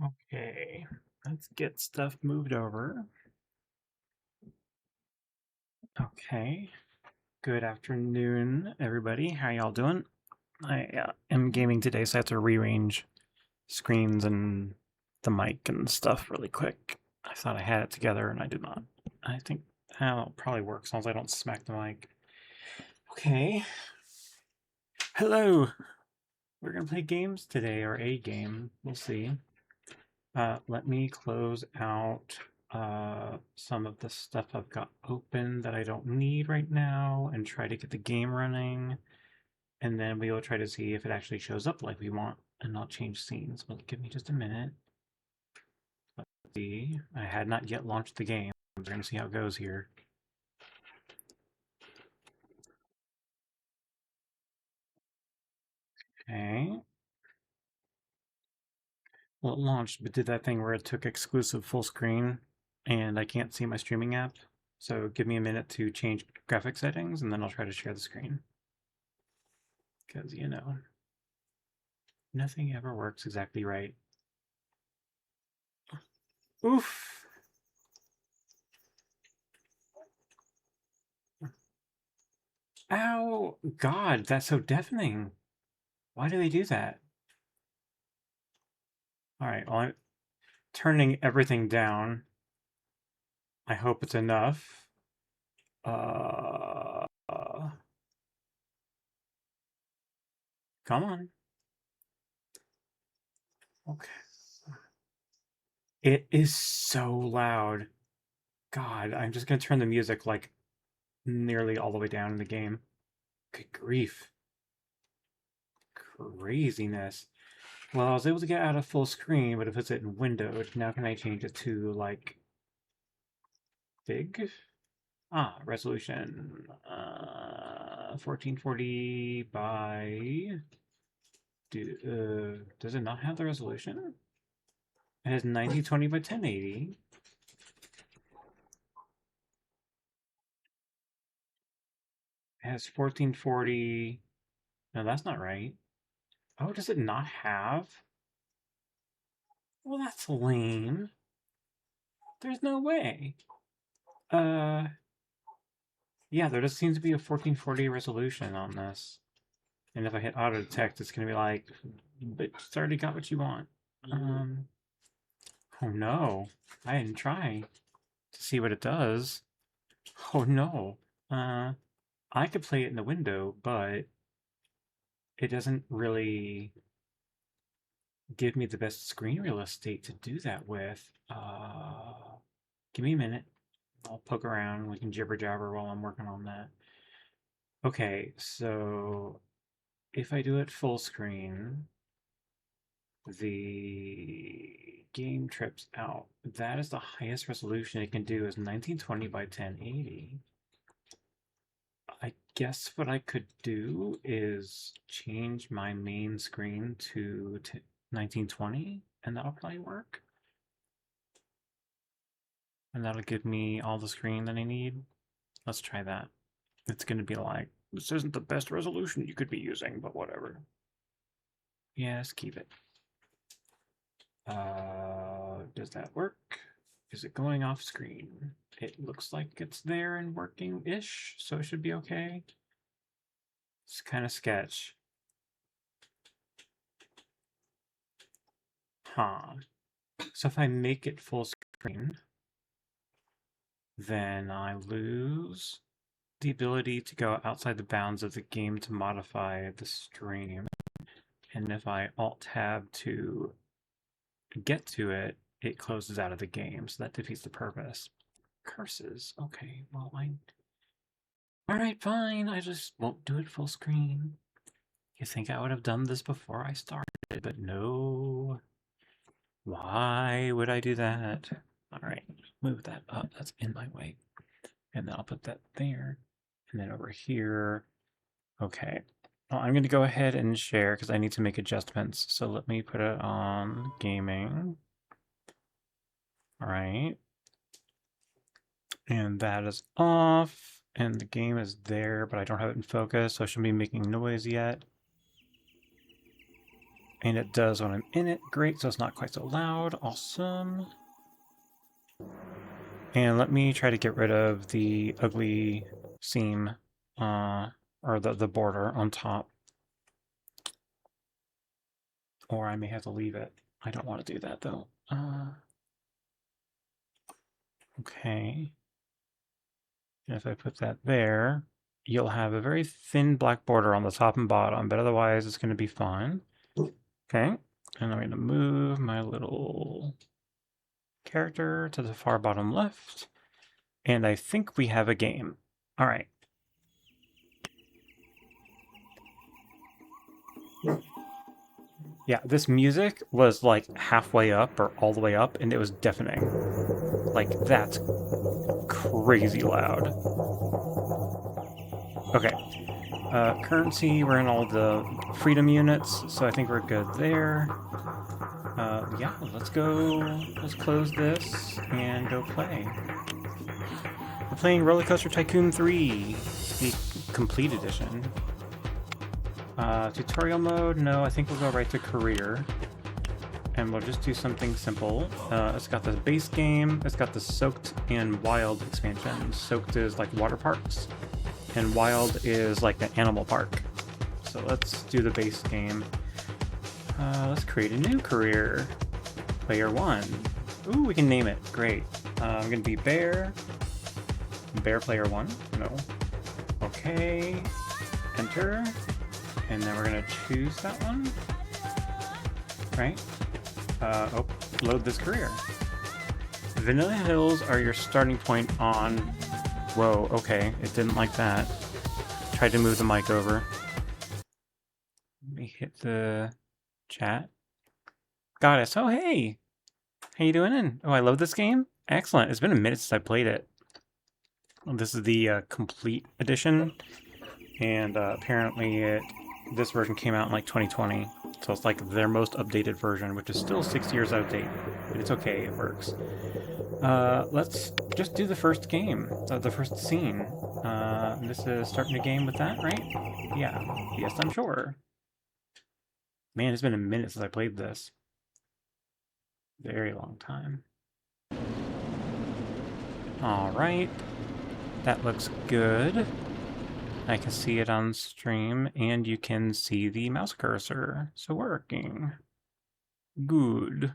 Okay, let's get stuff moved over. Okay, good afternoon, everybody. How y'all doing? I am gaming today, so I have to rearrange screens and the mic and stuff really quick. I thought I had it together, and I did not. I think that'll probably work as long as I don't smack the mic. Okay. Hello. We're gonna play games today, or a game. We'll see. Let me close out some of the stuff I've got open that I don't need right now and try to get the game running. And then we will try to see if it actually shows up like we want. And I'll change scenes. But give me just a minute. Let's see. I had not yet launched the game. We're going to see how it goes here. Okay. Well, it launched, but did that thing where it took exclusive full screen and I can't see my streaming app. So give me a minute to change graphic settings and then I'll try to share the screen. Because, nothing ever works exactly right. Oof! Ow! God, that's so deafening. Why do they do that? Alright, well, I'm turning everything down. I hope it's enough. Come on. Okay. It is so loud. God, I'm just gonna turn the music like nearly all the way down in the game. Good grief. Craziness. Well, I was able to get out of full screen, but if it's in windowed, now can I change it to like big? Resolution 1440 by. Does it not have the resolution? It has 1920 by 1080. It has 1440. No, that's not right. Oh, does it not have? Well, that's lame. There's no way. Uh, yeah, there just seems to be a 1440 resolution on this. And if I hit auto detect, it's gonna be like, but it's already got what you want. Oh no, I didn't try to see what it does. Oh no. Uh, I could play it in the window, but it doesn't really give me the best screen real estate to do that with. Give me a minute. I'll poke around. We can jibber jabber while I'm working on that. Okay, so if I do it full screen, the game trips out. That is the highest resolution it can do is 1920 by 1080. I guess what I could do is change my main screen to 1920, and that'll probably work. And that'll give me all the screen that I need. Let's try that. It's going to be like, this isn't the best resolution you could be using, but whatever. Yes, keep it. Does that work? Is it going off screen? It looks like it's there and working-ish, so it should be okay. It's kind of sketch. Huh. So if I make it full screen, then I lose the ability to go outside the bounds of the game to modify the stream. And if I Alt-Tab to get to it, it closes out of the game, so that defeats the purpose. Curses. Okay, well, Alright, fine, I just won't do it full screen. You think I would have done this before I started, but no. Why would I do that? Alright, move that up. That's in my way. And then I'll put that there. And then over here. Okay. Well, I'm going to go ahead and share because I need to make adjustments. So let me put it on gaming. Alright. And that is off. And the game is there, but I don't have it in focus, so I shouldn't be making noise yet. And it does when I'm in it. Great, so it's not quite so loud. Awesome. And let me try to get rid of the ugly seam, or the border on top. Or I may have to leave it. I don't want to do that, though. Okay. And if I put that there, you'll have a very thin black border on the top and bottom, but otherwise it's going to be fine. Okay. And I'm going to move my little character to the far bottom left. And I think we have a game. All right. Yeah, this music was like halfway up or all the way up, and it was deafening. Like, that's crazy loud. Okay. Currency, we're in all the freedom units, so I think we're good there. Yeah, let's go. Let's close this and go play. We're playing Rollercoaster Tycoon 3, the complete edition. Tutorial mode, no, I think we'll go right to career. And we'll just do something simple. It's got the base game, it's got the Soaked and Wild expansion. Soaked is like water parks, and Wild is like an animal park. So let's do the base game. Let's create a new career. Player 1. Ooh, we can name it. Great. I'm gonna be Bear. Bear Player 1. No. Okay. Enter. And then we're gonna choose that one. Right? Oh, load this career. Vanilla Hills are your starting point on... Whoa, okay. It didn't like that. Tried to move the mic over. Let me hit the chat. Goddess, oh hey! How you doing in? Oh, I love this game? Excellent. It's been a minute since I played it. This is the complete edition, and apparently this version came out in like 2020, so it's like their most updated version, which is still 6 years outdated, but it's okay, it works. Let's just do the first game, the first scene. This is starting a game with that, right? Yeah, yes, I'm sure. Man, it's been a minute since I played this. Very long time. Alright, that looks good. I can see it on stream, and you can see the mouse cursor. So working. Good.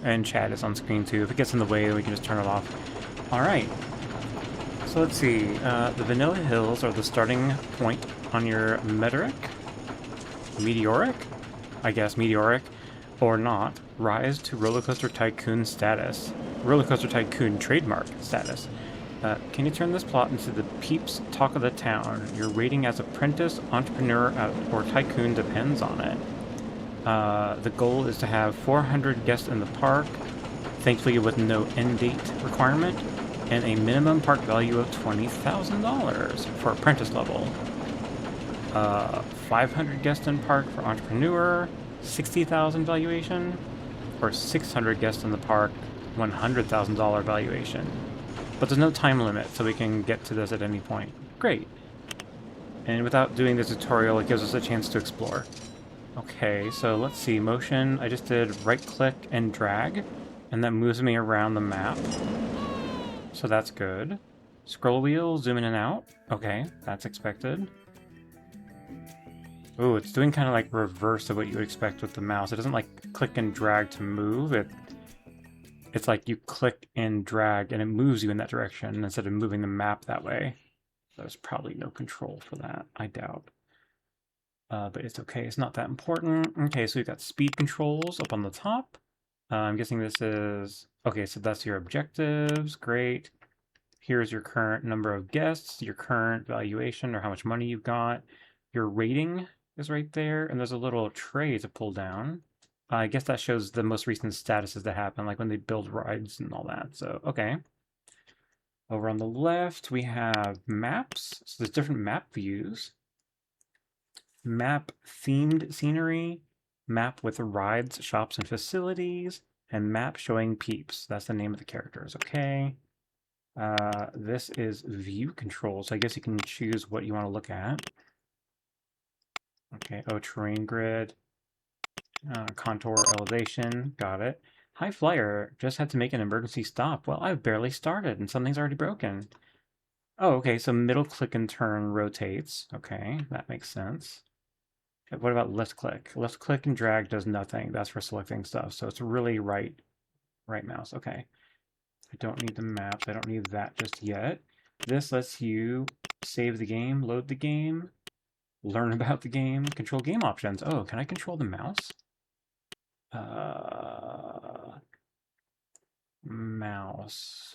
And chat is on screen too. If it gets in the way, we can just turn it off. Alright. So let's see. The Vanilla Hills are the starting point on your meteoric? I guess meteoric, or not, rise to Rollercoaster Tycoon status. Rollercoaster Tycoon trademark status. Can you turn this plot into the peeps talk of the town? Your rating as apprentice, entrepreneur, or tycoon depends on it. The goal is to have 400 guests in the park, thankfully with no end date requirement, and a minimum park value of $20,000 for apprentice level. 500 guests in park for entrepreneur, 60,000 valuation, or 600 guests in the park, $100,000 valuation. But there's no time limit, so we can get to this at any point. Great. And without doing the tutorial, it gives us a chance to explore. Okay, so let's see. Motion, I just did right-click and drag, and that moves me around the map. So that's good. Scroll wheel, zoom in and out. Okay, that's expected. Ooh, it's doing kind of like reverse of what you would expect with the mouse. It doesn't like click and drag to move. It's like you click and drag and it moves you in that direction instead of moving the map that way. There's probably no control for that, I doubt. But it's okay, it's not that important. Okay, so we've got speed controls up on the top. I'm guessing this is... Okay, so that's your objectives, great. Here's your current number of guests, your current valuation or how much money you've got. Your rating is right there, and there's a little tray to pull down. I guess that shows the most recent statuses that happen, like when they build rides and all that, so okay. Over on the left, we have maps. So there's different map views. Map themed scenery, map with rides, shops, and facilities, and map showing peeps. That's the name of the characters, okay. This is view control, so I guess you can choose what you want to look at. Okay, oh, terrain grid. Contour elevation, got it. High flyer, just had to make an emergency stop. Well, I've barely started and something's already broken. Oh, okay, so middle click and turn rotates. Okay, that makes sense. What about left click? Left click and drag does nothing. That's for selecting stuff. So it's really right mouse. Okay. I don't need the maps. I don't need that just yet. This lets you save the game, load the game, learn about the game, control game options. Oh, can I control the mouse?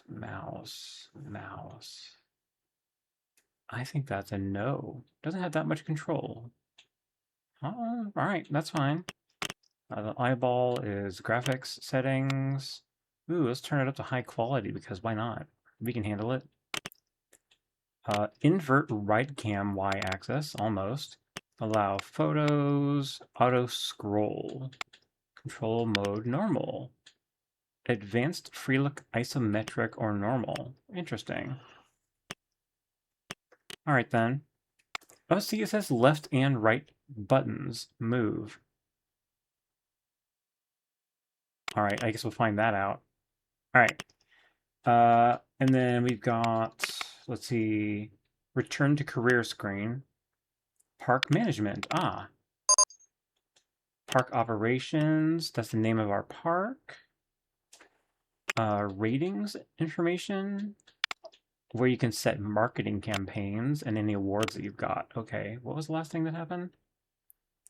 Mouse. I think that's a no. Doesn't have that much control. Oh, all right, that's fine. The eyeball is graphics settings. Ooh, let's turn it up to high quality because why not? We can handle it. Invert right cam y-axis, almost. Allow photos, auto scroll. Control mode normal. Advanced free look isometric or normal. Interesting. All right then. Oh, see, it says left and right buttons move. All right, I guess we'll find that out. All right. And then we've got, let's see, return to career screen. Park management. Ah. Park operations. That's the name of our park. Ratings information, where you can set marketing campaigns and any awards that you've got. Okay, what was the last thing that happened?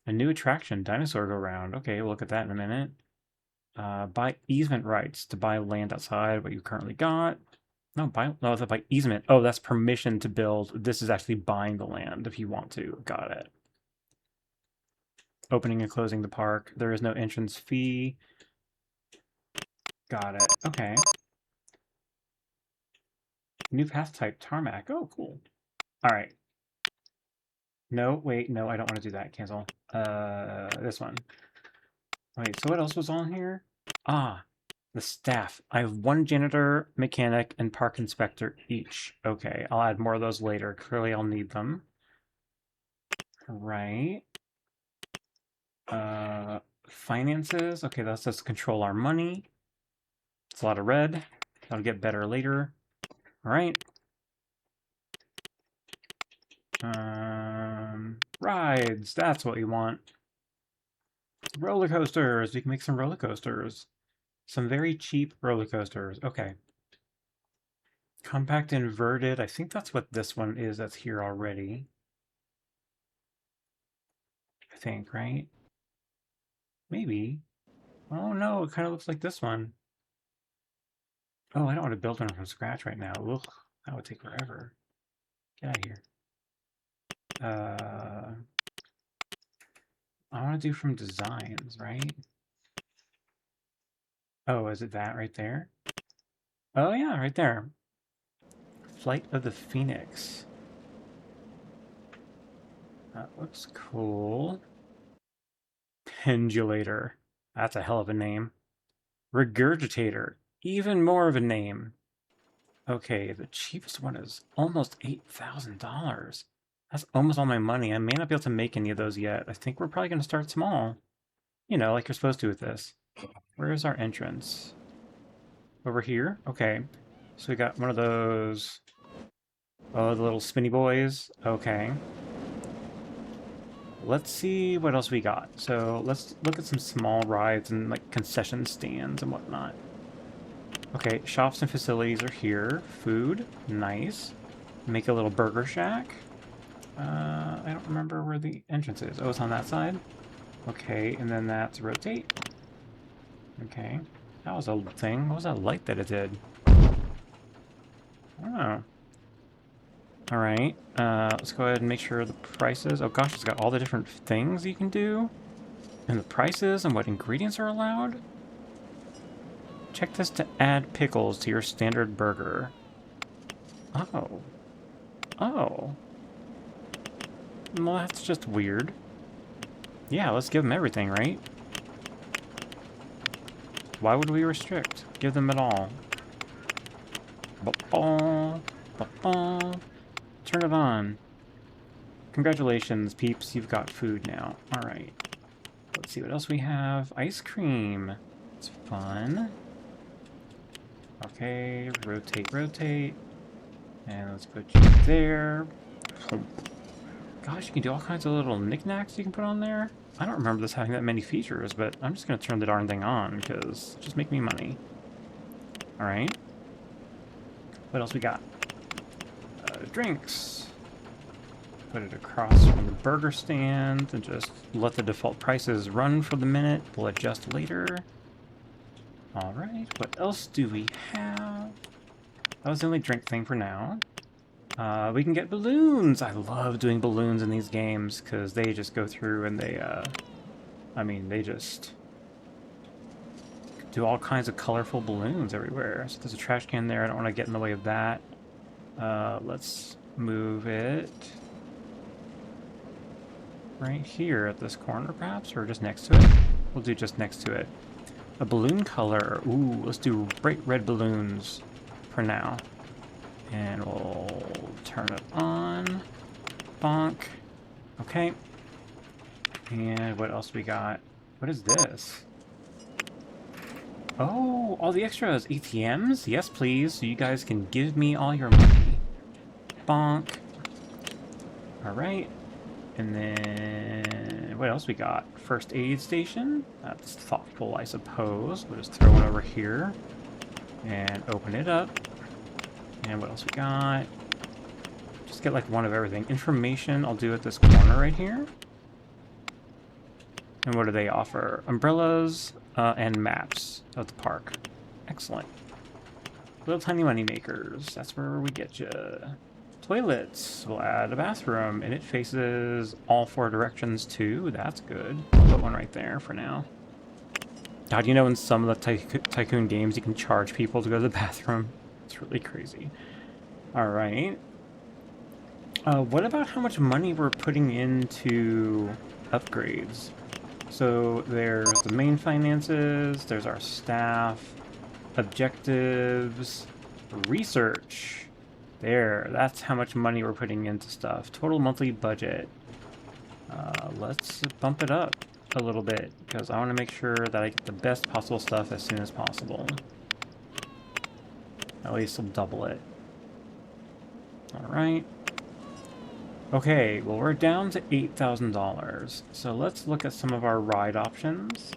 A new attraction, dinosaur go round. Okay, we'll look at that in a minute. Buy easement rights to buy land outside what you currently got. No, that's by easement. Oh, that's permission to build. This is actually buying the land if you want to. Got it. Opening and closing the park. There is no entrance fee. Got it. Okay. New path type, tarmac. Oh, cool. All right. No, wait, no, I don't want to do that. Cancel. This one. Wait, so what else was on here? Ah, the staff. I have one janitor, mechanic, and park inspector each. Okay, I'll add more of those later. Clearly I'll need them. Right. Finances. Okay, that's just control our money. It's a lot of red. That'll get better later. All right. Rides. That's what we want. Roller coasters. We can make some roller coasters. Some very cheap roller coasters. Okay. Compact inverted. I think that's what this one is that's here already. I think, right? Maybe. Oh no, it kind of looks like this one. Oh, I don't want to build one from scratch right now. Ugh, that would take forever. Get out of here. I want to do from designs, right? Oh, is it that right there? Oh yeah, right there. Flight of the Phoenix. That looks cool. Pendulator. That's a hell of a name. Regurgitator. Even more of a name. Okay, the cheapest one is almost $8,000. That's almost all my money. I may not be able to make any of those yet. I think we're probably going to start small. You know, like you're supposed to with this. Where is our entrance? Over here? Okay. So we got one of those... Oh, the little spinny boys. Okay. Let's see what else we got. So let's look at some small rides and like concession stands and whatnot. Okay, shops and facilities are here. Food, nice. Make a little burger shack. I don't remember where the entrance is. Oh, it's on that side? Okay, and then that's rotate. Okay. That was a thing. What was that light that it did? Oh. Alright. Let's go ahead and make sure the prices... Oh gosh, it's got all the different things you can do. And the prices and what ingredients are allowed. Check this to add pickles to your standard burger. Oh. Oh. Well, that's just weird. Yeah, let's give them everything, right? Why would we restrict? Give them it all. Turn it on. Congratulations, peeps. You've got food now. Alright. let's see what else we have. Ice cream. It's fun. Okay, rotate, rotate. And let's put you there. Gosh, you can do all kinds of little knickknacks you can put on there. I don't remember this having that many features, but I'm just going to turn the darn thing on because just make me money. Alright. What else we got? Drinks. Put it across from the burger stand and just let the default prices run for the minute. We'll adjust later. Alright, what else do we have? That was the only drink thing for now. We can get balloons! I love doing balloons in these games, because they just go through and they, I mean, they just do all kinds of colorful balloons everywhere. So there's a trash can there, I don't want to get in the way of that. Let's move it right here at this corner, perhaps, or just next to it? We'll do just next to it. A balloon color. Ooh, let's do bright red balloons for now. And we'll turn it on. Bonk. Okay. And what else we got? What is this? Oh, all the extras. ATMs? Yes, please. So you guys can give me all your money. Bonk. Alright. And then what else we got? First aid station. That's thoughtful, I suppose. We'll just throw one over here. And open it up. And what else we got? Just get like one of everything. Information I'll do at this corner right here. And what do they offer? Umbrellas and maps of the park. Excellent. Little tiny money makers. That's where we get you. Toilets. We'll add a bathroom, and it faces all 4 directions too. That's good. I'll put one right there for now. God, you know in some of the Tycoon games you can charge people to go to the bathroom? It's really crazy. Alright. What about how much money we're putting into upgrades? So there's the main finances, there's our staff, objectives, research. There, that's how much money we're putting into stuff. Total monthly budget. Let's bump it up a little bit, because I want to make sure that I get the best possible stuff as soon as possible. At least we'll double it. Alright. Okay, well we're down to $8,000. So let's look at some of our ride options.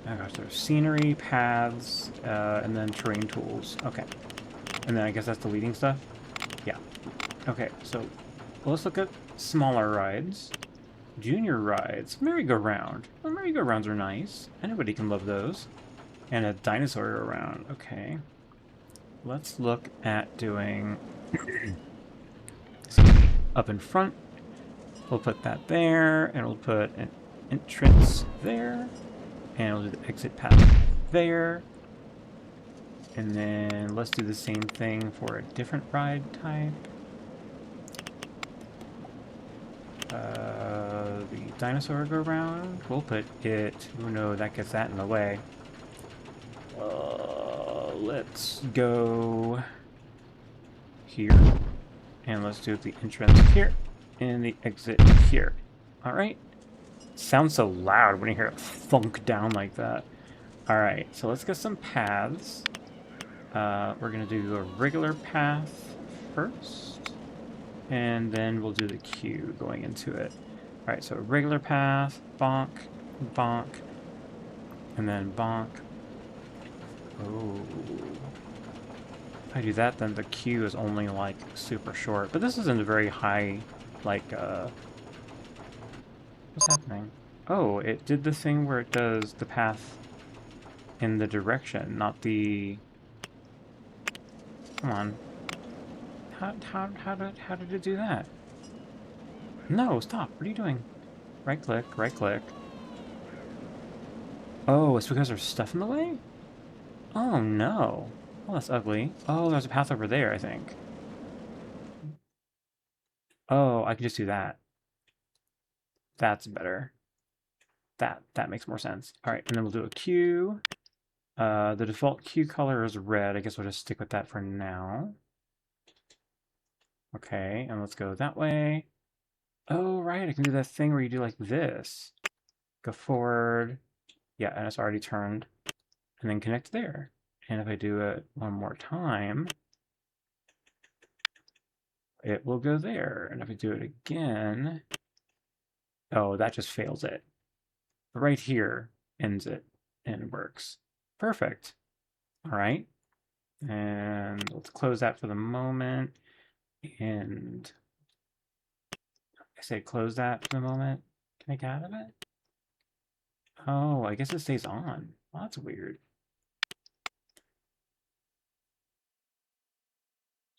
Oh gosh, there's scenery, paths, and then terrain tools. Okay. And then I guess that's the leading stuff? Yeah. Okay, so let's look at smaller rides. Junior rides. Merry-go-round. Well, merry-go-rounds are nice. Anybody can love those. And a dinosaur around. Okay. Let's look at doing... up in front. We'll put that there, and we'll put an entrance there. And we'll do the exit path there. And then let's do the same thing for a different ride type. The dinosaur go round. We'll put it... Oh no, that gets that in the way. Let's go here. And let's do the entrance here. And the exit here. Alright. Sounds so loud when you hear it thunk down like that. Alright, so let's get some paths. We're going to do a regular path first. And then we'll do the queue going into it. Alright, so a regular path, bonk, bonk, and then bonk. Oh. If I do that, then the queue is only, like, super short. But this isn't a very high, like, what's happening? Oh, it did the thing where it does the path in the direction, not the... Come on. How did it do that? No, stop. What are you doing? Right click, right click. Oh, it's because there's stuff in the way? Oh, no. Oh, that's ugly. Oh, there's a path over there, I think. Oh, I can just do that. That's better. That makes more sense. Alright, and then we'll do a queue. The default queue color is red. I guess we'll just stick with that for now. Okay, and let's go that way. Oh, right, I can do that thing where you do like this. Go forward. Yeah, and it's already turned. And then connect there. And if I do it one more time, it will go there. And if I do it again, oh, that just fails it. But right here ends it and works. Perfect. All right. And let's close that for the moment. And I say close that for the moment. Can I get out of it? Oh, I guess it stays on. Well, that's weird.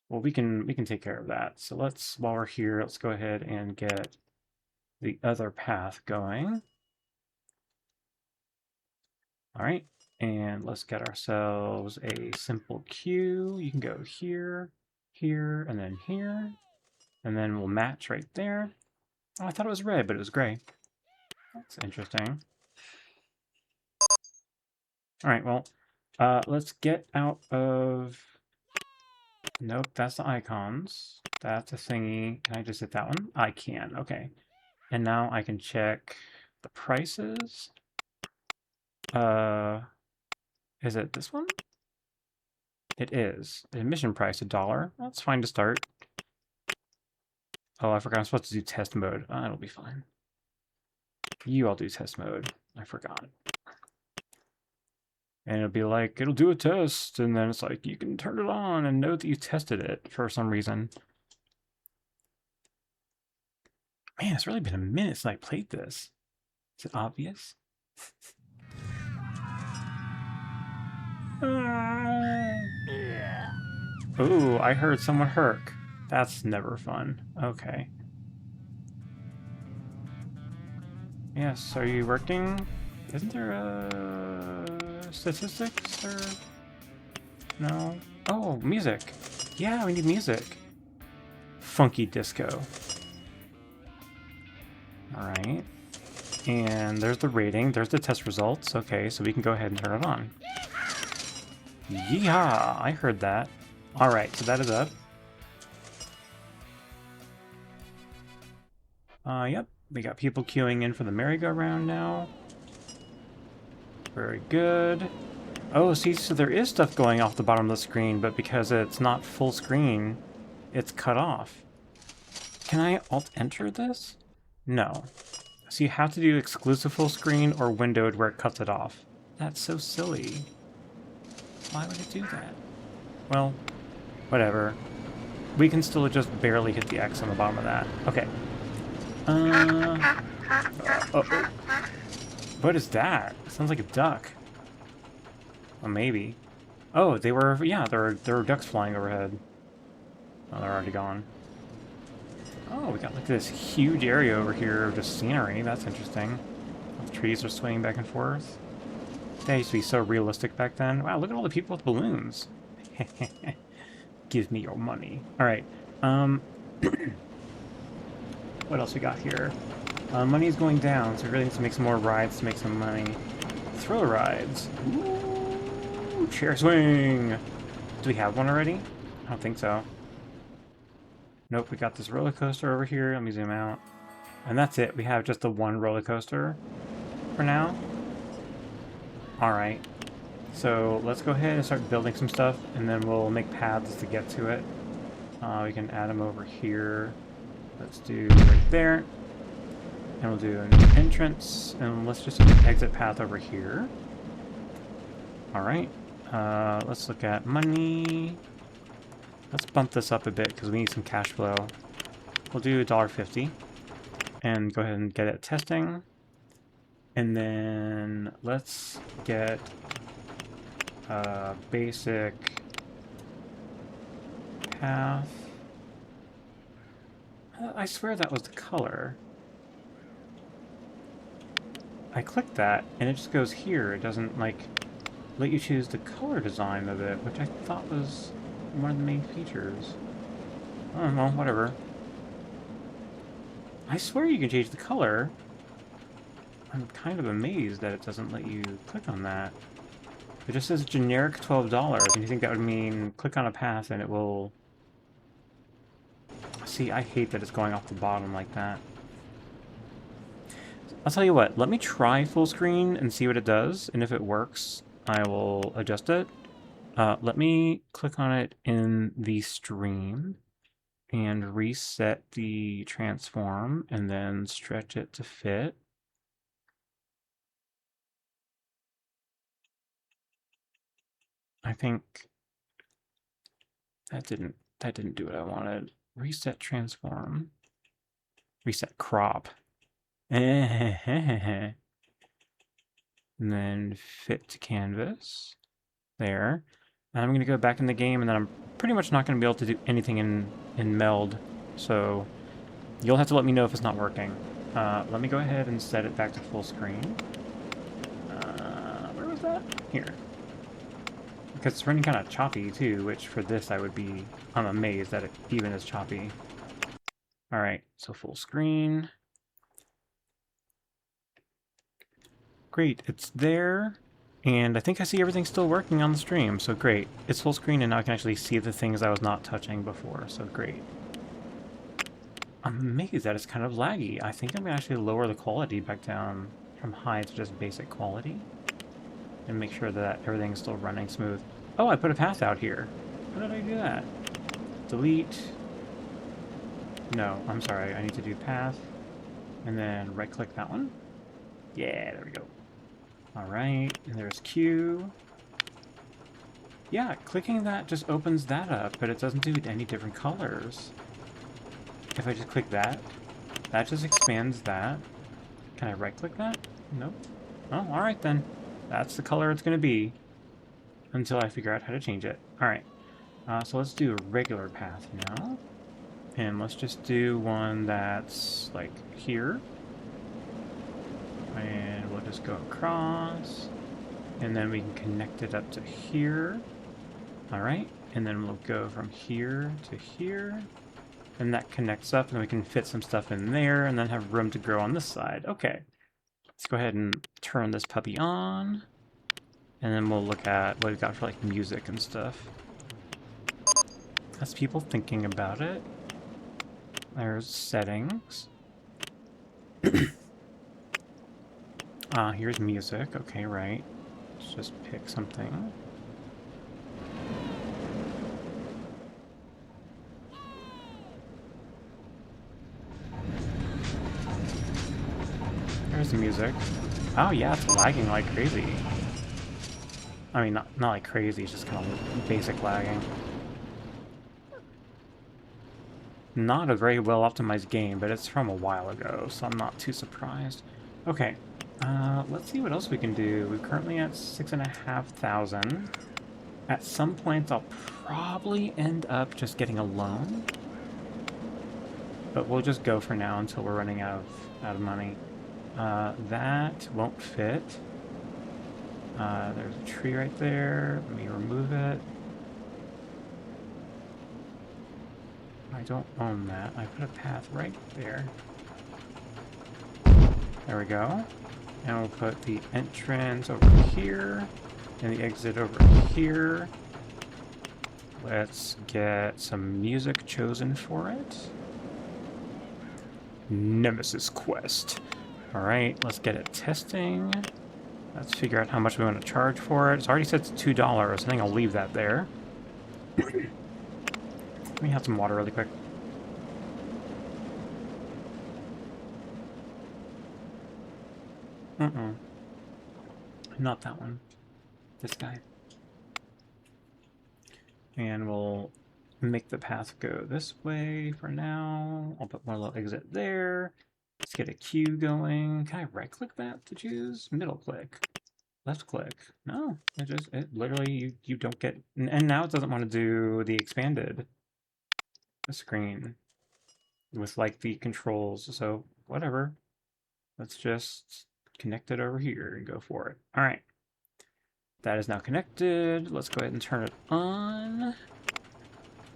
Well, we can take care of that. So let's, while we're here, let's go ahead and get the other path going. All right, and let's get ourselves a simple queue. You can go here, here, and then here, and then we'll match right there. Oh, I thought it was red, but it was gray. That's interesting. All right, well, let's get out of... Nope, that's the icons. That's a thingy. Can I just hit that one? I can, okay. And now I can check the prices. Is it this one? It is. The admission price, $1. That's fine to start. Oh, I forgot I'm supposed to do test mode. It'll be fine. You all do test mode. I forgot. And it'll be like, it'll do a test, and then it's like, you can turn it on and know that you tested it for some reason. Man, it's really been a minute since I played this. Is it obvious? Ooh, I heard someone herk. That's never fun. Okay. Yes, are you working? Isn't there statistics or no? Oh, music. Yeah, we need music. Funky disco. All right. And there's the rating. There's the test results. Okay, so we can go ahead and turn it on. Yeehaw! I heard that. All right, so that is up. Yep. We got people queuing in for the merry-go-round now. Very good. Oh, see, so there is stuff going off the bottom of the screen, but because it's not full screen, it's cut off. Can I Alt-Enter this? No. So you have to do exclusive full screen or windowed where it cuts it off. That's so silly. Why would it do that? Well, whatever. We can still just barely hit the X on the bottom of that. Okay. Oh. What is that? It sounds like a duck. Well, maybe. Oh, they were, yeah, there were ducks flying overhead. Oh, they're already gone. Oh, we got like this huge area over here of just scenery. That's interesting. The trees are swinging back and forth. That used to be so realistic back then. Wow, look at all the people with balloons. Give me your money. All right. What else we got here? Money is going down, so we really need to make some more rides to make some money. Thrill rides. Ooh, chair swing. Do we have one already? I don't think so. Nope, we got this roller coaster over here. Let me zoom out. And that's it. We have just the one roller coaster for now. Alright. So let's go ahead and start building some stuff, and then we'll make paths to get to it. We can add them over here. Let's do right there. And we'll do an entrance, and let's just do an exit path over here. Alright. Let's look at money. Let's bump this up a bit because we need some cash flow. We'll do $1.50 and go ahead and get it testing. And then let's get a basic path. I swear that was the color. I clicked that and it just goes here. It doesn't like let you choose the color design of it, which I thought was one of the main features. I don't know, whatever. I swear you can change the color. I'm kind of amazed that it doesn't let you click on that. It just says generic $12, and you think that would mean click on a path and it will... See, I hate that it's going off the bottom like that. I'll tell you what, let me try full screen and see what it does, and if it works, I will adjust it. Let me click on it in the stream and reset the transform and then stretch it to fit. I think that didn't do what I wanted. Reset transform. Reset crop. And then fit to canvas. There. And I'm going to go back in the game, and then I'm pretty much not going to be able to do anything in meld. So you'll have to let me know if it's not working. Let me go ahead and set it back to full screen. Where was that? Here. Because it's running kind of choppy too, which for this I'm amazed that it even is choppy. Alright, so full screen. Great, it's there. And I think I see everything still working on the stream, so great. It's full screen and now I can actually see the things I was not touching before, so great. I'm amazed that it's kind of laggy. I think I'm going to actually lower the quality back down from high to just basic quality. And make sure that everything's still running smooth. Oh, I put a path out here. How did I do that? Delete. No, I'm sorry. I need to do path. And then right-click that one. Yeah, there we go. Alright, and there's Q. Yeah, clicking that just opens that up, but it doesn't do any different colors. If I just click that, that just expands that. Can I right-click that? Nope. Oh, alright then. That's the color it's going to be until I figure out how to change it. Alright, so let's do a regular path now. And let's just do one that's like here. And we'll just go across. And then we can connect it up to here. Alright, and then we'll go from here to here. And that connects up, and we can fit some stuff in there, and then have room to grow on this side. Okay. Let's go ahead and turn this puppy on. And then we'll look at what we've got for like music and stuff. That's people thinking about it. There's settings. Here's music. Okay, right. Let's just pick something. There's the music. Oh yeah, it's lagging like crazy. I mean, not like crazy, it's just kind of basic lagging. Not a very well optimized game, but it's from a while ago, so I'm not too surprised. Okay, let's see what else we can do. We're currently at 6,500. At some point, I'll probably end up just getting a loan. But we'll just go for now until we're running out of money. That won't fit. There's a tree right there. Let me remove it. I don't own that. I put a path right there. There we go. And we'll put the entrance over here and the exit over here. Let's get some music chosen for it. Nemesis Quest. Alright, let's get it testing. Let's figure out how much we want to charge for it. It's already set to $2. I think I'll leave that there. Let me have some water really quick. Not that one. This guy. And we'll make the path go this way for now. I'll put one little exit there. Let's get a queue going. Can I right-click that to choose? Middle click. Left click. No, it literally, you don't get... And now it doesn't want to do the expanded screen with, like, the controls. So, whatever. Let's just connect it over here and go for it. All right. That is now connected. Let's go ahead and turn it on.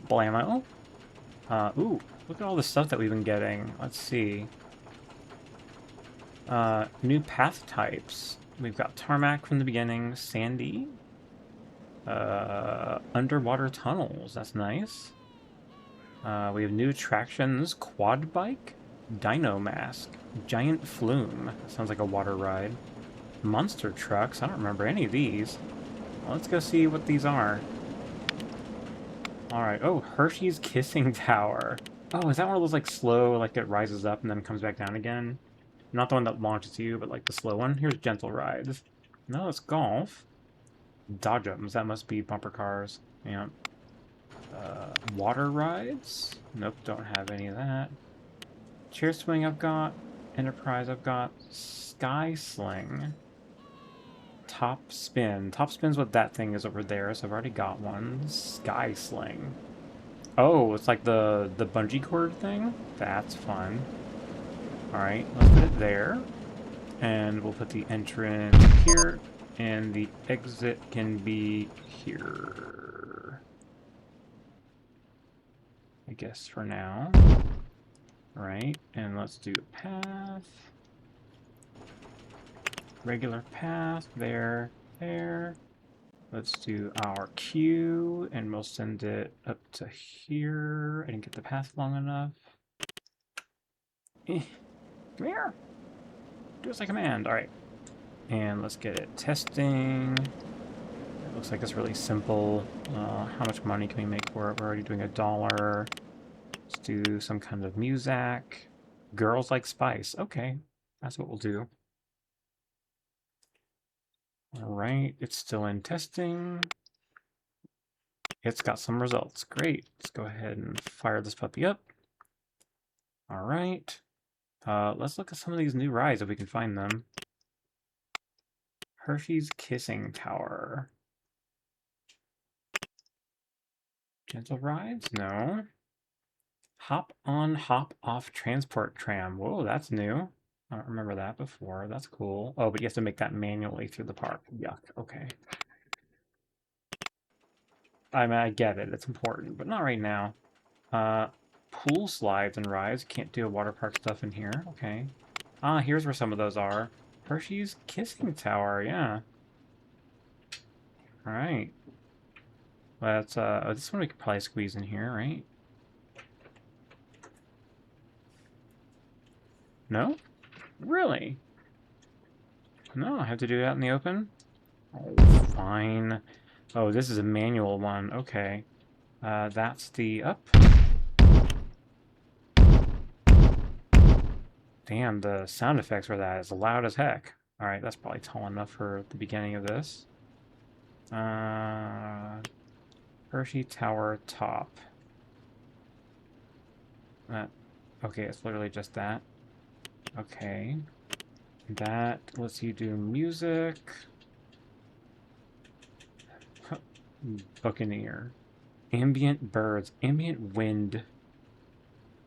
Blammo. Ooh, look at all the stuff that we've been getting. Let's see. New path types. We've got tarmac from the beginning, sandy. Underwater tunnels. That's nice. We have new attractions, quad bike. Dino Mask. Giant Flume. Sounds like a water ride. Monster Trucks. I don't remember any of these. Well, let's go see what these are. Alright. Oh, Hershey's Kissing Tower. Oh, is that one of those, like, slow, like, it rises up and then comes back down again? Not the one that launches you, but, like, the slow one. Here's Gentle Rides. No, it's golf. Dodgems. That must be bumper cars. Yeah. Water rides? Nope, don't have any of that. Chair swing I've got. Enterprise I've got. Sky Sling. Top spin. Top spin's what that thing is over there, so I've already got one. Sky Sling. Oh, it's like the bungee cord thing? That's fun. Alright, let's put it there. And we'll put the entrance here. And the exit can be here. I guess for now. Alright, and let's do a path. Regular path, there. Let's do our queue, and we'll send it up to here. I didn't get the path long enough. Come here! Do as I command. Alright. And let's get it testing. It looks like it's really simple. How much money can we make for it? We're already doing $1. Let's do some kind of music. Girls like spice. Okay, that's what we'll do. Alright, it's still in testing. It's got some results. Great. Let's go ahead and fire this puppy up. Alright. Let's look at some of these new rides if we can find them. Hershey's Kissing Tower. Gentle rides? No. Hop on, hop off transport tram. Whoa, that's new. I don't remember that before. That's cool. Oh, but you have to make that manually through the park. Yuck. Okay. I mean, I get it. It's important, but not right now. Pool slides and rides. Can't do water park stuff in here. Okay. Ah, here's where some of those are. Hershey's Kissing Tower. Yeah. All right. Let's. Oh, this one we could probably squeeze in here, right? No? Really? No, I have to do that in the open? Oh, fine. Oh, this is a manual one. Okay. That's the up. Damn, the sound effects for that is loud as heck. Alright, that's probably tall enough for the beginning of this. Hershey Tower top. Okay, it's literally just that. Okay. That lets you do music. Buccaneer. Ambient birds. Ambient wind.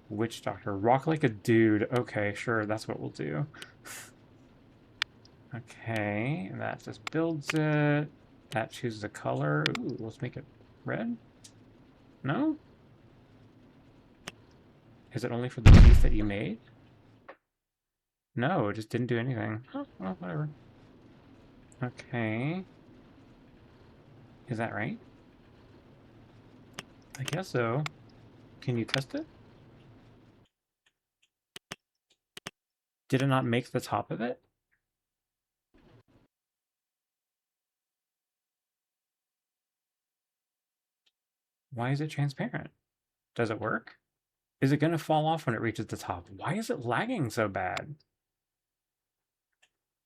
Witch Doctor. Rock like a dude. Okay, sure, that's what we'll do. Okay, and that just builds it. That chooses a color. Ooh, let's make it red. No? Is it only for the piece that you made? No, it just didn't do anything. Oh, well, whatever. Okay. Is that right? I guess so. Can you test it? Did it not make the top of it? Why is it transparent? Does it work? Is it going to fall off when it reaches the top? Why is it lagging so bad?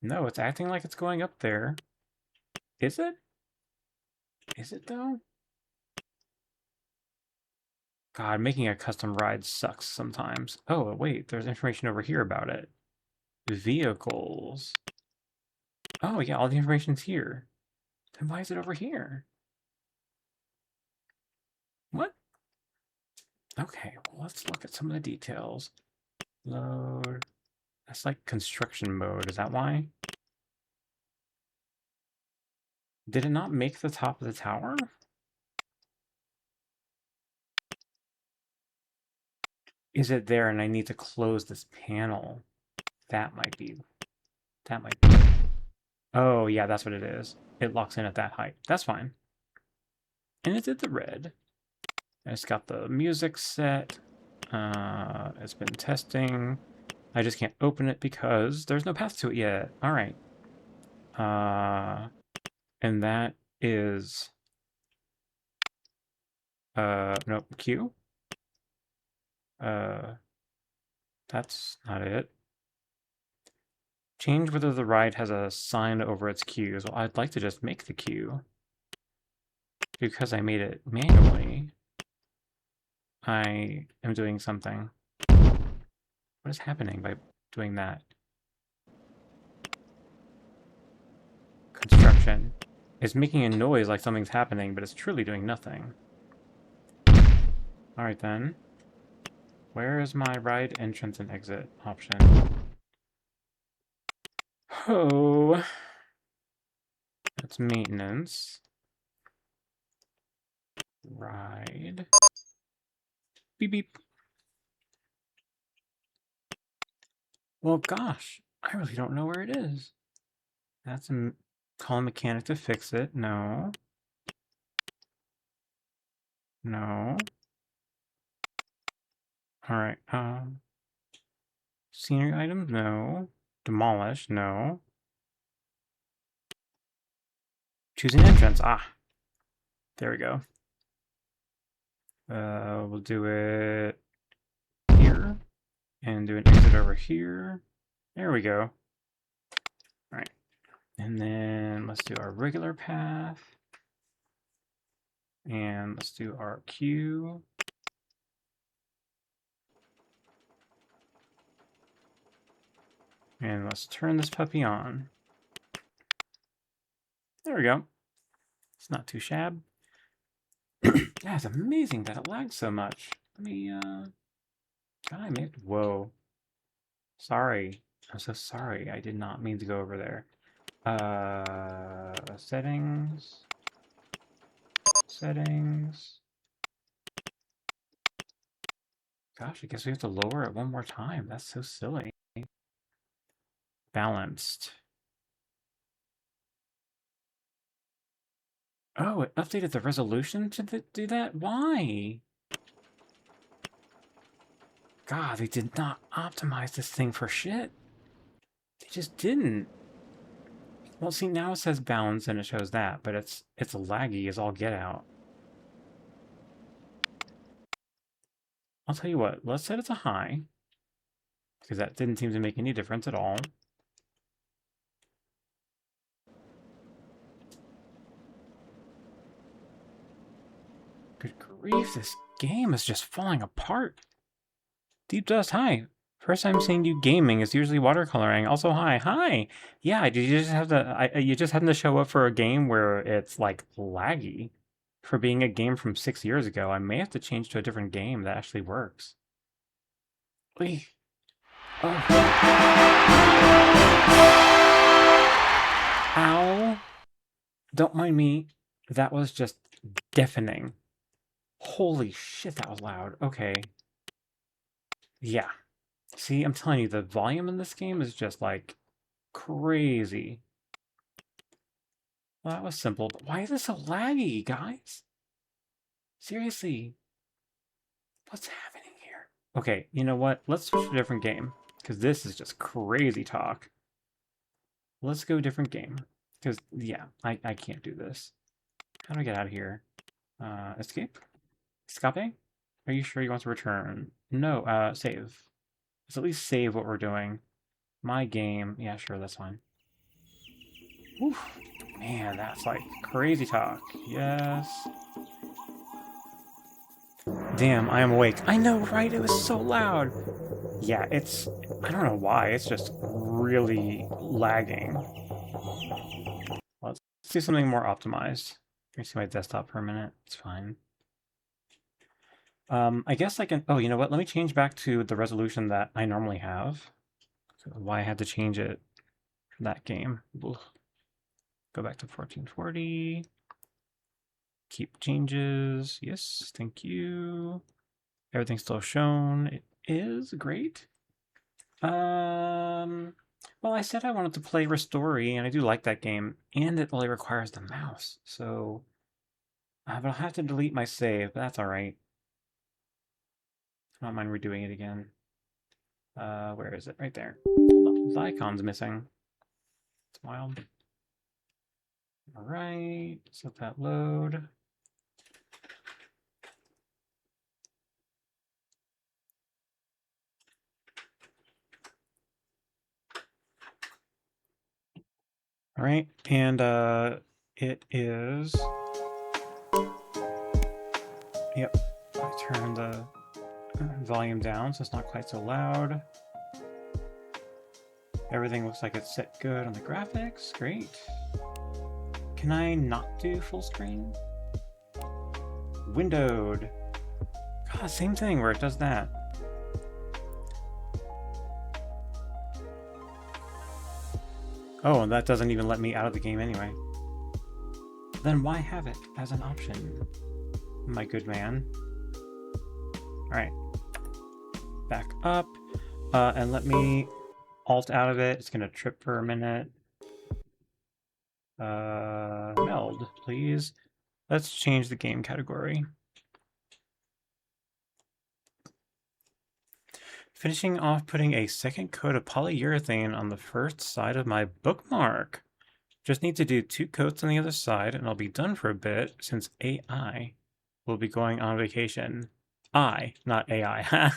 No, it's acting like it's going up there. Is it? Is it though? God, making a custom ride sucks sometimes. Oh, wait, there's information over here about it. Vehicles. Oh, yeah, all the information's here. Then why is it over here? What? Okay, well, let's look at some of the details. Load. That's like construction mode. Is that why? Did it not make the top of the tower? Is it there and I need to close this panel? That might be. That might be. Oh, yeah, that's what it is. It locks in at that height. That's fine. And it did the red. And it's got the music set. It's been testing. I just can't open it because there's no path to it yet. All right. And that is no, Q. Uh, that's not it. Change whether the ride has a sign over its queues. Well, I'd like to just make the queue. Because I made it manually, I am doing something. What is happening by doing that? Construction. It's making a noise like something's happening, but it's truly doing nothing. Alright then. Where is my ride entrance and exit option? Oh, that's maintenance. Ride. Beep beep. Well, gosh, I really don't know where it is. That's a call a mechanic to fix it. No. No. Alright, scenery items? No. Demolish? No. Choose an entrance. Ah, there we go. We'll do it here and do an exit over here. There we go. All right. And then let's do our regular path. And let's do our queue. And let's turn this puppy on. There we go. It's not too shabby. Yeah, it's amazing that it lags so much. Let me, God, I made, whoa. Sorry. I'm so sorry. I did not mean to go over there. Settings. Settings. Gosh, I guess we have to lower it one more time. That's so silly. Balanced. Oh, it updated the resolution to do that? Why? God, they did not optimize this thing for shit. They just didn't. Well, see, now it says balance and it shows that, but it's laggy as all get out. I'll tell you what, let's set it to high, because that didn't seem to make any difference at all. Good grief, this game is just falling apart. Deep Dust, hi. First time seeing you gaming is usually watercoloring. Also, hi. Hi! Yeah, you just have to, you just having to show up for a game where it's, like, laggy. For being a game from 6 years ago, I may have to change to a different game that actually works. Wait. Oh. Ow. Don't mind me. That was just deafening. Holy shit, that was loud. Okay. Yeah. See, I'm telling you, the volume in this game is just, like, crazy. Well, that was simple, but why is it so laggy, guys? Seriously. What's happening here? Okay, you know what? Let's switch to a different game, because this is just crazy talk. Let's go different game. Because, yeah, I can't do this. How do I get out of here? Escape? Escape? Are you sure you want to return? No, save. Let's at least save what we're doing. My game. Yeah, sure, that's fine. Oof. Man, that's like crazy talk. Yes. Damn, I am awake. I know, right? It was so loud. Yeah, it's... I don't know why. It's just really lagging. Let's do something more optimized. Let me see my desktop for a minute. It's fine. I guess I can... Oh, you know what? Let me change back to the resolution that I normally have. So why I had to change it for that game. Ugh. Go back to 1440. Keep changes. Yes, thank you. Everything's still shown. It is great. Well, I said I wanted to play Restory, and I do like that game, and it only requires the mouse, so but I'll have to delete my save, but that's all right. I don't mind redoing it again. Where is it? Right there. The icon's missing. It's wild. All right, let's let that load. All right, and it is. Yep, I turn the volume down so it's not quite so loud. Everything looks like it's set good on the graphics. Great. Can I not do full screen? Windowed. God, same thing where it does that. Oh, and that doesn't even let me out of the game anyway. Then why have it as an option, my good man? Alright. Back up. And let me alt out of it. It's going to trip for a minute. Meld, please. Let's change the game category. Finishing off putting a second coat of polyurethane on the first side of my bookmark. Just need to do 2 coats on the other side and I'll be done for a bit since AI will be going on vacation. I, not AI.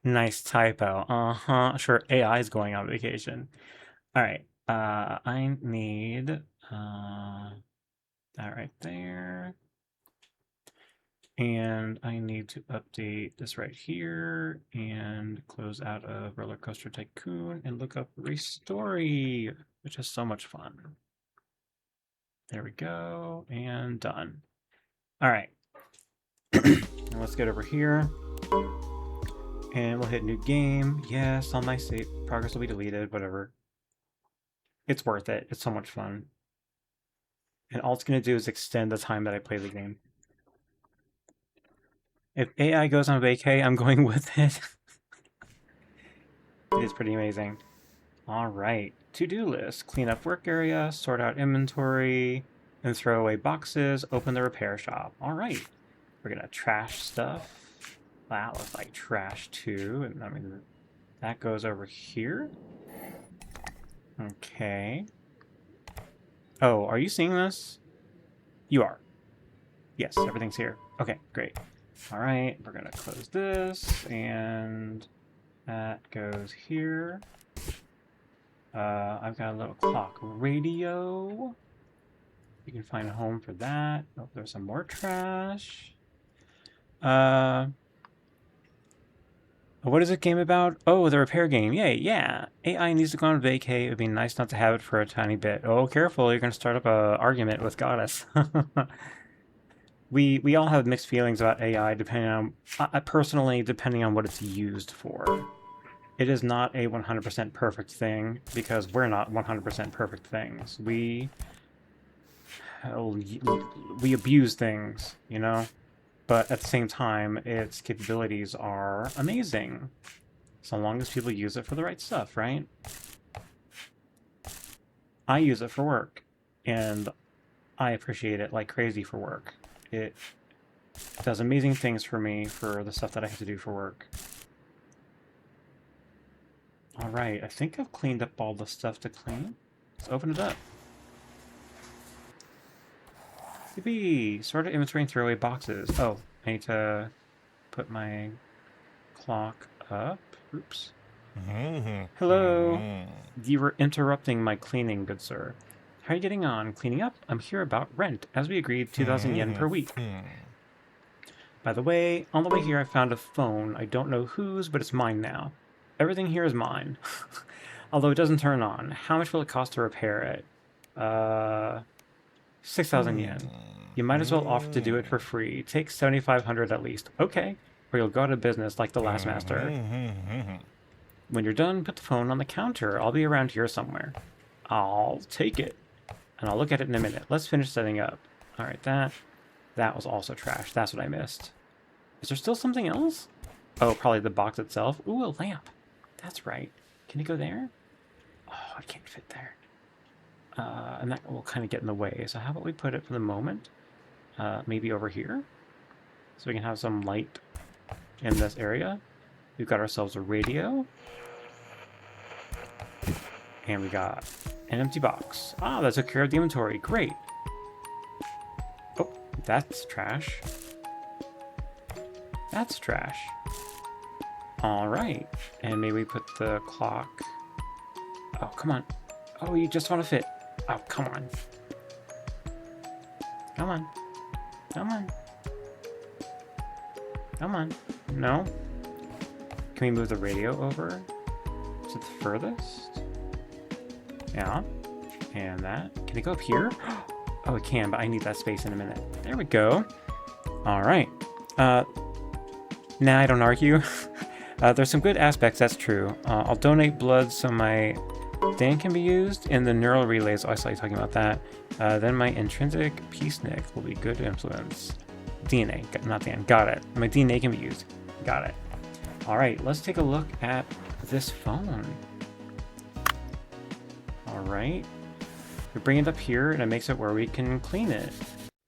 Nice typo. Sure, AI is going on vacation. All right. I need that right there. And I need to update this right here and close out of Rollercoaster Tycoon and look up Restory, which is so much fun. There we go, and done. All right. Now let's get over here. And we'll hit new game. Yes, all my save progress will be deleted, whatever. It's worth it. It's so much fun. And all it's going to do is extend the time that I play the game. If AI goes on vacay, I'm going with it. It is pretty amazing. All right. To-do list. Clean up work area, sort out inventory, and throw away boxes, open the repair shop. All right. We're going to trash stuff. That looks like trash too. And I mean, that goes over here. Okay. Oh, are you seeing this? You are. Yes, everything's here. Okay, great. All right, we're gonna close this, and that goes here. I've got a little clock radio. You can find a home for that. Oh, there's some more trash. What is the game about? Oh, the repair game. Yay, yeah. AI needs to go on vacay. It would be nice not to have it for a tiny bit. Oh, careful, you're gonna start up a argument with Goddess. We all have mixed feelings about AI depending on, personally, depending on what it's used for. It is not a 100% perfect thing because we're not 100% perfect things. We abuse things, you know? But at the same time, its capabilities are amazing. So long as people use it for the right stuff, right? I use it for work, and I appreciate it like crazy for work. It does amazing things for me for the stuff that I have to do for work. All right, I think I've cleaned up all the stuff to clean. Let's open it up. Yippee! Sort of inventory and throw away boxes. Oh, I need to put my clock up. Oops. Hello. You were interrupting my cleaning, good sir. How are you getting on? Cleaning up? I'm here about rent. As we agreed, 2,000 yen per week. By the way, on the way here I found a phone. I don't know whose, but it's mine now. Everything here is mine. Although it doesn't turn on. How much will it cost to repair it? 6,000 yen. You might as well offer to do it for free. Take 7,500 at least. Okay. Or you'll go out of business like the last master. When you're done, put the phone on the counter. I'll be around here somewhere. I'll take it. And I'll look at it in a minute. Let's finish setting up. Alright, that was also trash. That's what I missed. Is there still something else? Oh, probably the box itself. Ooh, a lamp. That's right. Can it go there? Oh, it can't fit there. And that will kind of get in the way. So how about we put it for the moment? Maybe over here? So we can have some light in this area. We've got ourselves a radio. And we got an empty box. Ah, that took care of the inventory. Great. Oh, that's trash. That's trash. Alright. And maybe we put the clock... Oh, come on. Oh, you just want to fit. Oh, come on. Come on. Come on. Come on. No? Can we move the radio over to the furthest? Yeah. And that. Can it go up here? Oh, it can, but I need that space in a minute. There we go. Alright. Nah, I don't argue. There's some good aspects, that's true. I'll donate blood so my Dan can be used in the neural relays. Oh, I saw you talking about that. Then my intrinsic peacenik will be good influence. DNA, not Dan. Got it. My DNA can be used. Got it. Alright, let's take a look at this phone. Alright. We bring it up here and it makes it where we can clean it.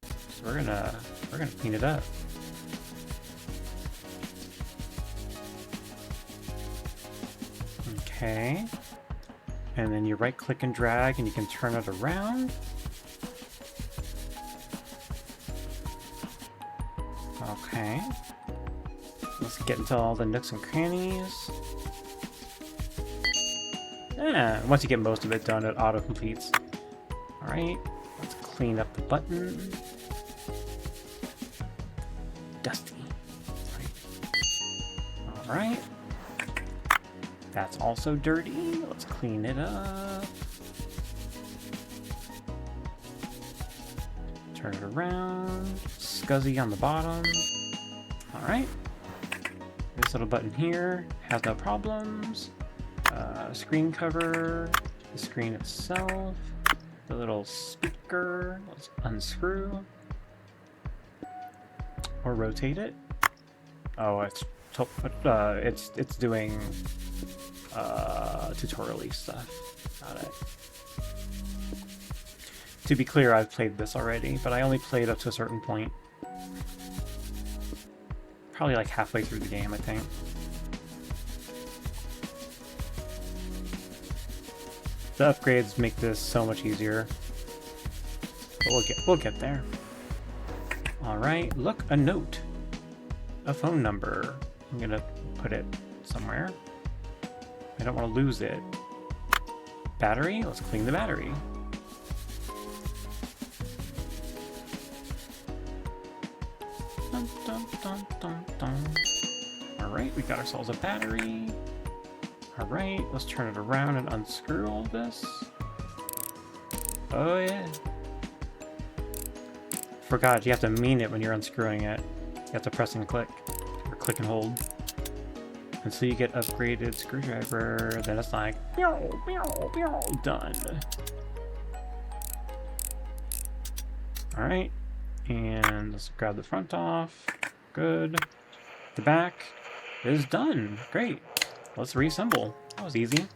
So we're gonna clean it up. Okay. And then you right click and drag and you can turn it around. Okay. Let's get into all the nooks and crannies. Once you get most of it done, it auto-completes. Alright, let's clean up the button. Dusty. Alright. That's also dirty. Let's clean it up. Turn it around. Scuzzy on the bottom. Alright. This little button here has no problems. Screen cover. The screen itself. The little speaker. Let's unscrew. Or rotate it. Oh, it's doing tutorial-y stuff. Got it. To be clear, I've played this already, but I only played up to a certain point. Probably like halfway through the game, I think. The upgrades make this so much easier. But we'll get there. Alright, look, a note. A phone number. I'm gonna put it somewhere. I don't want to lose it. Battery? Let's clean the battery. Dun, dun, dun, dun, dun. Alright, we got ourselves a battery. Alright, let's turn it around and unscrew all this. Oh yeah. Forgot, you have to mean it when you're unscrewing it. You have to press and click. Or click and hold. And so you get upgraded screwdriver, then it's like, meow, meow, meow, done. Alright, and let's grab the front off. Good. The back is done. Great. Let's reassemble. That was easy.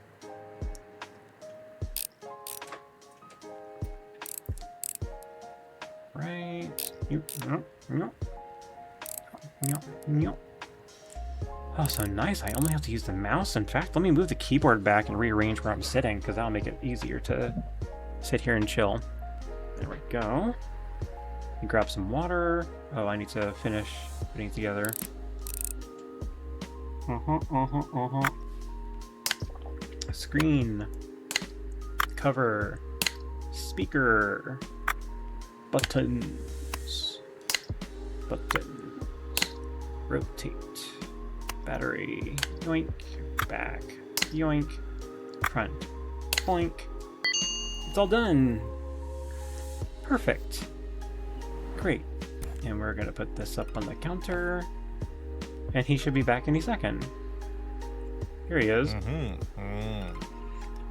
Right. Oh, so nice. I only have to use the mouse. In fact, let me move the keyboard back and rearrange where I'm sitting, because that'll make it easier to sit here and chill. There we go. Grab some water. Oh, I need to finish putting it together. Screen. Cover. Speaker. Buttons. Buttons. Rotate. Battery. Yoink. Back. Yoink. Front. Boink. It's all done. Perfect. Great. And we're going to put this up on the counter. And he should be back any second. Here he is.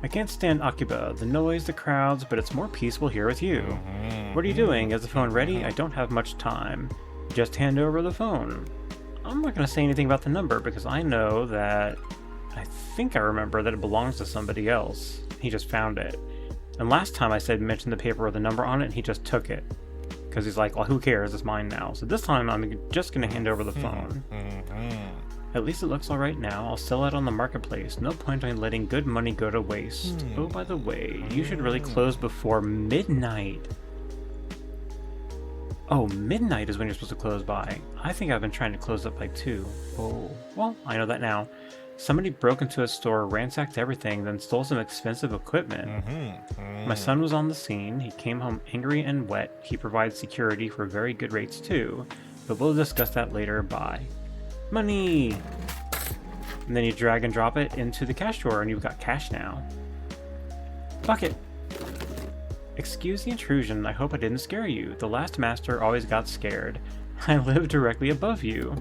I can't stand Akiba, the noise, the crowds, but it's more peaceful here with you. What are you doing? Is the phone ready? I don't have much time. Just hand over the phone. I'm not going to say anything about the number because I know that... I think I remember that it belongs to somebody else. He just found it. And last time I said mention the paper with a number on it, and he just took it. Because he's like, well, who cares? It's mine now. So this time I'm just going to hand over the phone. At least it looks alright now. I'll sell it on the marketplace. No point in letting good money go to waste. Oh, by the way, you should really close before midnight. Oh, midnight is when you're supposed to close by. I think I've been trying to close up by 2. Oh, well, I know that now. Somebody broke into a store, ransacked everything, then stole some expensive equipment. My son was on the scene. He came home angry and wet. He provides security for very good rates too, but we'll discuss that later. Bye. Money! And then you drag and drop it into the cash drawer and you've got cash now. Bucket! Excuse the intrusion, I hope I didn't scare you. The last master always got scared. I live directly above you.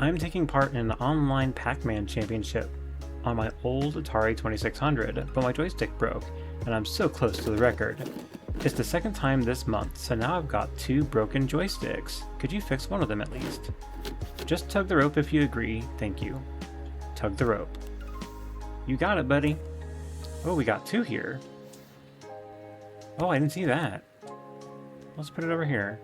I am taking part in an online Pac-Man championship on my old Atari 2600, but my joystick broke, and I'm so close to the record. It's the second time this month, so now I've got 2 broken joysticks. Could you fix one of them at least? Just tug the rope if you agree, thank you. Tug the rope. You got it, buddy. Oh, we got 2 here. Oh, I didn't see that. Let's put it over here.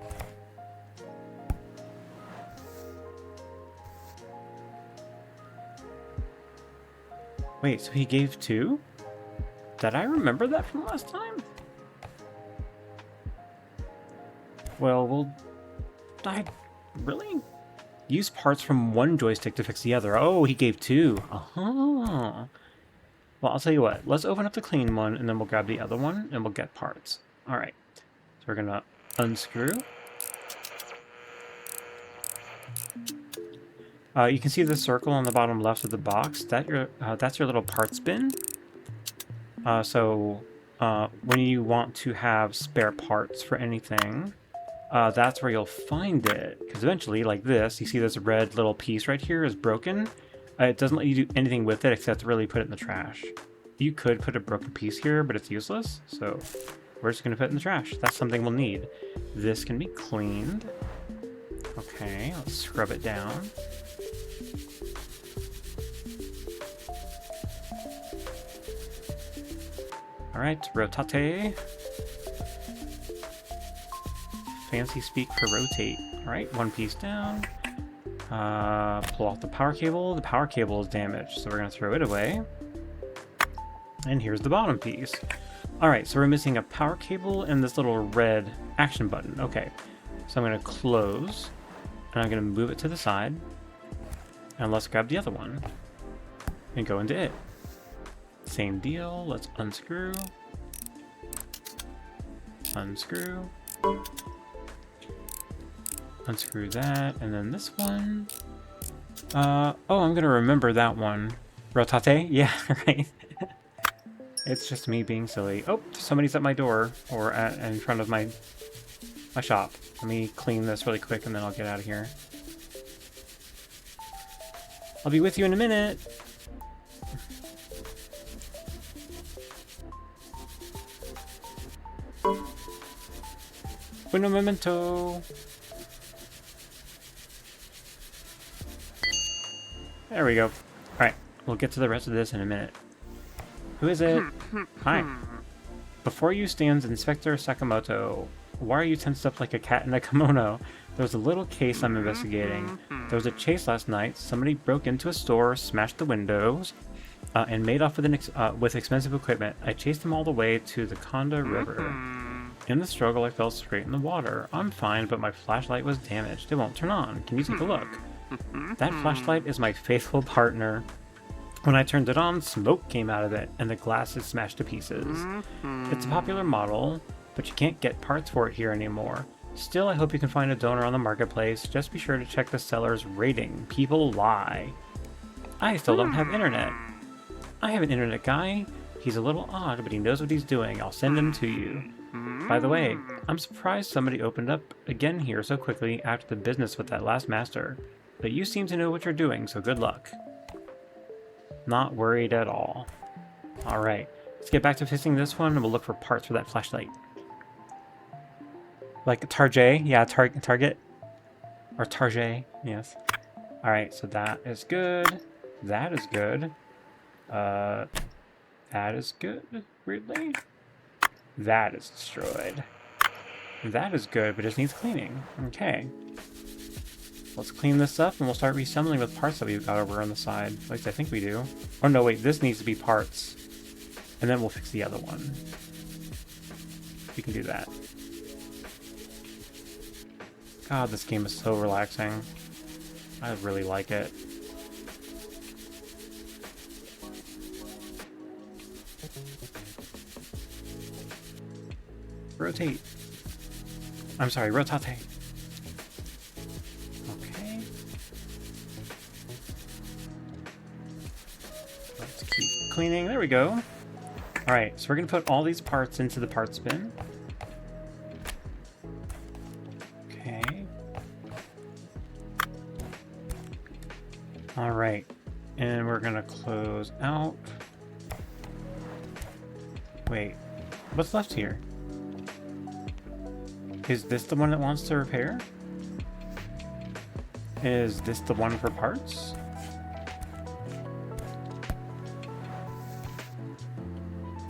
Wait, so he gave 2? Did I remember that from last time? Well, I really use parts from one joystick to fix the other. Oh, he gave 2. Uh-huh. Well, I'll tell you what. Let's open up the clean one, and then we'll grab the other one, and we'll get parts. All right. So we're gonna unscrew. You can see the circle on the bottom left of the box. That's your little parts bin. So when you want to have spare parts for anything, that's where you'll find it. Because eventually, like this, you see this red little piece right here is broken. It doesn't let you do anything with it except really put it in the trash. You could put a broken piece here, but it's useless. So we're just going to put it in the trash. That's something we'll need. This can be cleaned. Okay, let's scrub it down. All right, rotate. Fancy speak for rotate. All right, 1 piece down. Pull off the power cable. The power cable is damaged, so we're going to throw it away. And here's the bottom piece. All right, so we're missing a power cable and this little red action button. Okay, so I'm going to close, and I'm going to move it to the side. And let's grab the other one and go into it. Same deal. Let's unscrew. Unscrew. Unscrew that, and then this one. Oh, I'm gonna remember that one. Rotate? Yeah, right. It's just me being silly. Oh, somebody's at my door, or in front of my shop. Let me clean this really quick, and then I'll get out of here. I'll be with you in a minute. Buenos memento. There we go. Alright, we'll get to the rest of this in a minute. Who is it? Hi. Before you stands Inspector Sakamoto. Why are you tensed up like a cat in a kimono? There's a little case I'm investigating. There was a chase last night. Somebody broke into a store, smashed the windows, and made off with expensive equipment. I chased them all the way to the Konda River. In the struggle, I fell straight in the water. I'm fine, but my flashlight was damaged. It won't turn on. Can you take a look? That flashlight is my faithful partner. When I turned it on, smoke came out of it, and the glass is smashed to pieces. It's a popular model, but you can't get parts for it here anymore. Still, I hope you can find a donor on the marketplace. Just be sure to check the seller's rating. People lie. I still don't have internet. I have an internet guy. He's a little odd, but he knows what he's doing. I'll send him to you. By the way, I'm surprised somebody opened up again here so quickly after the business with that last master. But you seem to know what you're doing, so good luck. Not worried at all. Alright, let's get back to fixing this one and we'll look for parts for that flashlight. Like Target, yeah, Target. Or Target, yes. Alright, so that is good. That is good. That is good, weirdly. That is destroyed. That is good, but just needs cleaning. Okay. Let's clean this up and we'll start reassembling with parts that we've got over on the side. At least I think we do. Oh no, wait, this needs to be parts. And then we'll fix the other one. We can do that. God, this game is so relaxing. I really like it. Rotate. I'm sorry, rotate. Okay. Let's keep cleaning. There we go. Alright, so we're going to put all these parts into the parts bin. Okay. Alright. And we're going to close out. Wait. What's left here? Is this the one that wants to repair? Is this the one for parts?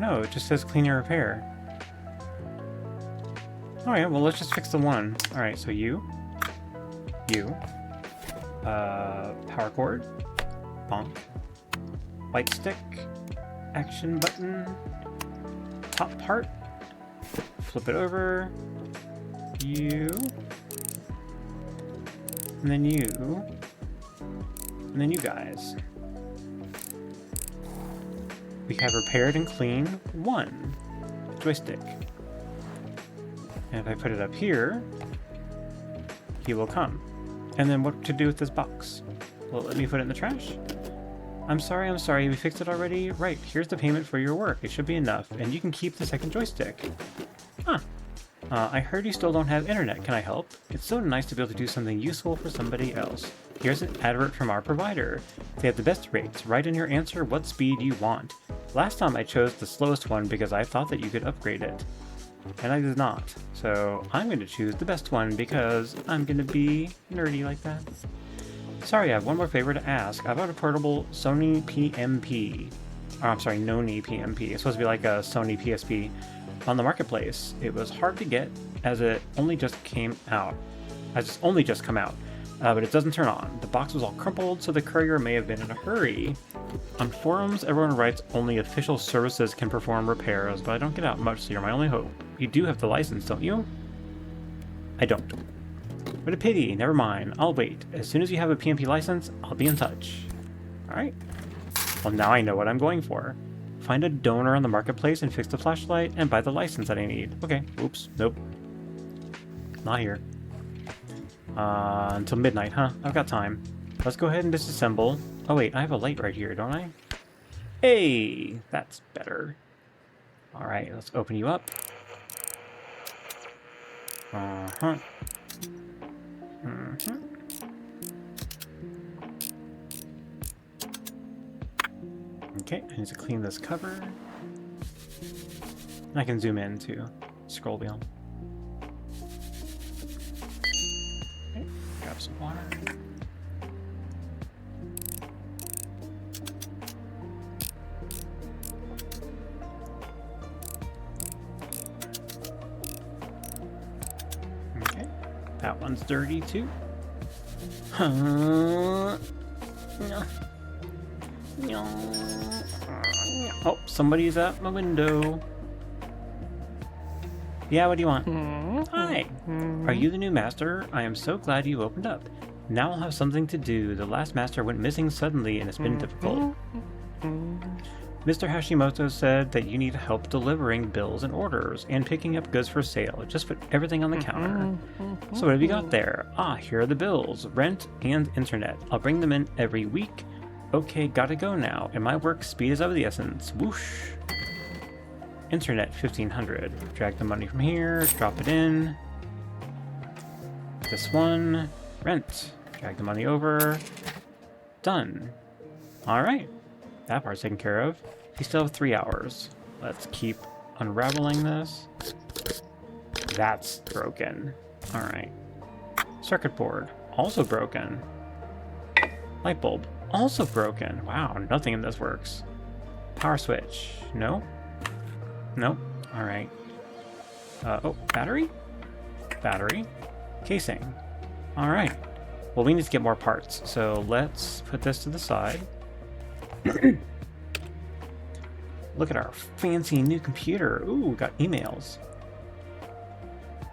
No, it just says clean and repair. Alright, well let's just fix the one. Alright, so you. Power cord. Bonk. Light stick. Action button. Top part. Flip it over. You. And then you. And then you guys. We have repaired and cleaned one joystick. And if I put it up here, he will come. And then what to do with this box? Will it let me put it in the trash? I'm sorry, we fixed it already? Right, here's the payment for your work. It should be enough, and you can keep the second joystick. Huh. I heard you still don't have internet. Can I help? It's so nice to be able to do something useful for somebody else. Here's an advert from our provider. They have the best rates. Write in your answer what speed you want. Last time I chose the slowest one because I thought that you could upgrade it. And I did not. So I'm going to choose the best one because I'm going to be nerdy like that. Sorry, I have one more favor to ask. I bought a portable Sony PMP. Oh, I'm sorry, Noni PMP. It's supposed to be like a Sony PSP. On the marketplace. It was hard to get as it only just came out. But it doesn't turn on. The box was all crumpled, so the courier may have been in a hurry. On forums, everyone writes only official services can perform repairs, but I don't get out much, so you're my only hope. You do have the license, don't you? I don't. What a pity. Never mind. I'll wait. As soon as you have a PMP license, I'll be in touch. Alright. Well, now I know what I'm going for. Find a donor on the marketplace and fix the flashlight and buy the license that I need. Okay. Oops. Nope. Not here. Until midnight, huh? I've got time. Let's go ahead and disassemble. Oh wait, I have a light right here, don't I? Hey! That's better. Alright, let's open you up. Uh-huh. Mm-hmm. Okay, I need to clean this cover. And I can zoom in too. Scroll wheel. Okay, grab some water. Okay, that one's dirty too. No. Oh, somebody's at my window. Yeah, what do you want? Hi. Are you the new master? I am so glad you opened up. Now I'll have something to do. The last master went missing suddenly and it's been difficult. Mr. Hashimoto said that you need help delivering bills and orders and picking up goods for sale. Just put everything on the counter. So what have you got there? Ah, here are the bills. Rent and internet. I'll bring them in every week. Okay, gotta go now. And my work speed is of the essence. Whoosh. Internet 1500. Drag the money from here. Drop it in. This one. Rent. Drag the money over. Done. Alright. That part's taken care of. We still have 3 hours. Let's keep unraveling this. That's broken. Alright. Circuit board. Also broken. Light bulb. Also broken. Wow, nothing in this works. Power switch. No? Nope. Alright. Oh, battery? Battery. Casing. Alright. Well, we need to get more parts, so let's put this to the side. Look at our fancy new computer. Ooh, we got emails.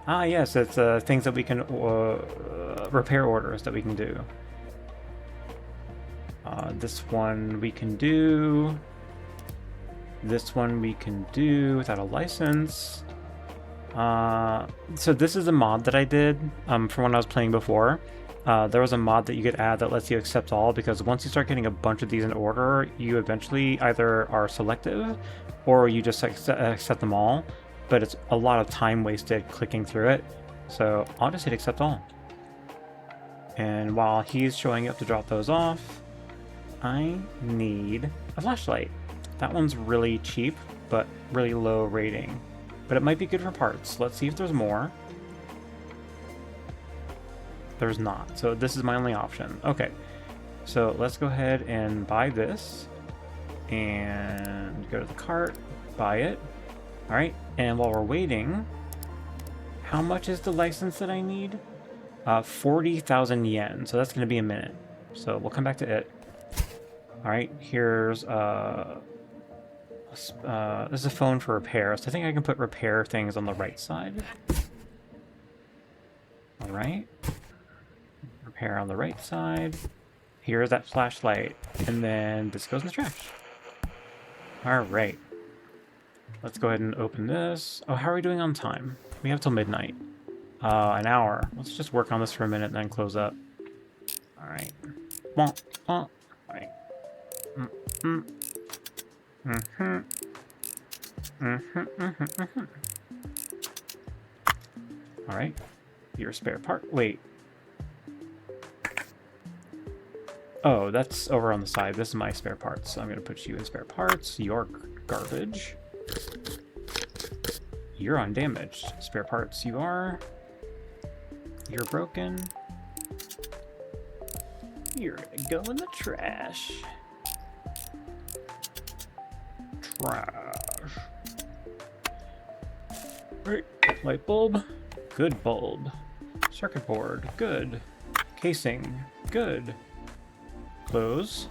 Ah, yes, it's things that we can repair orders that we can do. This one we can do. This one we can do without a license. So this is a mod that I did from when I was playing before. There was a mod that you could add that lets you accept all, because once you start getting a bunch of these in order, you eventually either are selective or you just accept them all, but it's a lot of time wasted clicking through it. So I'll just hit accept all. And while he's showing up to drop those off, I need a flashlight. That one's really cheap, but really low rating. But it might be good for parts. Let's see if there's more. There's not, so this is my only option. Okay, so let's go ahead and buy this and go to the cart, buy it. All right, and while we're waiting, how much is the license that I need? 40,000 yen, so that's going to be a minute. So we'll come back to it. All right, here's this is a phone for repair, so I think I can put repair things on the right side. All right. Repair on the right side. Here's that flashlight, and then this goes in the trash. All right. Let's go ahead and open this. Oh, how are we doing on time? We have till midnight. An hour. Let's just work on this for a minute and then close up. All right. All right. All right. Your spare part. Wait. Oh, that's over on the side. This is my spare parts. So I'm going to put you in spare parts. You're garbage. You're undamaged. Spare parts, you are. You're broken. You're going to go in the trash. Trash. Right. Light bulb. Good bulb. Circuit board. Good. Casing. Good. Close.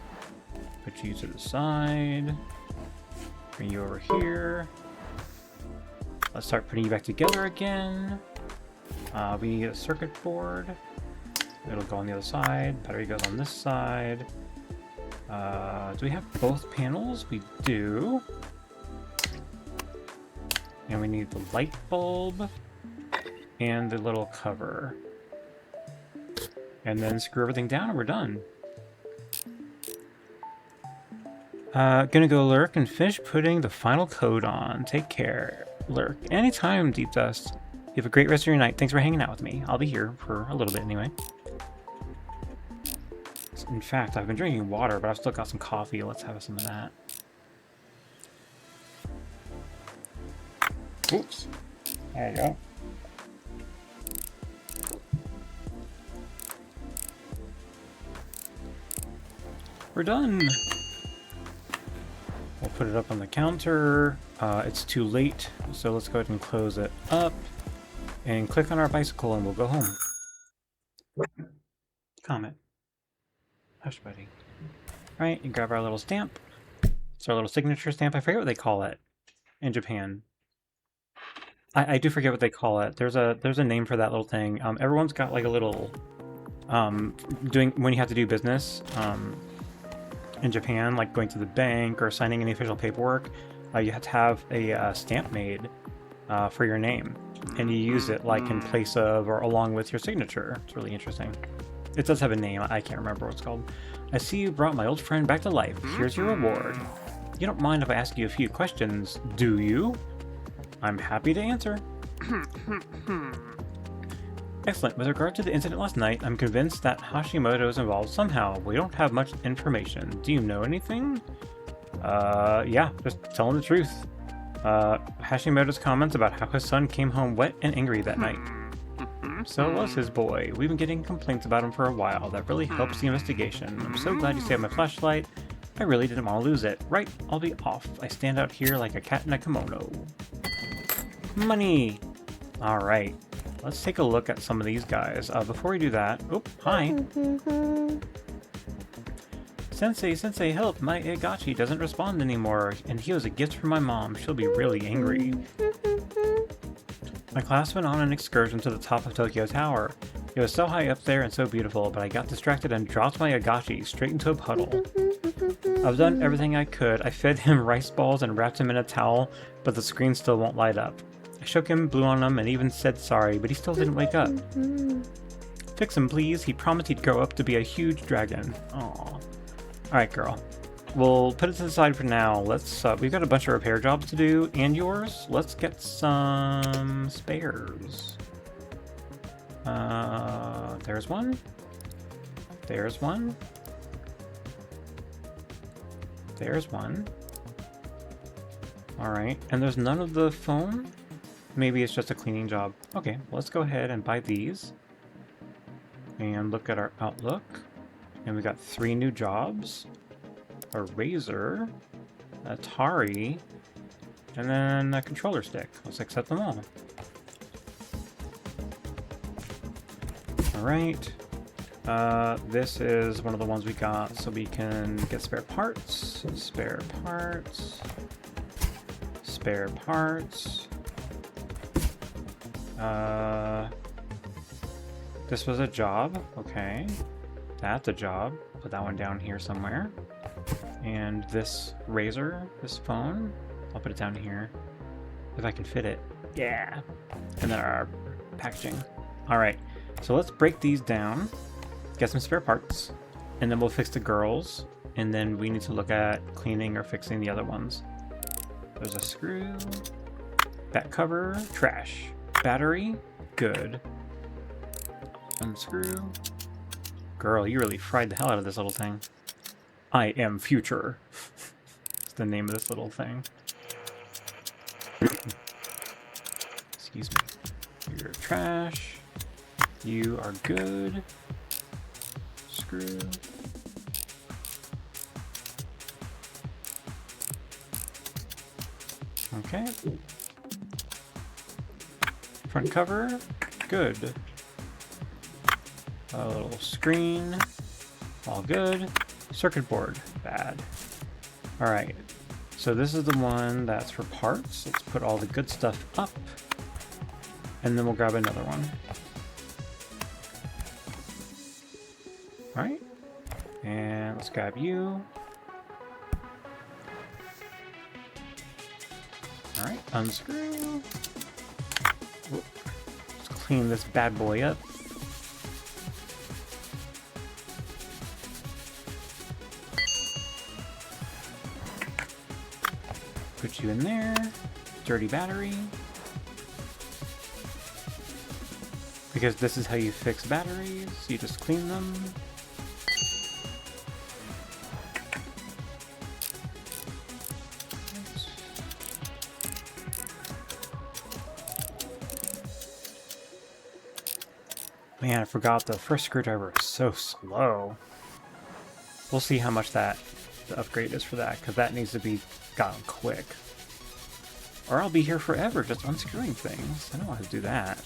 Put you to the side. Bring you over here. Let's start putting you back together again. We need a circuit board. It'll go on the other side. Battery goes on this side. Do we have both panels? We do. And we need the light bulb and the little cover. And then screw everything down and we're done. Gonna go lurk and finish putting the final coat on. Take care. Lurk. Anytime, Deep Dust. You have a great rest of your night. Thanks for hanging out with me. I'll be here for a little bit anyway. In fact, I've been drinking water, but I've still got some coffee. Let's have some of that. Oops. There you go. We're done. We'll put it up on the counter. It's too late, so let's go ahead and close it up and click on our bicycle and we'll go home. Comment. Hush, buddy. All right, you grab our little stamp. It's our little signature stamp. I forget what they call it in Japan. I do forget what they call it. There's a name for that little thing. Everyone's got like a little doing when you have to do business in Japan, like going to the bank or signing any official paperwork. You have to have a stamp made for your name, and you use it like in place of or along with your signature. It's really interesting. It does have a name. I can't remember what it's called. I see you brought my old friend back to life. Here's your reward. You don't mind if I ask you a few questions, do you? I'm happy to answer. Excellent. With regard to the incident last night, I'm convinced that Hashimoto is involved somehow. We don't have much information. Do you know anything? Yeah, just telling the truth. Hashimoto's comments about how his son came home wet and angry that night. So was his boy. We've been getting complaints about him for a while. That really helps the investigation. I'm so glad you saved my flashlight. I really didn't want to lose it. Right, I'll be off. I stand out here like a cat in a kimono. Money! Alright. let's take a look at some of these guys. Before we do that, oh, hi. Sensei, help! My Igachi doesn't respond anymore, and he was a gift from my mom. She'll be really angry. My class went on an excursion to the top of Tokyo Tower. It was so high up there and so beautiful, but I got distracted and dropped my Agachi straight into a puddle. I've done everything I could. I fed him rice balls and wrapped him in a towel, but the screen still won't light up. I shook him, blew on him, and even said sorry, but he still didn't wake up. Fix him, please. He promised he'd grow up to be a huge dragon. Aww. Alright, girl. We'll put it to the side for now. Let's, we've got a bunch of repair jobs to do, and yours. Let's get some spares. There's one. There's one. There's one. Alright, and there's none of the foam? Maybe it's just a cleaning job. Okay, well, let's go ahead and buy these. And look at our outlook. And we got 3 new jobs. A razor, Atari, and then a controller stick. Let's accept them all. Alright. This is one of the ones we got, so we can get spare parts. Spare parts. Spare parts. This was a job. Okay. That's a job. Put that one down here somewhere. And this razor, this phone, I'll put it down here. If I can fit it. Yeah. And then our packaging. Alright, so let's break these down. Get some spare parts. And then we'll fix the girls. And then we need to look at cleaning or fixing the other ones. There's a screw. Back cover, trash. Battery, good. Unscrew. Girl, you really fried the hell out of this little thing. I am future. It's the name of this little thing. Excuse me. You're trash. You are good. Screw. Okay. Front cover. Good. A little screen. All good. Circuit board. Bad. Alright. So this is the one that's for parts. Let's put all the good stuff up. And then we'll grab another one. Alright. And let's grab you. Alright. Unscrew. Whoop. Let's clean this bad boy up. Put you in there. Dirty battery. Because this is how you fix batteries. You just clean them. Man, I forgot the first screwdriver is so slow. We'll see how much the upgrade is for that, because that needs to be gotten quick. Or I'll be here forever just unscrewing things. I don't want to do that.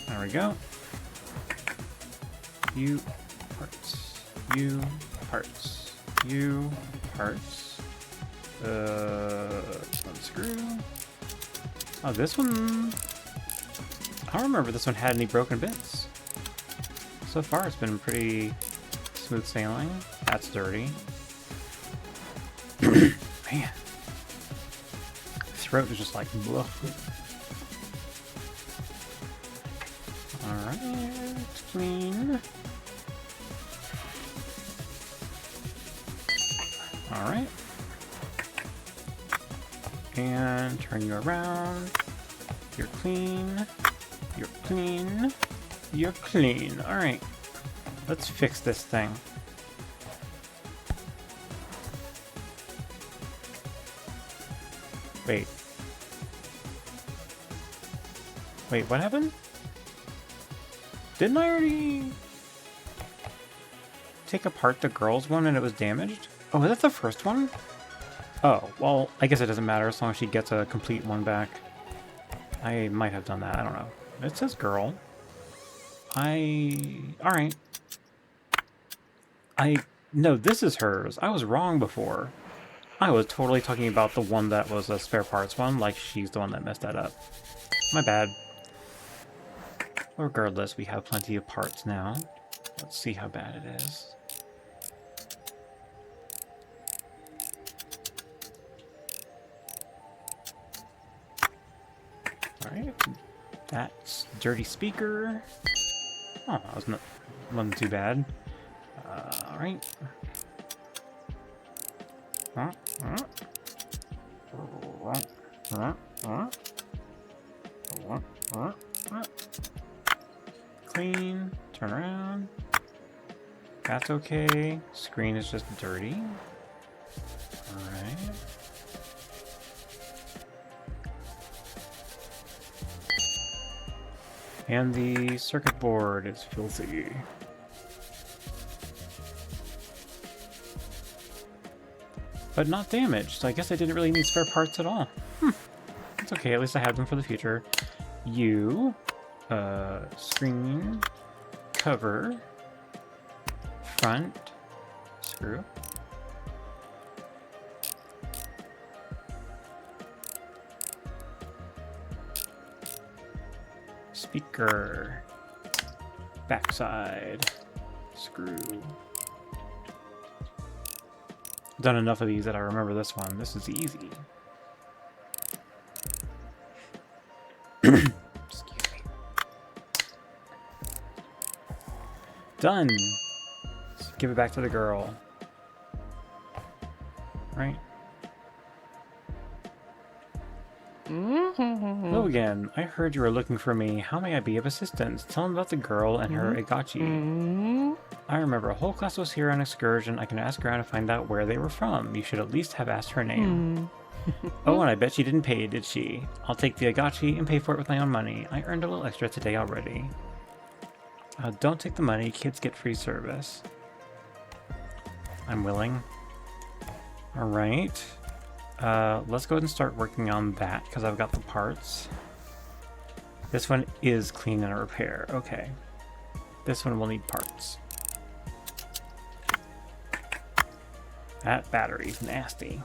There we go. You parts. You parts. You parts. Unscrew. Oh, this one... I don't remember this one had any broken bits. So far it's been pretty smooth sailing. That's dirty. Man. Throat is just like, blech. Alright, clean. Alright. And turn you around. You're clean. You're clean. You're clean. Alright. Let's fix this thing. Wait. Wait, what happened? Didn't I already take apart the girls one and it was damaged? Oh, was that the first one? Oh, well, I guess it doesn't matter as long as she gets a complete one back. I might have done that, I don't know. It says girl. Alright. No, this is hers. I was wrong before. I was totally talking about the one that was a spare parts one, like she's the one that messed that up. My bad. Regardless, we have plenty of parts now. Let's see how bad it is. Alright. That's dirty speaker. Oh, that wasn't too bad. Alright. Clean. Turn around. That's okay. Screen is just dirty. Alright. And the circuit board is filthy. But not damaged, so I guess I didn't really need spare parts at all. It's okay, at least I have them for the future. Screen, cover, front, screw. Speaker, backside, screw. Done enough of these that I remember this one. This is easy. Excuse me. Done. Let's give it back to the girl. Right. Hello again. I heard you were looking for me. How may I be of assistance? Tell them about the girl and her Igachi. I remember a whole class was here on excursion. I can ask around to find out where they were from. You should at least have asked her name. Oh, and I bet she didn't pay, did she? I'll take the Igachi and pay for it with my own money. I earned a little extra today already. Don't take the money. Kids get free service. I'm willing. Alright. Let's go ahead and start working on that because I've got the parts. This one is clean and repair. Okay. This one will need parts. That battery's nasty.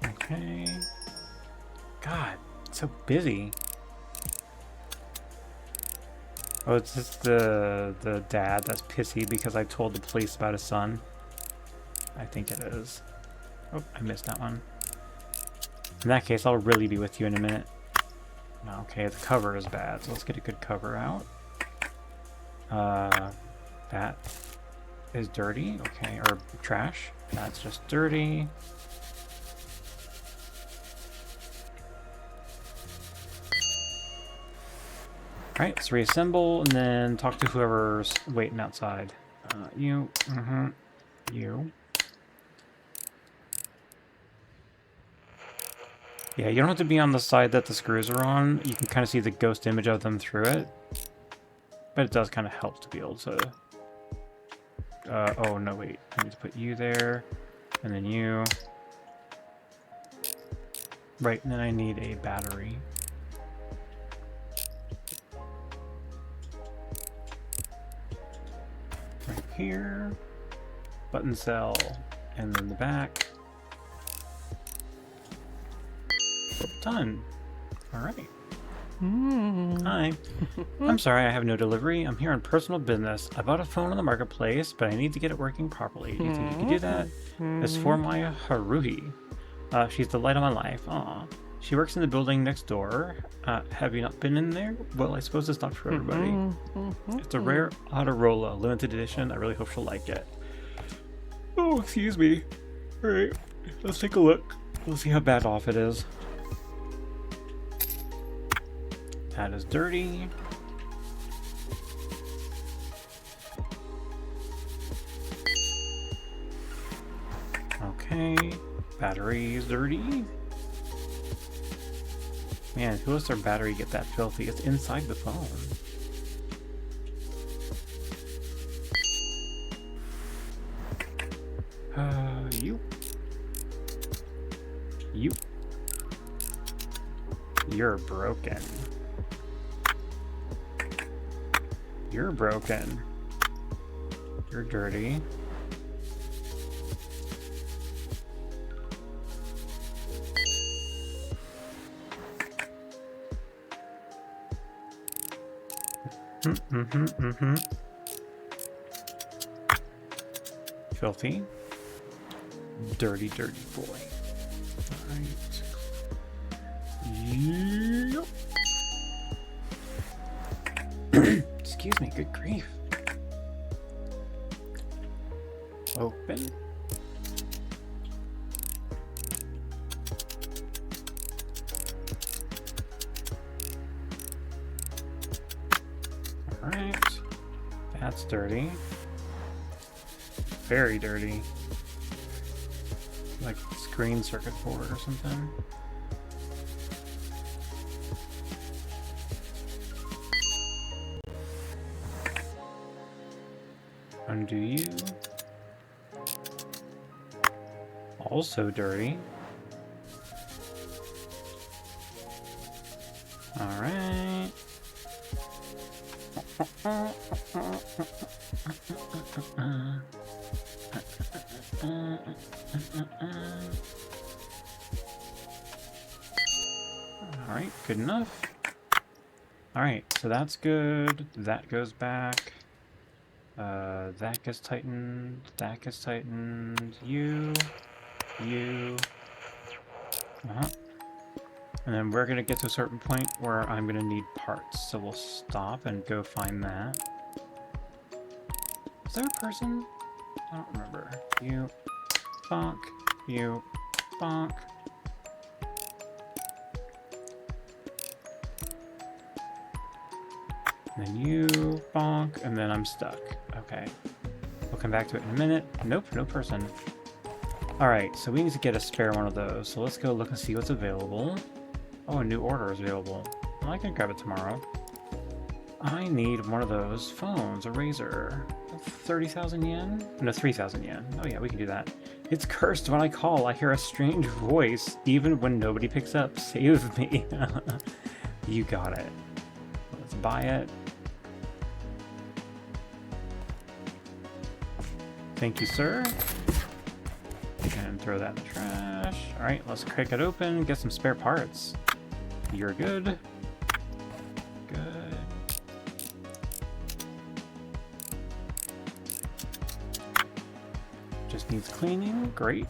Okay. God, it's so busy. Oh, it's just the dad that's pissy because I told the police about his son. I think it is. Oh, I missed that one. In that case, I'll really be with you in a minute. Okay, the cover is bad, so let's get a good cover out. That is dirty. Okay, or trash. That's just dirty. Alright, let's reassemble and then talk to whoever's waiting outside. You. You. Yeah, you don't have to be on the side that the screws are on. You can kind of see the ghost image of them through it. But it does kind of help to be able to... oh, no, wait. I need to put you there. And then you. Right, and then I need a battery. Right here. Button cell. And then the back. Done. Alright. Hi. I'm sorry I have no delivery. I'm here on personal business. I bought a phone on the marketplace, but I need to get it working properly. Do you think you can do that? It's for my Haruhi. She's the light of my life. Aw. She works in the building next door. Have you not been in there? Well, I suppose it's not for everybody. It's a rare Autorola, limited edition. I really hope she'll like it. Oh, excuse me. Alright, let's take a look. Let's see how bad off it is. That is dirty. Okay, battery is dirty. Man, who lets their battery get that filthy? It's inside the phone. You. You. You're broken. You're broken. You're dirty. Filthy. Dirty, dirty boy. Alright. Yep. Excuse me, good grief. Open. Alright. That's dirty. Very dirty. Like screen circuit board or something. Undo you. Also dirty. Alright. Alright, good enough. Alright, so that's good. That goes back. That gets tightened. That gets tightened. You. And then we're gonna get to a certain point where I'm gonna need parts. So we'll stop and go find that. Is there a person? I don't remember. You. Bonk. You. Bonk. And then you. Bonk. And then I'm stuck. Okay. We'll come back to it in a minute. Nope, no person. Alright, so we need to get a spare one of those. So let's go look and see what's available. Oh, a new order is available. Well, I can grab it tomorrow. I need one of those phones, a Razor. 30,000 yen? No, 3,000 yen. Oh yeah, we can do that. It's cursed when I call. I hear a strange voice, even when nobody picks up. Save me. You got it. Let's buy it. Thank you, sir. And throw that in the trash. Alright, let's crack it open, get some spare parts. You're good. Good. Just needs cleaning. Great.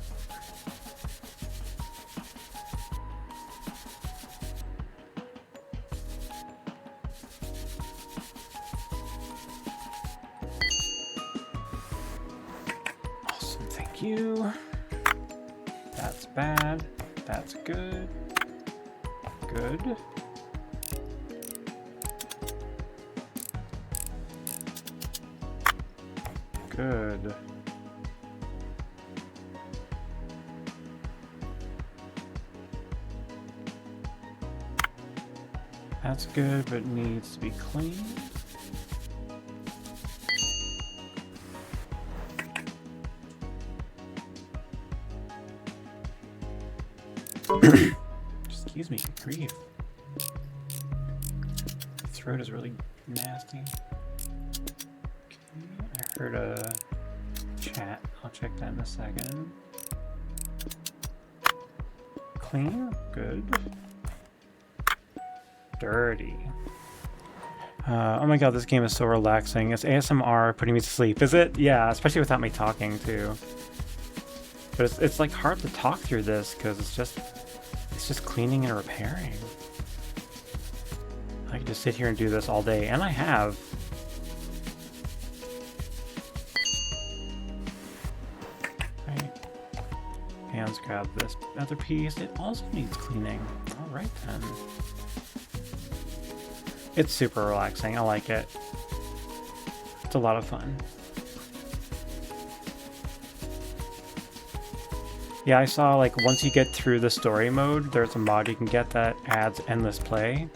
Awesome, thank you. That's bad. That's good. Good. Good. That's good, but needs to be cleaned. Excuse me, good grief. My throat is really nasty. Okay, I heard a chat. I'll check that in a second. Clean, good. Dirty. Oh my god, this game is so relaxing. It's ASMR putting me to sleep. Is it? Yeah, especially without me talking too. But it's like hard to talk through this because it's just cleaning and repairing. I can just sit here and do this all day, and I have. Right. Hands grab this other piece. It also needs cleaning. All right then. It's super relaxing. I like it. It's a lot of fun. Yeah, I saw like once you get through the story mode, there's a mod you can get that adds endless play.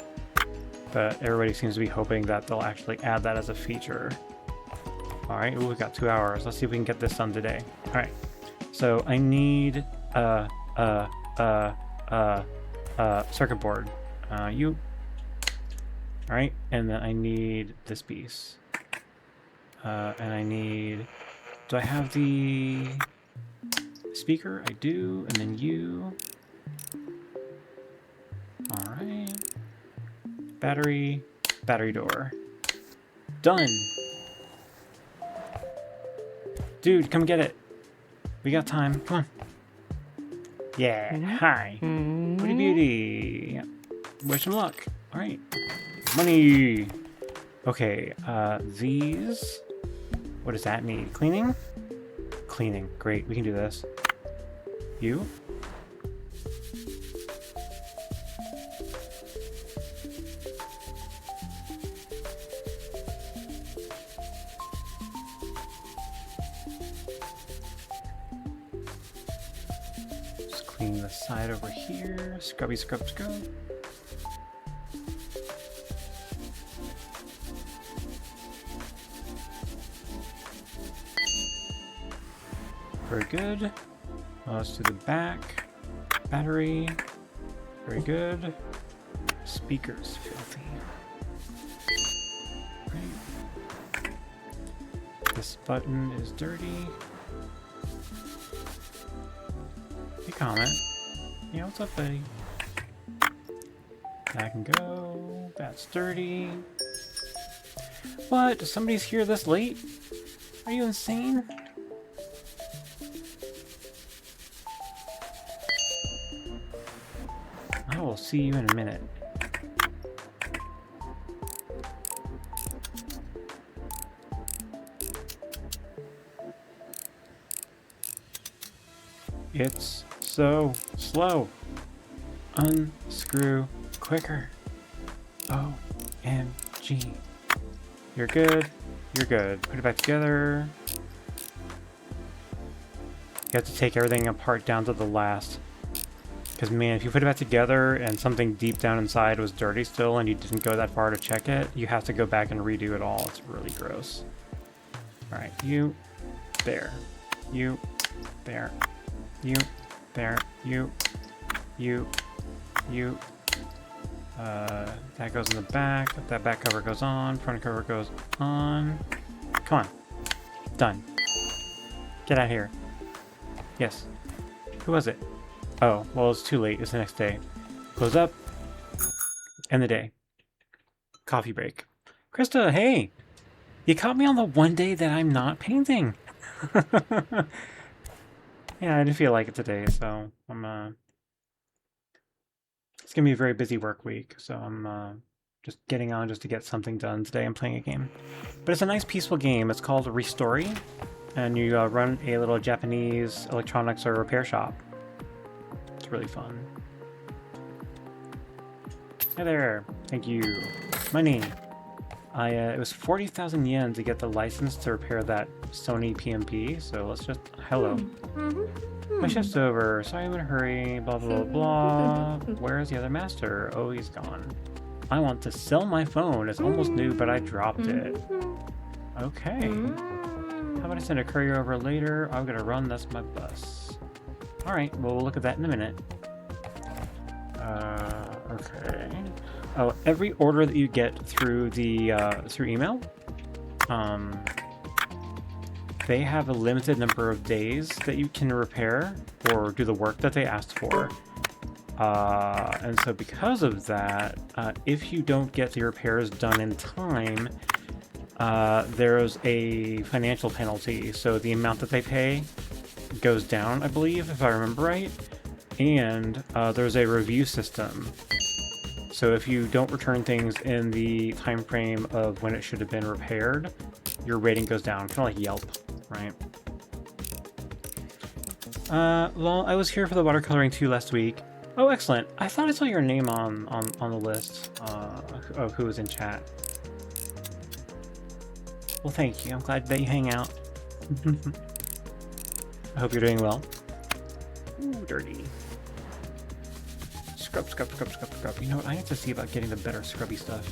But everybody seems to be hoping that they'll actually add that as a feature. Alright, ooh, we've got 2 hours. Let's see if we can get this done today. Alright, so I need circuit board. You. Alright, and then I need this piece. And I need... Do I have the speaker? I do, and then you. Alright. Battery door. Done! Dude, come get it. We got time. Come on. Yeah, hi. Pretty beauty. Wish him luck. Alright. Money! Okay, these... What does that need? Cleaning? Cleaning. Great, we can do this. You? Just clean the side over here. Scrubby scrub scrub. Very good. Let's do the back. Battery. Very good. Speakers, filthy. Right. This button is dirty. Hey, comment. Yeah, what's up, buddy? That can go. That's dirty. What? Somebody's here this late? Are you insane? I will see you in a minute. It's so slow. Unscrew quicker. OMG. You're good. You're good. Put it back together. You have to take everything apart down to the last. Because, man, if you put it back together and something deep down inside was dirty still and you didn't go that far to check it, you have to go back and redo it all. It's really gross. Alright, you, there. You, there. You, there. You. That goes in the back. That back cover goes on. Front cover goes on. Come on. Done. Get out of here. Yes. Who was it? Oh, well, it's too late. It's the next day. Close up. End the day. Coffee break. Krista, hey! You caught me on the one day that I'm not painting. Yeah, I didn't feel like it today, so I'm, it's gonna be a very busy work week, so I'm, just getting on just to get something done today. I'm playing a game. But it's a nice, peaceful game. It's called Restory, and you run a little Japanese electronics or repair shop. It's really fun. Hi there. Thank you. Money. It was 40,000 yen to get the license to repair that Sony PMP, so let's just... Hello. My shift's over. Sorry I'm in a hurry. Blah, blah, blah, blah. Where's the other master? Oh, he's gone. I want to sell my phone. It's almost new, but I dropped it. Okay. How about I send a courier over later? I'm gonna run. That's my bus. Alright, well, we'll look at that in a minute. Okay. Oh, every order that you get through the through email, they have a limited number of days that you can repair or do the work that they asked for. And so because of that, if you don't get the repairs done in time, there's a financial penalty. So the amount that they pay goes down, I believe, if I remember right. And there's a review system. So if you don't return things in the time frame of when it should have been repaired, your rating goes down, kind of like Yelp, right? Well, I was here for the watercoloring 2 last week. Oh, excellent. I thought I saw your name on the list of who was in chat. Well, thank you. I'm glad that you hang out. I hope you're doing well. Ooh, dirty. Scrub, scrub, scrub, scrub, scrub. You know what? I need to see about getting the better scrubby stuff.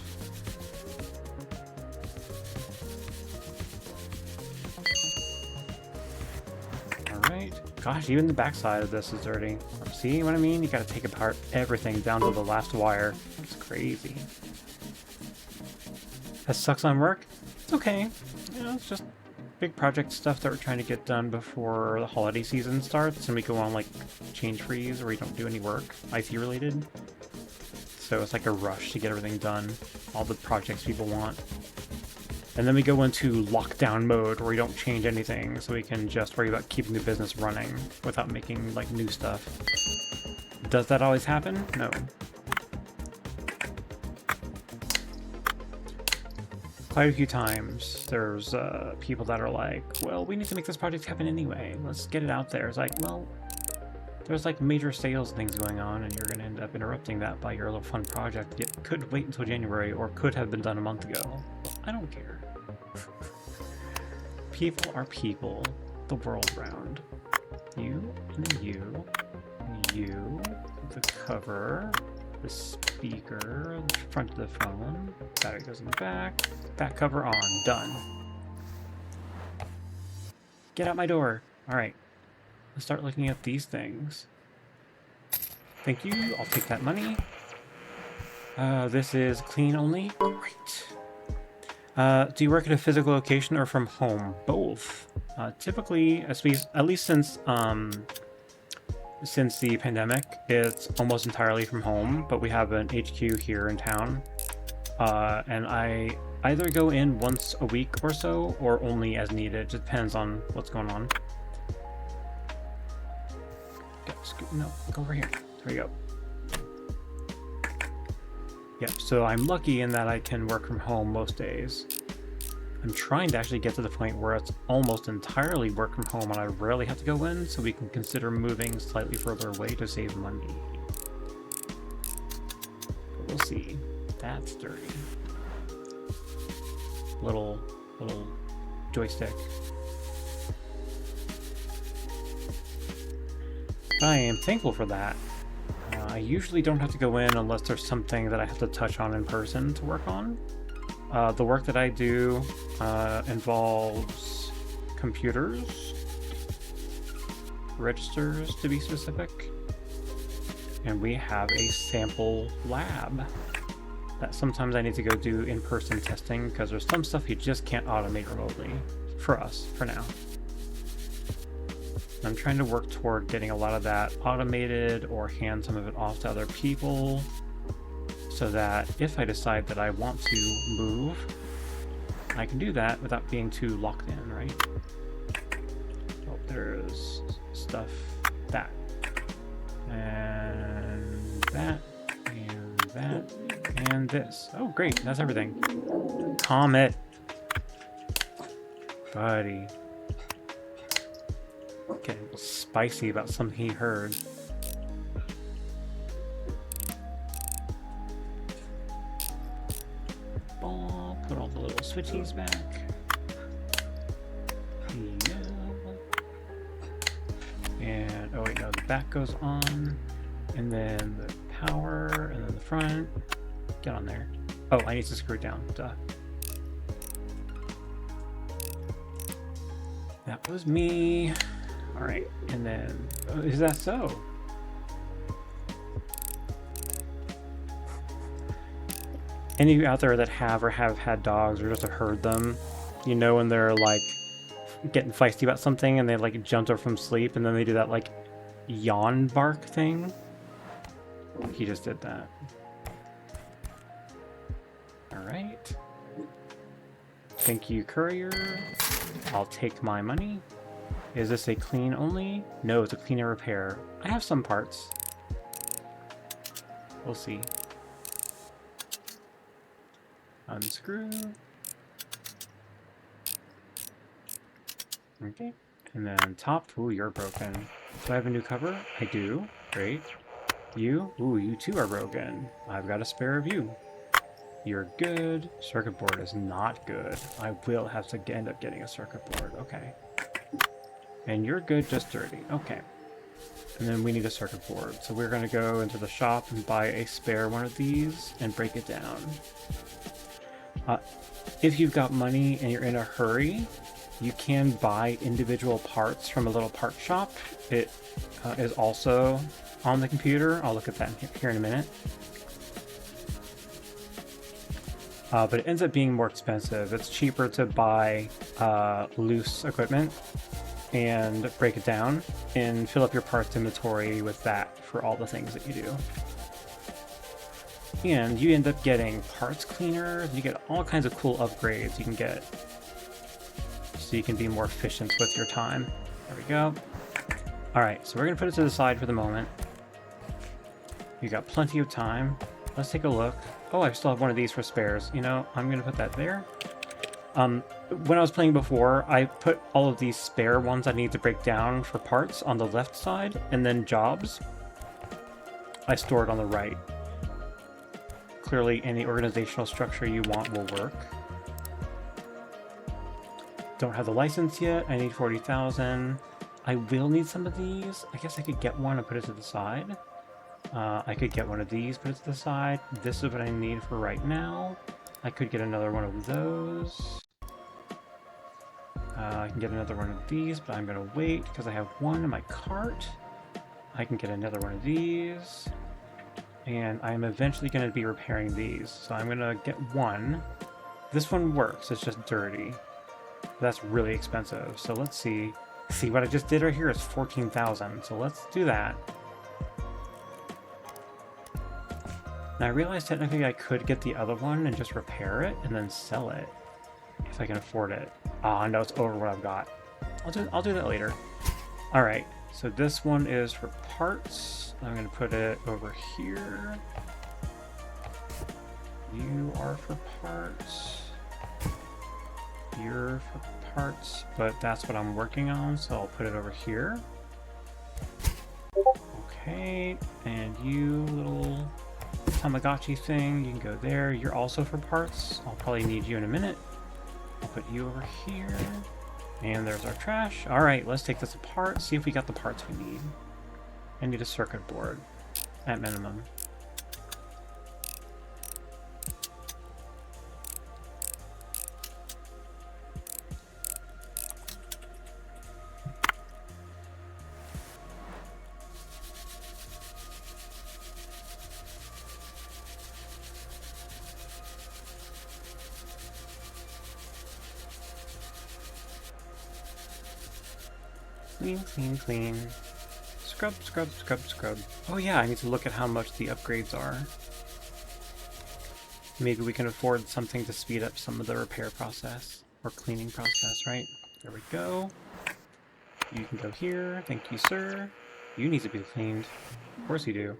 Alright. Gosh, even the backside of this is dirty. See what I mean? You gotta take apart everything down to the last wire. It's crazy. That sucks on work? It's okay. You know, it's just big project stuff that we're trying to get done before the holiday season starts, and we go on like change freeze where we don't do any work, IT related. So it's like a rush to get everything done, all the projects people want. And then we go into lockdown mode where we don't change anything, so we can just worry about keeping the business running without making like new stuff. Does that always happen? No. Quite a few times there's people that are like, well, we need to make this project happen anyway. Let's get it out there. It's like, well, there's like major sales things going on, and you're going to end up interrupting that by your little fun project that could wait until January or could have been done a month ago. I don't care. People are people the world round. You, and then you, and you, the cover, the speaker, the front of the phone, battery goes in the back, back cover on, done. Get out my door. Alright, let's start looking at these things. Thank you, I'll take that money. This is clean only. Great. Do you work at a physical location or from home? Both. Typically, at least since the pandemic, it's almost entirely from home, but we have an HQ here in town. And I either go in once a week or so, or only as needed. It just depends on what's going on. No, go over here. There we go. Yep, so I'm lucky in that I can work from home most days. I'm trying to actually get to the point where it's almost entirely work from home and I rarely have to go in, so we can consider moving slightly further away to save money. But we'll see. That's dirty. Little joystick. I am thankful for that. I usually don't have to go in unless there's something that I have to touch on in person to work on. The work that I do involves computers, registers to be specific, and we have a sample lab that sometimes I need to go do in-person testing because there's some stuff you just can't automate remotely for us, for now. I'm trying to work toward getting a lot of that automated or hand some of it off to other people so that if I decide that I want to move, I can do that without being too locked in, right? Oh, there's stuff, that, and that, and that, and this. Oh, great, that's everything. Comet. Buddy. Getting spicy about something he heard. Ball, put all the little switchies back. Yeah. And oh wait, no, the back goes on, and then the power, and then the front. Get on there. Oh, I need to screw it down. Duh. That was me. Alright, and then, is that so? Any of you out there that have or have had dogs or just have heard them, you know when they're like getting feisty about something and they like jumped up from sleep and then they do that like yawn bark thing? He just did that. Alright. Thank you, courier. I'll take my money. Is this a clean only? No, it's a clean and repair. I have some parts. We'll see. Unscrew. Okay. And then top. Ooh, you're broken. Do I have a new cover? I do. Great. You? Ooh, you too are broken. I've got a spare of you. You're good. Circuit board is not good. I will have to end up getting a circuit board. Okay. And you're good, just dirty. Okay. And then we need a circuit board. So we're going to go into the shop and buy a spare one of these and break it down. If you've got money and you're in a hurry, you can buy individual parts from a little part shop. It is also on the computer. I'll look at that here in a minute. But it ends up being more expensive. It's cheaper to buy loose equipment and break it down and fill up your parts inventory with that for all the things that you do. And you end up getting parts cleaners. You get all kinds of cool upgrades you can get, so you can be more efficient with your time. There we go. Alright, so we're going to put it to the side for the moment. You got plenty of time. Let's take a look. Oh, I still have one of these for spares. You know, I'm going to put that there. When I was playing before, I put all of these spare ones I need to break down for parts on the left side, and then jobs I stored on the right. Clearly, any organizational structure you want will work. Don't have the license yet. I need 40,000. I will need some of these. I guess I could get one and put it to the side. I could get one of these, put it to the side. This is what I need for right now. I could get another one of those. I can get another one of these, but I'm going to wait because I have one in my cart. I can get another one of these. And I'm eventually going to be repairing these. So I'm going to get one. This one works. It's just dirty. That's really expensive. So let's see. See, what I just did right here is 14,000. So let's do that. Now I realized technically I could get the other one and just repair it and then sell it if I can afford it. Ah, no, it's over what I've got. I'll do that later. All right. So this one is for parts. I'm going to put it over here. You are for parts. You're for parts, but that's what I'm working on, so I'll put it over here. Okay, and you little Tamagotchi thing, you can go there. You're also for parts. I'll probably need you in a minute. I'll put you over here. And there's our trash. All right, let's take this apart, see if we got the parts we need. I need a circuit board, at minimum. Clean, clean, clean. Scrub, scrub, scrub, scrub. Oh yeah, I need to look at how much the upgrades are. Maybe we can afford something to speed up some of the repair process, or cleaning process, right? There we go. You can go here. Thank you, sir. You need to be cleaned. Of course you do.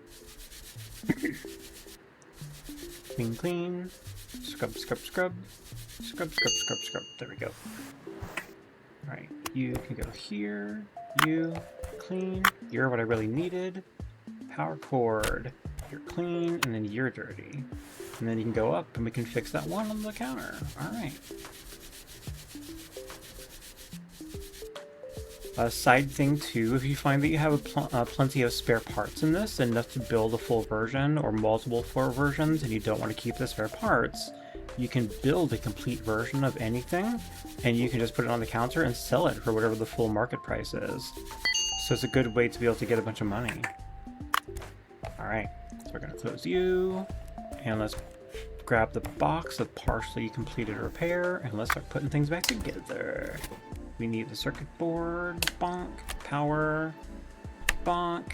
Clean, clean. Scrub, scrub, scrub. Scrub, scrub, scrub, scrub. There we go. Alright, you can go here. You, clean. You're what I really needed. Power cord. You're clean, and then you're dirty. And then you can go up, and we can fix that one on the counter. Alright. A side thing too, if you find that you have plenty of spare parts in this, enough to build a full version or multiple full versions, and you don't want to keep the spare parts, you can build a complete version of anything, and you can just put it on the counter and sell it for whatever the full market price is. So it's a good way to be able to get a bunch of money. Alright, so we're going to close you, and let's grab the box of partially completed repair, and let's start putting things back together. We need the circuit board, bonk, power, bonk,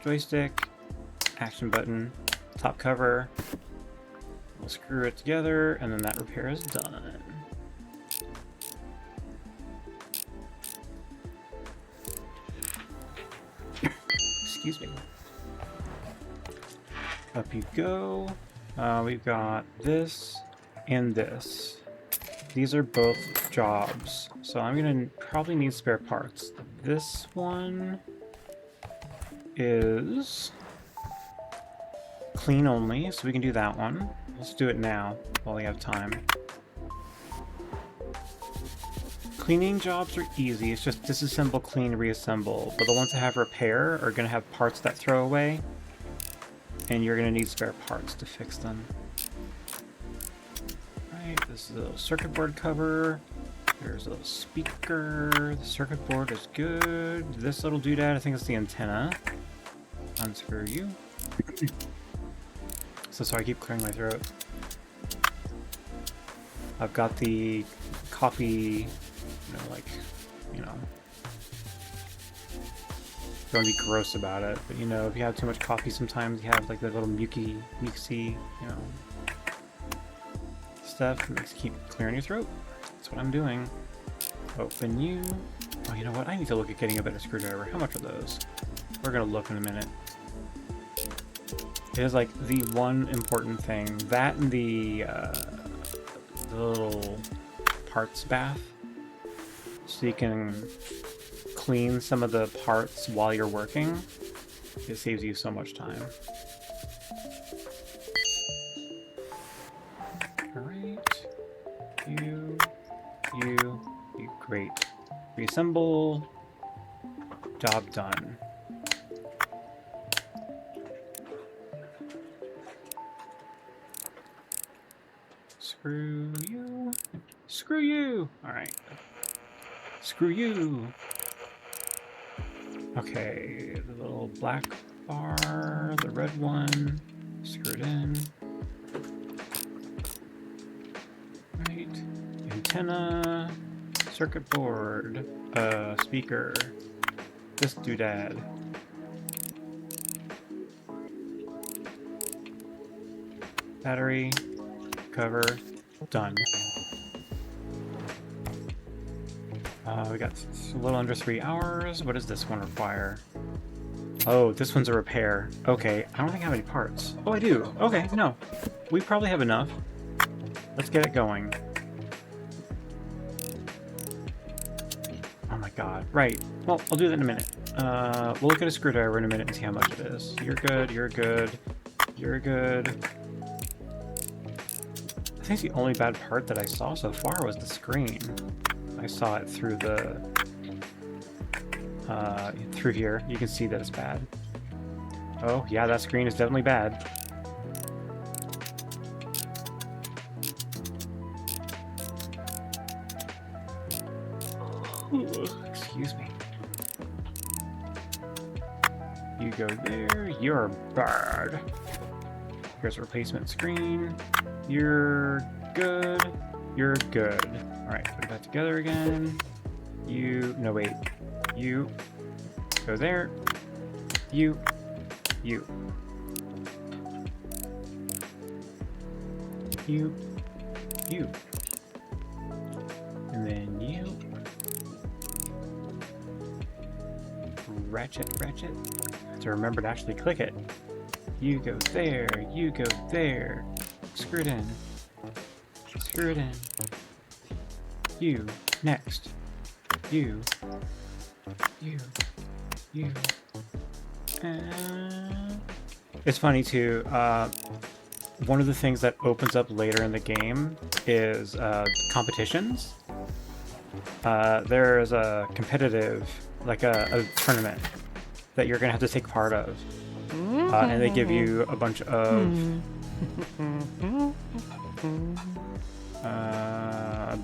joystick, action button, top cover. We'll screw it together, and then that repair is done. Excuse me. Up you go. We've got this and this. These are both jobs, so I'm gonna probably need spare parts. This one is clean only, so we can do that one. Let's do it now while we have time. Cleaning jobs are easy. It's just disassemble, clean, reassemble. But the ones that have repair are going to have parts that throw away. And you're going to need spare parts to fix them. Right, this is a little circuit board cover. There's a little speaker. The circuit board is good. This little doodad, I think it's the antenna. Unscrew you. So sorry, I keep clearing my throat. I've got the coffee, don't be gross about it, but if you have too much coffee sometimes you have like the little muxy, stuff that makes you keep clearing your throat. That's what I'm doing. Open you. Oh, you know what? I need to look at getting a better screwdriver. How much are those? We're gonna look in a minute. It is like the one important thing. That and the little parts bath. So you can clean some of the parts while you're working. It saves you so much time. Alright. You. Great. Reassemble. Job done. Screw you. Screw you! Alright. Screw you! Okay, the little black bar, the red one, screw it in. Right. Antenna, circuit board, speaker, this doodad. Battery, cover, done. We got a little under 3 hours. What does this one require? Oh, this one's a repair. Okay, I don't think I have any parts. Oh, I do. Okay, no. We probably have enough. Let's get it going. Oh my god. Right. Well, I'll do that in a minute. We'll look at a screwdriver in a minute and see how much it is. You're good, you're good, you're good. I think the only bad part that I saw so far was the screen. I saw it through the through here. You can see that it's bad. Oh yeah, that screen is definitely bad. Excuse me. You go there. You're bad. Here's a replacement screen. You're good. You're good. Alright, put it back together again. No wait. You. Go there. You. You. You. You. And then you. Ratchet, ratchet. Have to remember to actually click it. You go there. You go there. Screw it in. Screw it in. You. Next. You. You. You. It's funny too. One of the things that opens up later in the game is competitions. There's a competitive, like a tournament that you're gonna have to take part of, and they give you a bunch of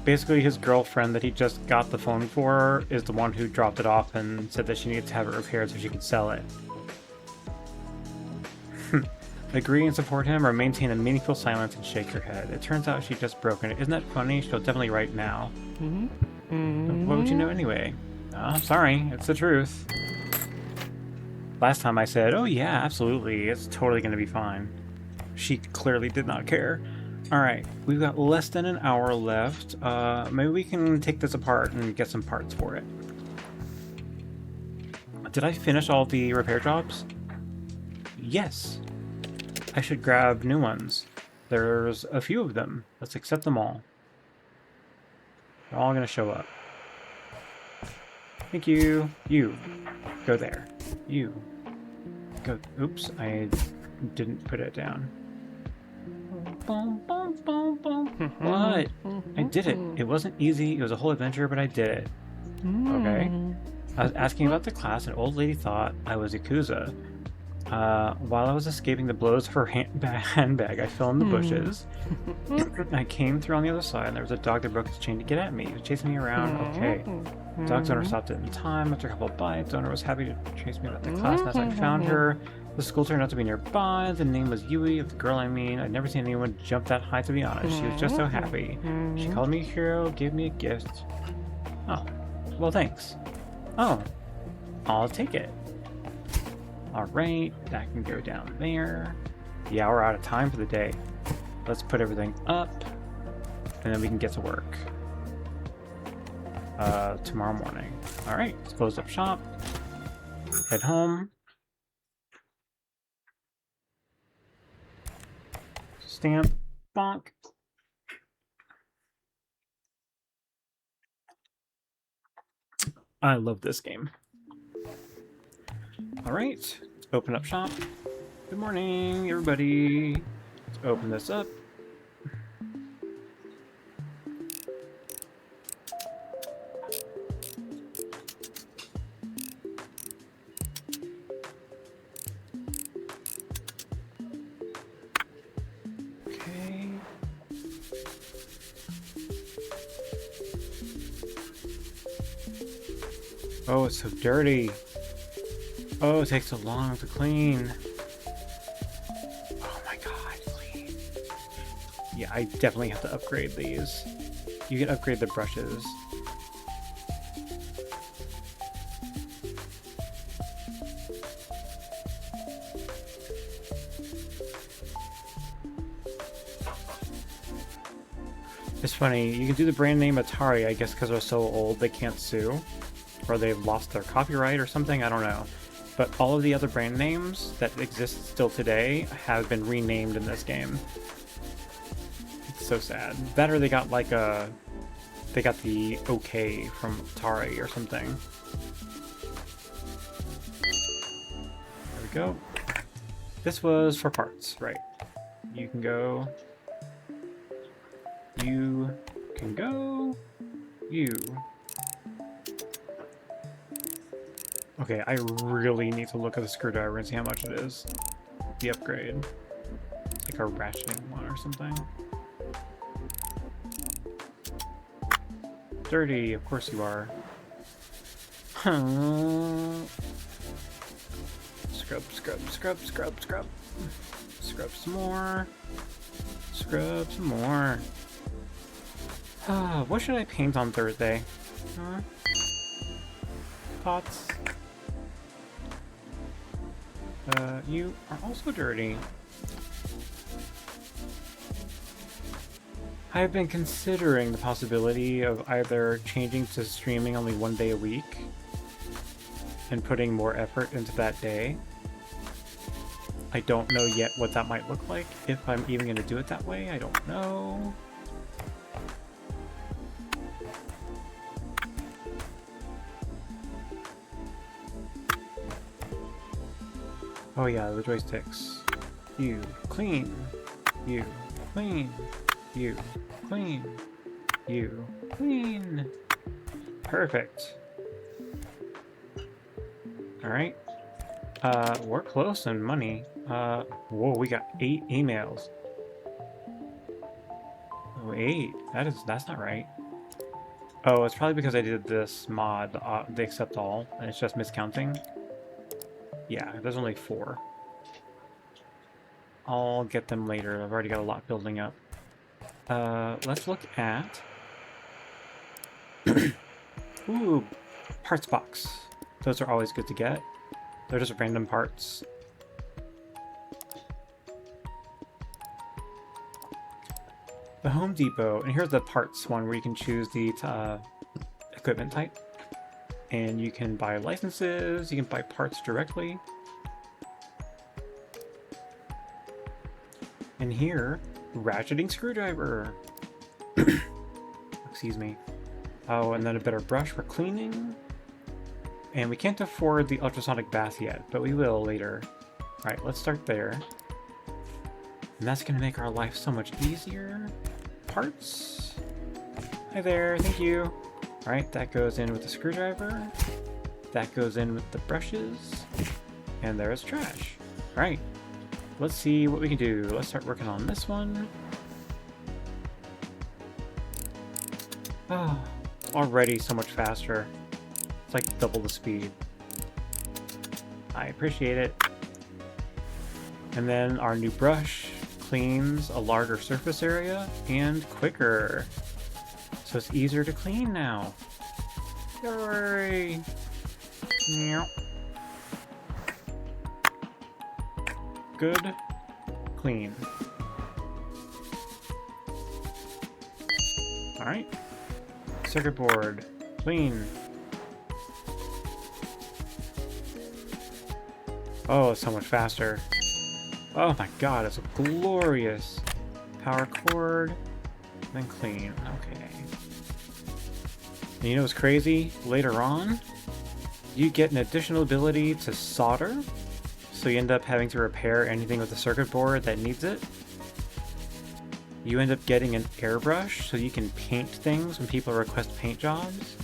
basically his girlfriend that he just got the phone for is the one who dropped it off and said that she needed to have it repaired so she could sell it. Agree and support him or maintain a meaningful silence and shake your head. It turns out she just broken it. Isn't that funny? She'll definitely write now. What would you know anyway? I'm sorry, it's the truth. Last time I said, oh yeah, absolutely, it's totally gonna be fine. She clearly did not care. Alright, we've got less than an hour left. Maybe we can take this apart and get some parts for it. Did I finish all the repair jobs? Yes. I should grab new ones. There's a few of them. Let's accept them all. They're all gonna show up. Thank you. You. Go there. You. Go. Oops, I didn't put it down. Boom, boom, boom, boom. What? I did it. It wasn't easy. It was a whole adventure, but I did it. Okay. I was asking about the class. An old lady thought I was Yakuza. While I was escaping the blows of her handbag, I fell in the bushes. I came through on the other side, and there was a dog that broke its chain to get at me. He was chasing me around. Okay. Dog's owner stopped it in time. After a couple of bites, the owner was happy to chase me about the class, and as I found her, the school turned out to be nearby. The name was Yui, of the girl I mean. I'd never seen anyone jump that high, to be honest. She was just so happy. She called me a hero, gave me a gift. Oh, well, thanks. Oh, I'll take it. Alright, that can go down there. Yeah, we're out of time for the day. Let's put everything up, and then we can get to work. Tomorrow morning. Alright, let's close up shop. Head home. Stamp. Bonk. I love this game. Alright, let's open up shop. Good morning, everybody. Let's open this up. Okay. Oh, it's so dirty. Oh, it takes so long to clean. Oh my god, clean. Yeah, I definitely have to upgrade these. You can upgrade the brushes. It's funny, you can do the brand name Atari, I guess because they're so old they can't sue. Or they've lost their copyright or something, I don't know. But all of the other brand names that exist still today have been renamed in this game. It's so sad. Better they got like a... They got the OK from Atari or something. There we go. This was for parts, right. You can go... You can go... You... Okay, I really need to look at the screwdriver and see how much it is. The upgrade. Like a ratcheting one or something. Dirty, of course you are. Scrub, scrub, scrub, scrub, scrub. Scrub some more. Scrub some more. What should I paint on Thursday? Thoughts? You are also dirty. I've been considering the possibility of either changing to streaming only one day a week and putting more effort into that day. I don't know yet what that might look like, if I'm even going to do it that way, I don't know. Oh yeah, the joysticks. You clean. You clean. You clean. You clean. Perfect. Alright. We're close on money. Whoa, we got 8 emails. Oh, 8. That's not right. Oh, it's probably because I did this mod, the accept all, and it's just miscounting. Yeah, there's only 4. I'll get them later. I've already got a lot building up. Let's look at... Ooh, parts box. Those are always good to get. They're just random parts. The Home Depot, and here's the parts one where you can choose the equipment type. And you can buy licenses, you can buy parts directly. And here, ratcheting screwdriver. Excuse me. Oh, and then a better brush for cleaning. And we can't afford the ultrasonic bath yet, but we will later. Alright, let's start there. And that's going to make our life so much easier. parts. Hi there, thank you. Alright, that goes in with the screwdriver. That goes in with the brushes. And there's trash. Alright, let's see what we can do. Let's start working on this one. Oh, already so much faster. It's like double the speed. I appreciate it. And then our new brush cleans a larger surface area and quicker. So it's easier to clean now. Yay! Good. Clean. Alright. Circuit board. Clean. Oh, it's so much faster. Oh my god, it's glorious. Power cord. Then clean. Okay. And you know what's crazy? Later on, you get an additional ability to solder. So you end up having to repair anything with the circuit board that needs it. You end up getting an airbrush so you can paint things when people request paint jobs.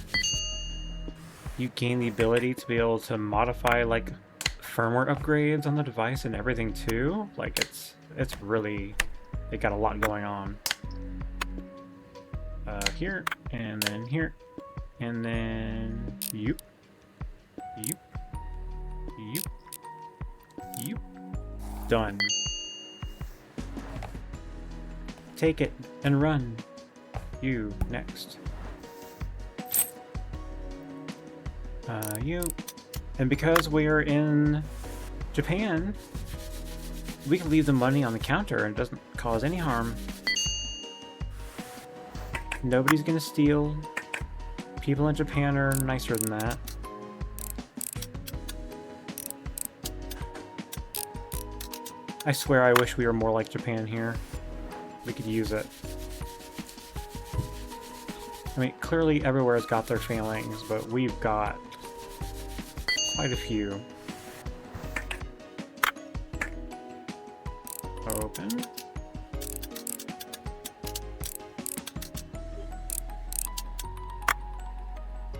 You gain the ability to be able to modify like firmware upgrades on the device and everything too. Like it's really, it got a lot going on. Here, and then here, and then you. Done. Take it and run. You next. You. And because we're in Japan, we can leave the money on the counter and it doesn't cause any harm. Nobody's gonna steal. People in Japan are nicer than that. I swear I wish we were more like Japan here. We could use it. I mean, clearly everywhere's got their failings, but we've got quite a few. Open.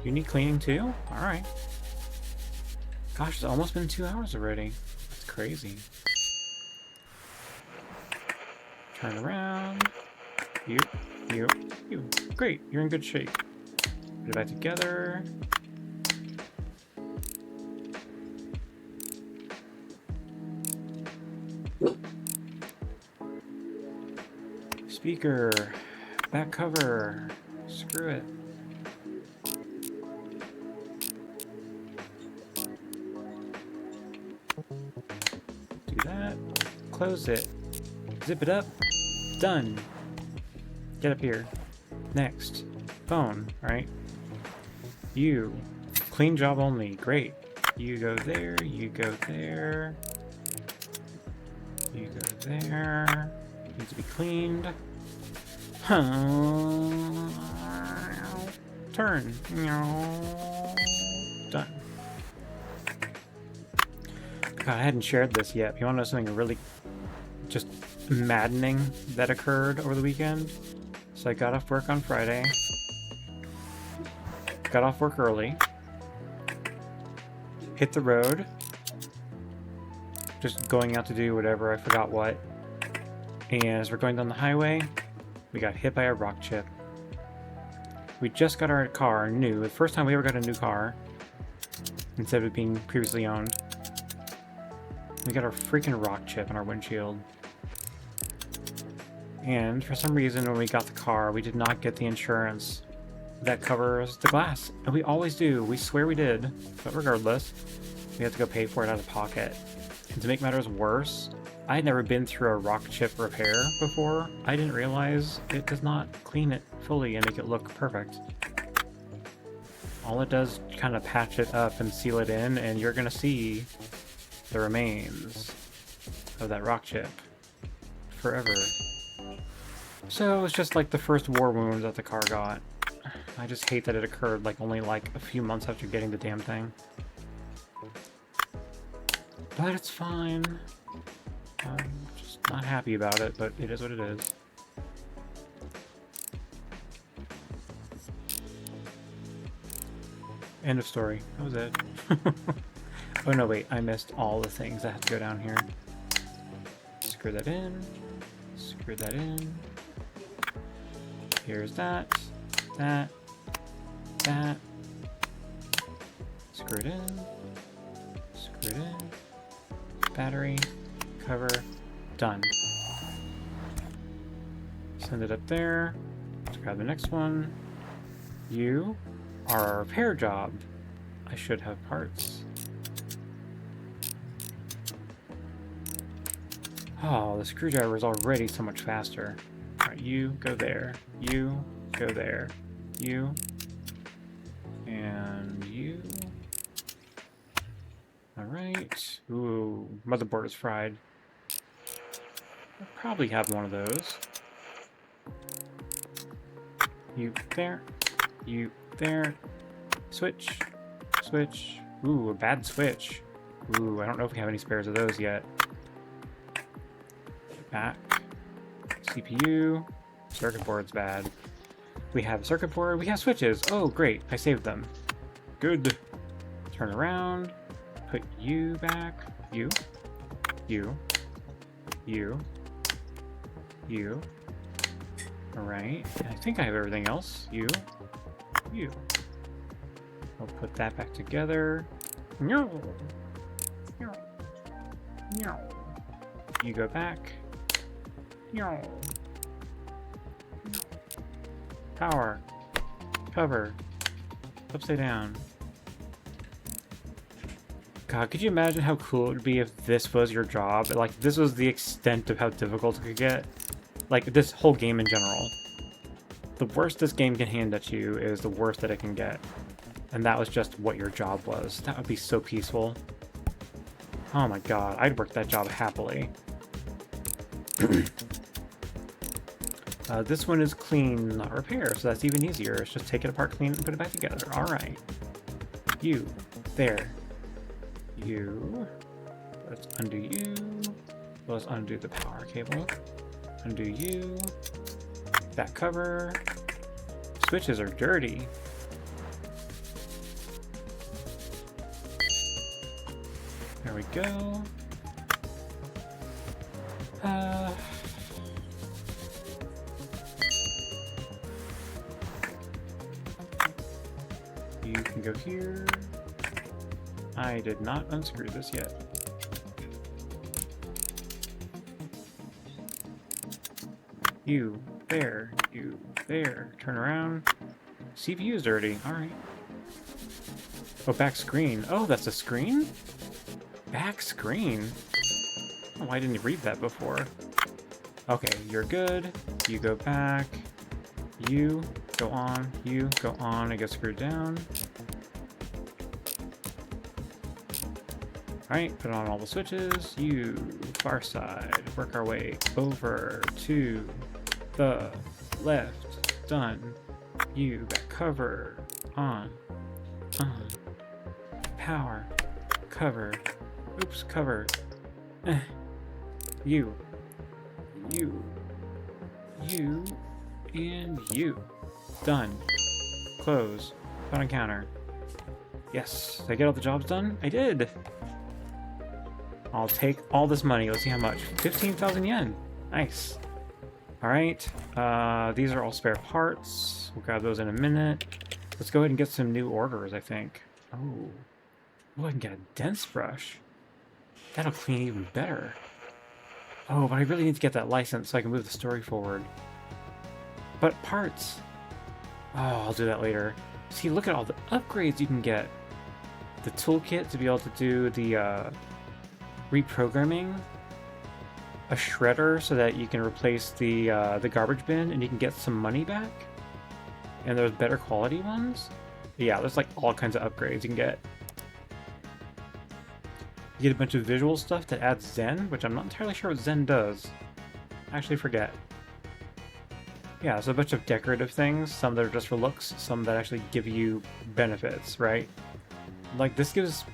You need cleaning too? Alright. Gosh, it's almost been 2 hours already. That's crazy. Turn around. You. Great, you're in good shape. Put it back together. Speaker. Back cover. Screw it. Do that. Close it. Zip it up. Done. Get up here. Next. Phone, right? You. Clean job only. Great. You go there. You go there. You go there. Needs to be cleaned. Turn. Done. God, I hadn't shared this yet. You want to know something really just maddening that occurred over the weekend? So I got off work on Friday. Got off work early. Hit the road. Just going out to do whatever, I forgot what. And as we're going down the highway, we got hit by a rock chip. We just got our car new. The first time we ever got a new car, instead of it being previously owned. We got our freaking rock chip on our windshield. And for some reason, when we got the car, we did not get the insurance that covers the glass. And we always do. We swear we did. But regardless, we have to go pay for it out of pocket. And to make matters worse, I had never been through a rock chip repair before. I didn't realize it does not clean it fully and make it look perfect. All it does kind of patch it up and seal it in, and you're gonna see the remains of that rock chip forever. So it's just like the first war wound that the car got. I just hate that it occurred like only like a few months after getting the damn thing. But it's fine. I'm just not happy about it, but it is what it is. End of story. That was it. Oh no, wait, I missed all the things that have to go down here. Screw that in. Screw that in. Here's that. That. That. Screw it in. Screw it in. Battery. Cover. Done. Send it up there. Let's grab the next one. You are a repair job. I should have parts. Oh, the screwdriver is already so much faster. Alright, you go there. You go there. You. And you. Alright. Ooh, motherboard is fried. I'll probably have one of those. You there. You there. Switch. Switch. Ooh, a bad switch. Ooh, I don't know if we have any spares of those yet. Back. CPU. Circuit board's bad. We have a circuit board. We have switches. Oh, great. I saved them. Good. Turn around. Put you back. You. You. You. You. Alright. I think I have everything else. You. You. I'll put that back together. No. No. No. You go back. No. Power. Cover. Upside down. God, could you imagine how cool it would be if this was your job? Like, this was the extent of how difficult it could get. Like, this whole game in general. The worst this game can hand at you is the worst that it can get. And that was just what your job was. That would be so peaceful. Oh my god, I'd work that job happily. This one is clean, not repair, so that's even easier. It's just take it apart, clean it, and put it back together. Alright. You. There. You. Let's undo you. Let's undo the power cable. Undo you. That cover. Switches are dirty. There we go. You can go here. I did not unscrew this yet. You there. You there. Turn around. CPU is dirty. Alright. Oh, back screen. Oh, that's a screen? Back screen? Oh, I didn't read that before. Okay, you're good. You go back. You go on. You go on. I get screwed down. Alright, put on all the switches. You, far side. Work our way over to the left. Done. You got cover. On. Power. Cover. Oops, cover. You. You. You. And you. Done. Close. Put on counter. Yes. Did I get all the jobs done? I did! I'll take all this money. Let's see how much. 15,000 yen. Nice. Alright. These are all spare parts. We'll grab those in a minute. Let's go ahead and get some new orders, I think. Oh. Oh, I can get a dense brush. That'll clean even better. Oh, but I really need to get that license so I can move the story forward. But parts. Oh, I'll do that later. See, look at all the upgrades you can get. The toolkit to be able to do the reprogramming. A shredder so that you can replace the garbage bin and you can get some money back. And there's better quality ones. Yeah, there's like all kinds of upgrades you can get. You get a bunch of visual stuff that adds Zen, which I'm not entirely sure what Zen does. I actually forget. Yeah, so a bunch of decorative things, some that are just for looks, some that actually give you benefits, right? Like, this gives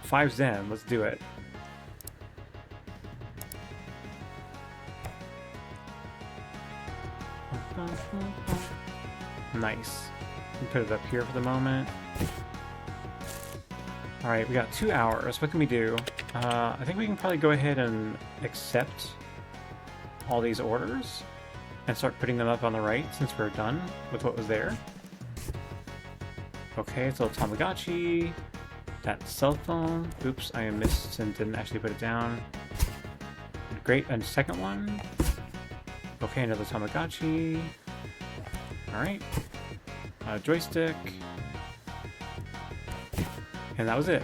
5 Zen, let's do it. Nice. Put it up here for the moment. Alright, we got 2 hours. What can we do? I think we can probably go ahead and accept all these orders and start putting them up on the right since we're done with what was there. Okay, so Tamagotchi. That cell phone. Oops, I missed and didn't actually put it down. Great, and second one. Okay, another Tamagotchi. Alright. Joystick. And that was it.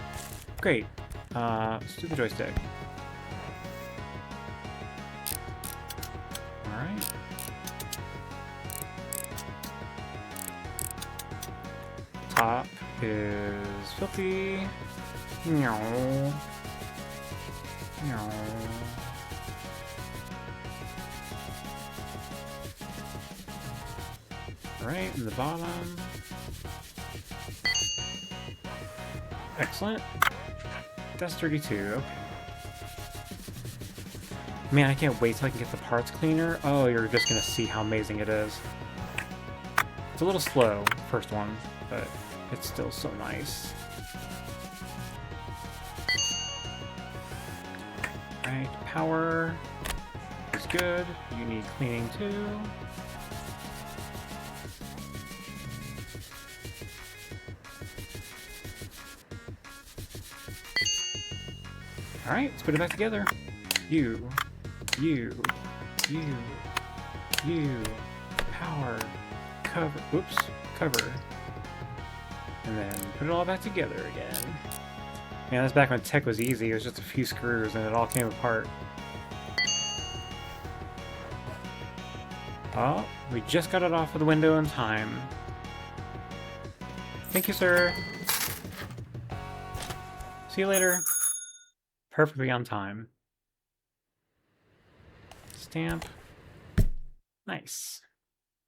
Great. Let's do the joystick. Alright. Top is filthy. Meow. Meow. Alright, and the bottom. Excellent. That's 32, okay. Man, I can't wait till I can get the parts cleaner. Oh, you're just gonna see how amazing it is. It's a little slow, first one, but it's still so nice. Alright, power is good. You need cleaning too. Alright, let's put it back together. You, power, cover, oops, cover. And then put it all back together again. Man, that's back when tech was easy. It was just a few screws and it all came apart. Oh, we just got it off of the window in time. Thank you, sir. See you later. Perfectly on time. Stamp. Nice.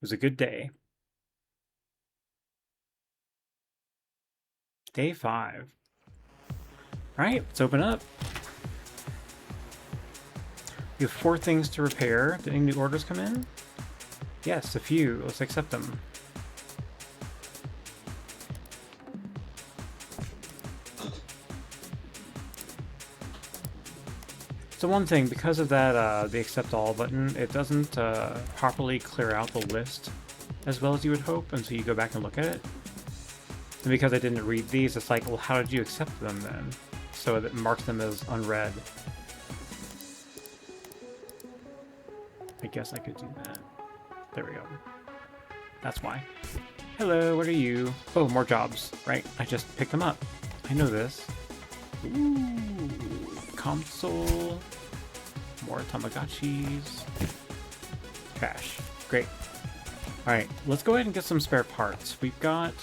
It was a good day. Day 5. Alright, let's open up. We have 4 things to repair. Did any new orders come in? Yes, a few. Let's accept them. So one thing, because of that, the accept all button, it doesn't properly clear out the list as well as you would hope until you go back and look at it. And because I didn't read these, it's like, well, how did you accept them then? So it marks them as unread. I guess I could do that. There we go. That's why. Hello, what are you? Oh, more jobs. Right, I just picked them up. I know this. Ooh, console. More Tamagotchis. Trash. Great. Alright, let's go ahead and get some spare parts. We've got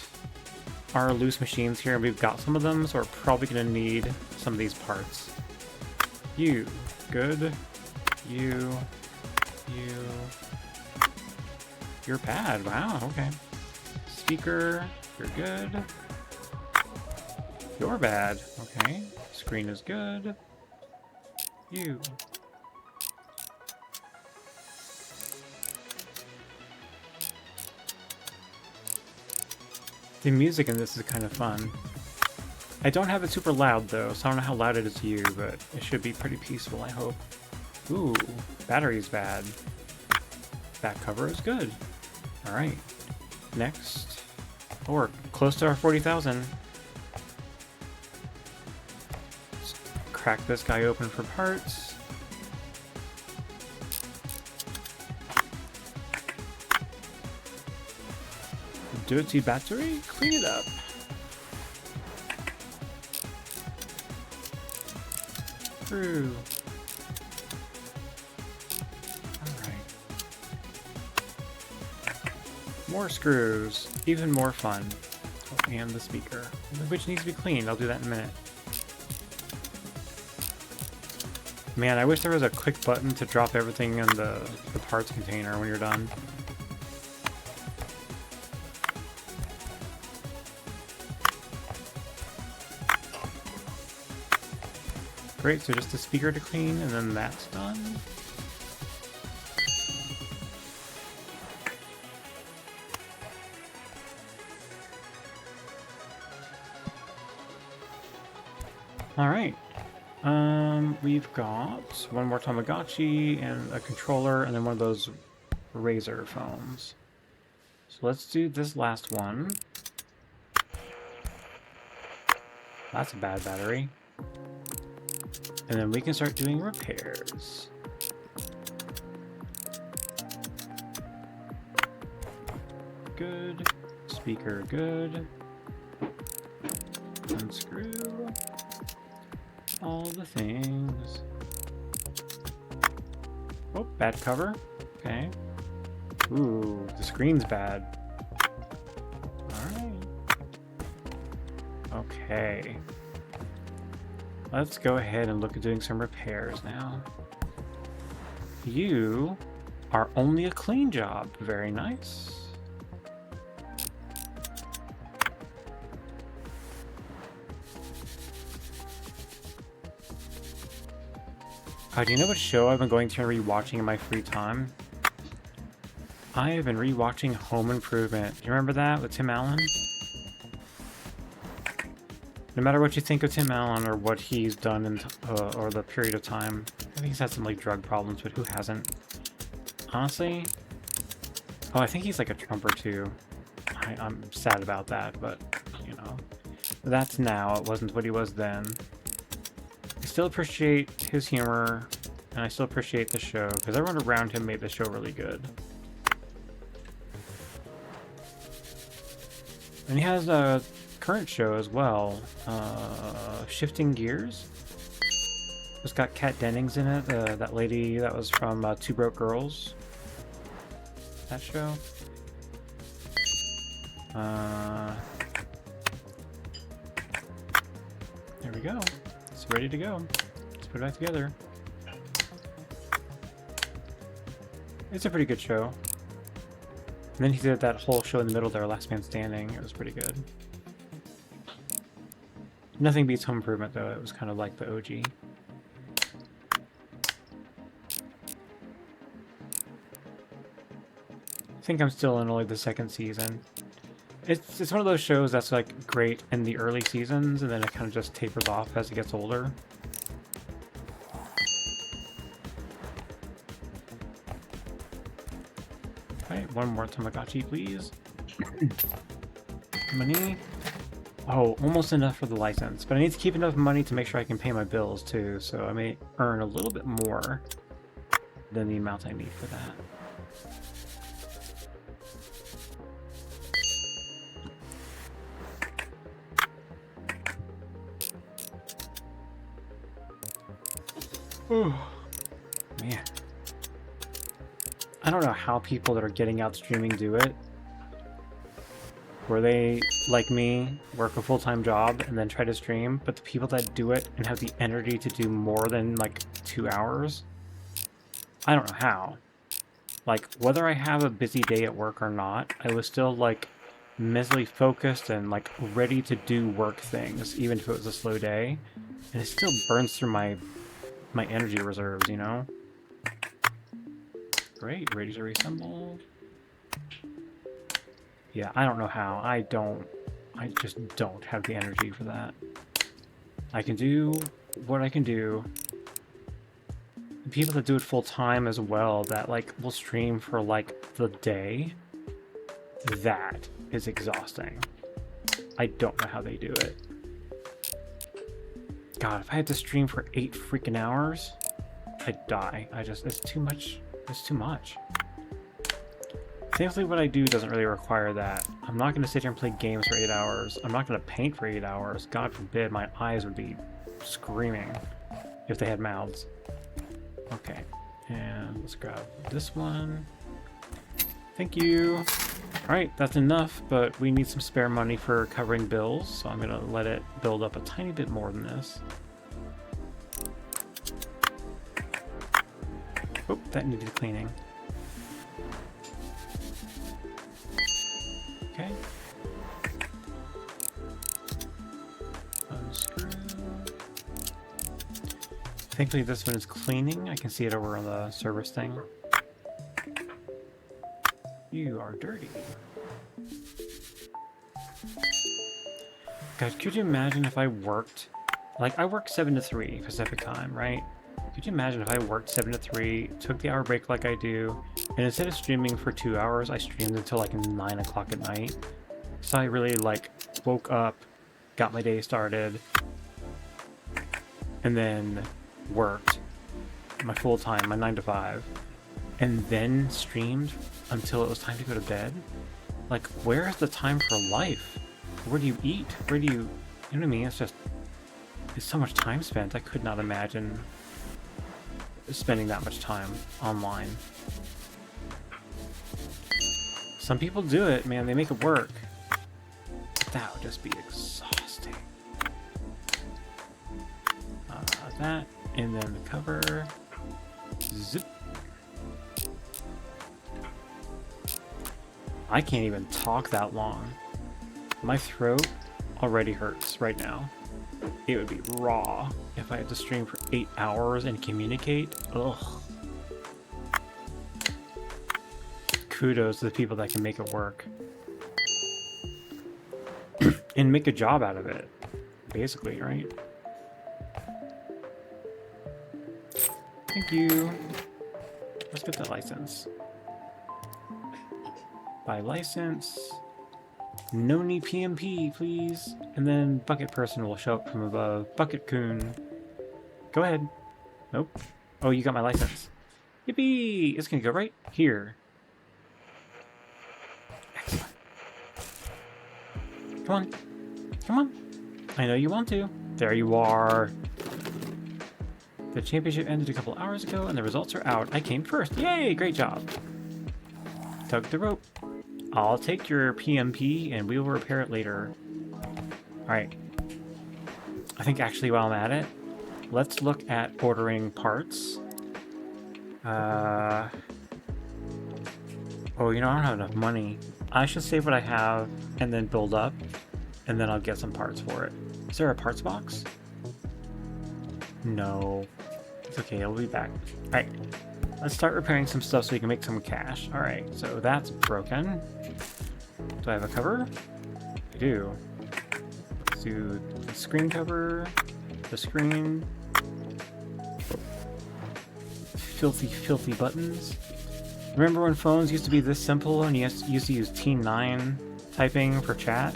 our loose machines here, and we've got some of them, so we're probably going to need some of these parts. You. Good. You. You're bad. Wow, okay. Speaker. You're good. You're bad. Okay. Screen is good. You. The music in this is kind of fun. I don't have it super loud though, so I don't know how loud it is to you, but it should be pretty peaceful, I hope. Ooh, battery's bad. Back cover is good. Alright. Next. Oh, we're close to our 40,000. Let's crack this guy open for parts. Dirty battery? Clean it up. Through. Alright. More screws. Even more fun. Oh, and the speaker, which needs to be cleaned. I'll do that in a minute. Man, I wish there was a quick button to drop everything in the parts container when you're done. Great, so just the speaker to clean, and then that's done. Alright. We've got one more Tamagotchi and a controller and then one of those Razer phones. So let's do this last one. That's a bad battery. And then we can start doing repairs. Good. Speaker good. Unscrew. All the things. Oh, bad cover. Okay. Ooh, the screen's bad. Alright. Okay. Let's go ahead and look at doing some repairs now. You are only a clean job. Very nice. Do you know what show I've been going through and rewatching in my free time? I have been rewatching Home Improvement. Do you remember that with Tim Allen? No matter what you think of Tim Allen or what he's done in, or the period of time, I think he's had some like drug problems, but who hasn't? Honestly, oh, I think he's like a Trumper too. I'm sad about that, but you know, that's now. It wasn't what he was then. I still appreciate his humor, and I still appreciate the show, because everyone around him made the show really good. And he has a current show as well, Shifting Gears. It's got Kat Dennings in it, that lady that was from Two Broke Girls. That show. There we go. It's ready to go. Let's put it back together. It's a pretty good show. And then he did that whole show in the middle there, Last Man Standing. It was pretty good. Nothing beats Home Improvement, though. It was kind of like the OG. I think I'm still in only the second season. It's one of those shows that's like great in the early seasons, and then it kind of just tapers off as it gets older. Okay, one more Tamagotchi, please. Money. Oh, almost enough for the license, but I need to keep enough money to make sure I can pay my bills too, so I may earn a little bit more than the amount I need for that. Oh, man. I don't know how people that are getting out streaming do it. Where they, like me, work a full-time job and then try to stream, but the people that do it and have the energy to do more than, like, 2 hours, I don't know how. Like, whether I have a busy day at work or not, I was still, like, mentally focused and, like, ready to do work things, even if it was a slow day. And it still burns through my energy reserves, you know? Great, ready to reassemble. Yeah, I don't know how. I just don't have the energy for that. I can do what I can do. The people that do it full time as well, that like will stream for like the day, that is exhausting. I don't know how they do it. God, if I had to stream for 8 freaking hours, I'd die. It's too much. It's too much. Thankfully, what I do doesn't really require that. I'm not going to sit here and play games for 8 hours. I'm not going to paint for 8 hours. God forbid, my eyes would be screaming if they had mouths. Okay, and let's grab this one. Thank you. Alright, that's enough, but we need some spare money for covering bills, so I'm going to let it build up a tiny bit more than this. Oh, that needed cleaning. Okay. Unscrew. Thankfully this one is cleaning. I can see it over on the service thing. You are dirty. God, could you imagine if I worked Like, I work 7 to 3 Pacific time, right? Could you imagine if I worked 7 to 3, took the hour break like I do, and instead of streaming for 2 hours, I streamed until like 9 o'clock at night? So I really, like, woke up, got my day started, and then worked my full time, my 9 to 5, and then streamed until it was time to go to bed? Like, where is the time for life? Where do you eat? Where do you... You know what I mean? It's so much time spent. I could not imagine spending that much time online. Some people do it, man. They make it work. That would just be exhausting. That, and then the cover. Zip. I can't even talk that long. My throat already hurts right now. It would be raw if I had to stream for 8 hours and communicate. Ugh. Kudos to the people that can make it work. And make a job out of it. Basically, right? Thank you. Let's get the license. Buy license. No need PMP, please. And then bucket person will show up from above. Bucket coon. Go ahead. Nope. Oh, you got my license. Yippee! It's gonna go right here. Excellent. Come on. Come on. I know you want to. There you are. The championship ended a couple hours ago and the results are out. I came first. Yay! Great job. Tug the rope. I'll take your PMP and we will repair it later. Alright. I think actually while I'm at it, let's look at ordering parts. Oh, you know, I don't have enough money. I should save what I have and then build up, and then I'll get some parts for it. Is there a parts box? No. It's okay, I'll be back. Alright. Let's start repairing some stuff so we can make some cash. Alright, so that's broken. Do I have a cover? I do. Let's do the screen cover, the screen. Filthy, filthy buttons. Remember when phones used to be this simple and you used to use T9 typing for chat?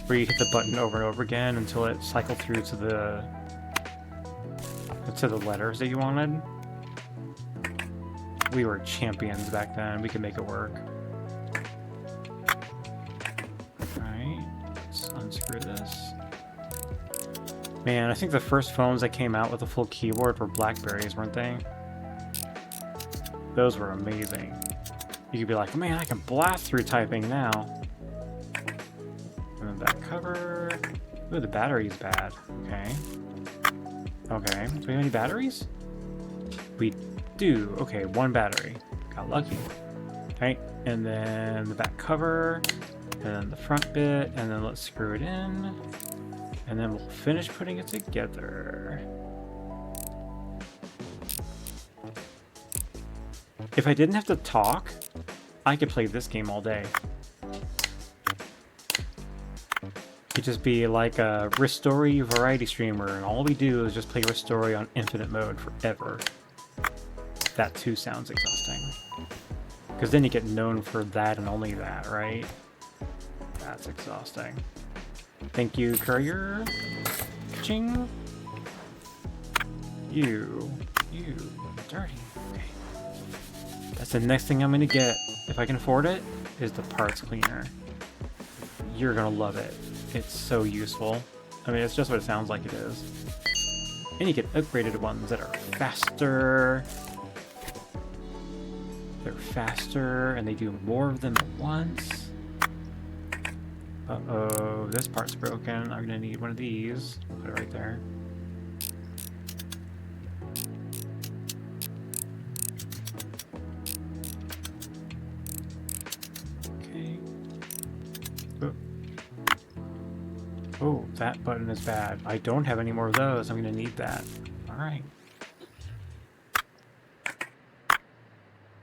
Where you hit the button over and over again until it cycled through to the letters that you wanted? We were champions back then. We could make it work. Alright, let's unscrew this. Man, I think the first phones that came out with a full keyboard were Blackberries, weren't they? Those were amazing. You could be like, man, I can blast through typing now. And then that cover. Ooh, the battery's bad. Okay. Okay. Do we have any batteries? We do. Okay, one battery. Got lucky. Okay, and then the back cover, and then the front bit, and then let's screw it in. And then we'll finish putting it together. If I didn't have to talk, I could play this game all day. It'd just be like a Restory variety streamer, and all we do is just play Restory on infinite mode forever. That too sounds exhausting. Because then you get known for that and only that, right? That's exhausting. Thank you, courier. Ching. You. Dirty. Okay. That's the next thing I'm gonna get, if I can afford it, is the parts cleaner. You're gonna love it. It's so useful. I mean, it's just what it sounds like it is. And you get upgraded ones that are faster. They're faster, and they do more of them at once. Uh-oh, this part's broken. I'm gonna need one of these. Put it right there. Okay. Oh, that button is bad. I don't have any more of those. I'm gonna need that. Alright.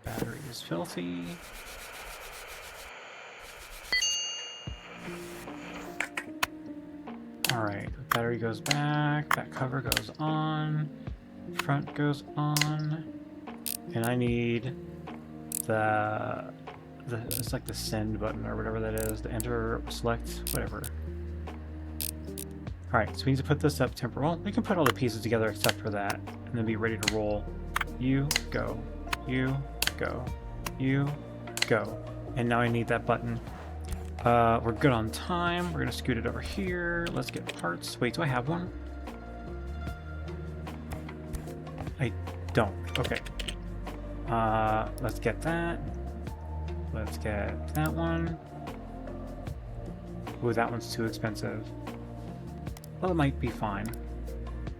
Battery is filthy. Alright, battery goes back, that cover goes on, front goes on, and I need it's like the send button or whatever that is, the enter, select, whatever. Alright, so we need to put this up temporal. We can put all the pieces together except for that, and then be ready to roll. You, go. You, go. You, go. And now I need that button. We're good on time. We're gonna scoot it over here. Let's get parts. Wait, do I have one? I don't. Okay. Let's get that. Let's get that one. Ooh, that one's too expensive. Well, it might be fine.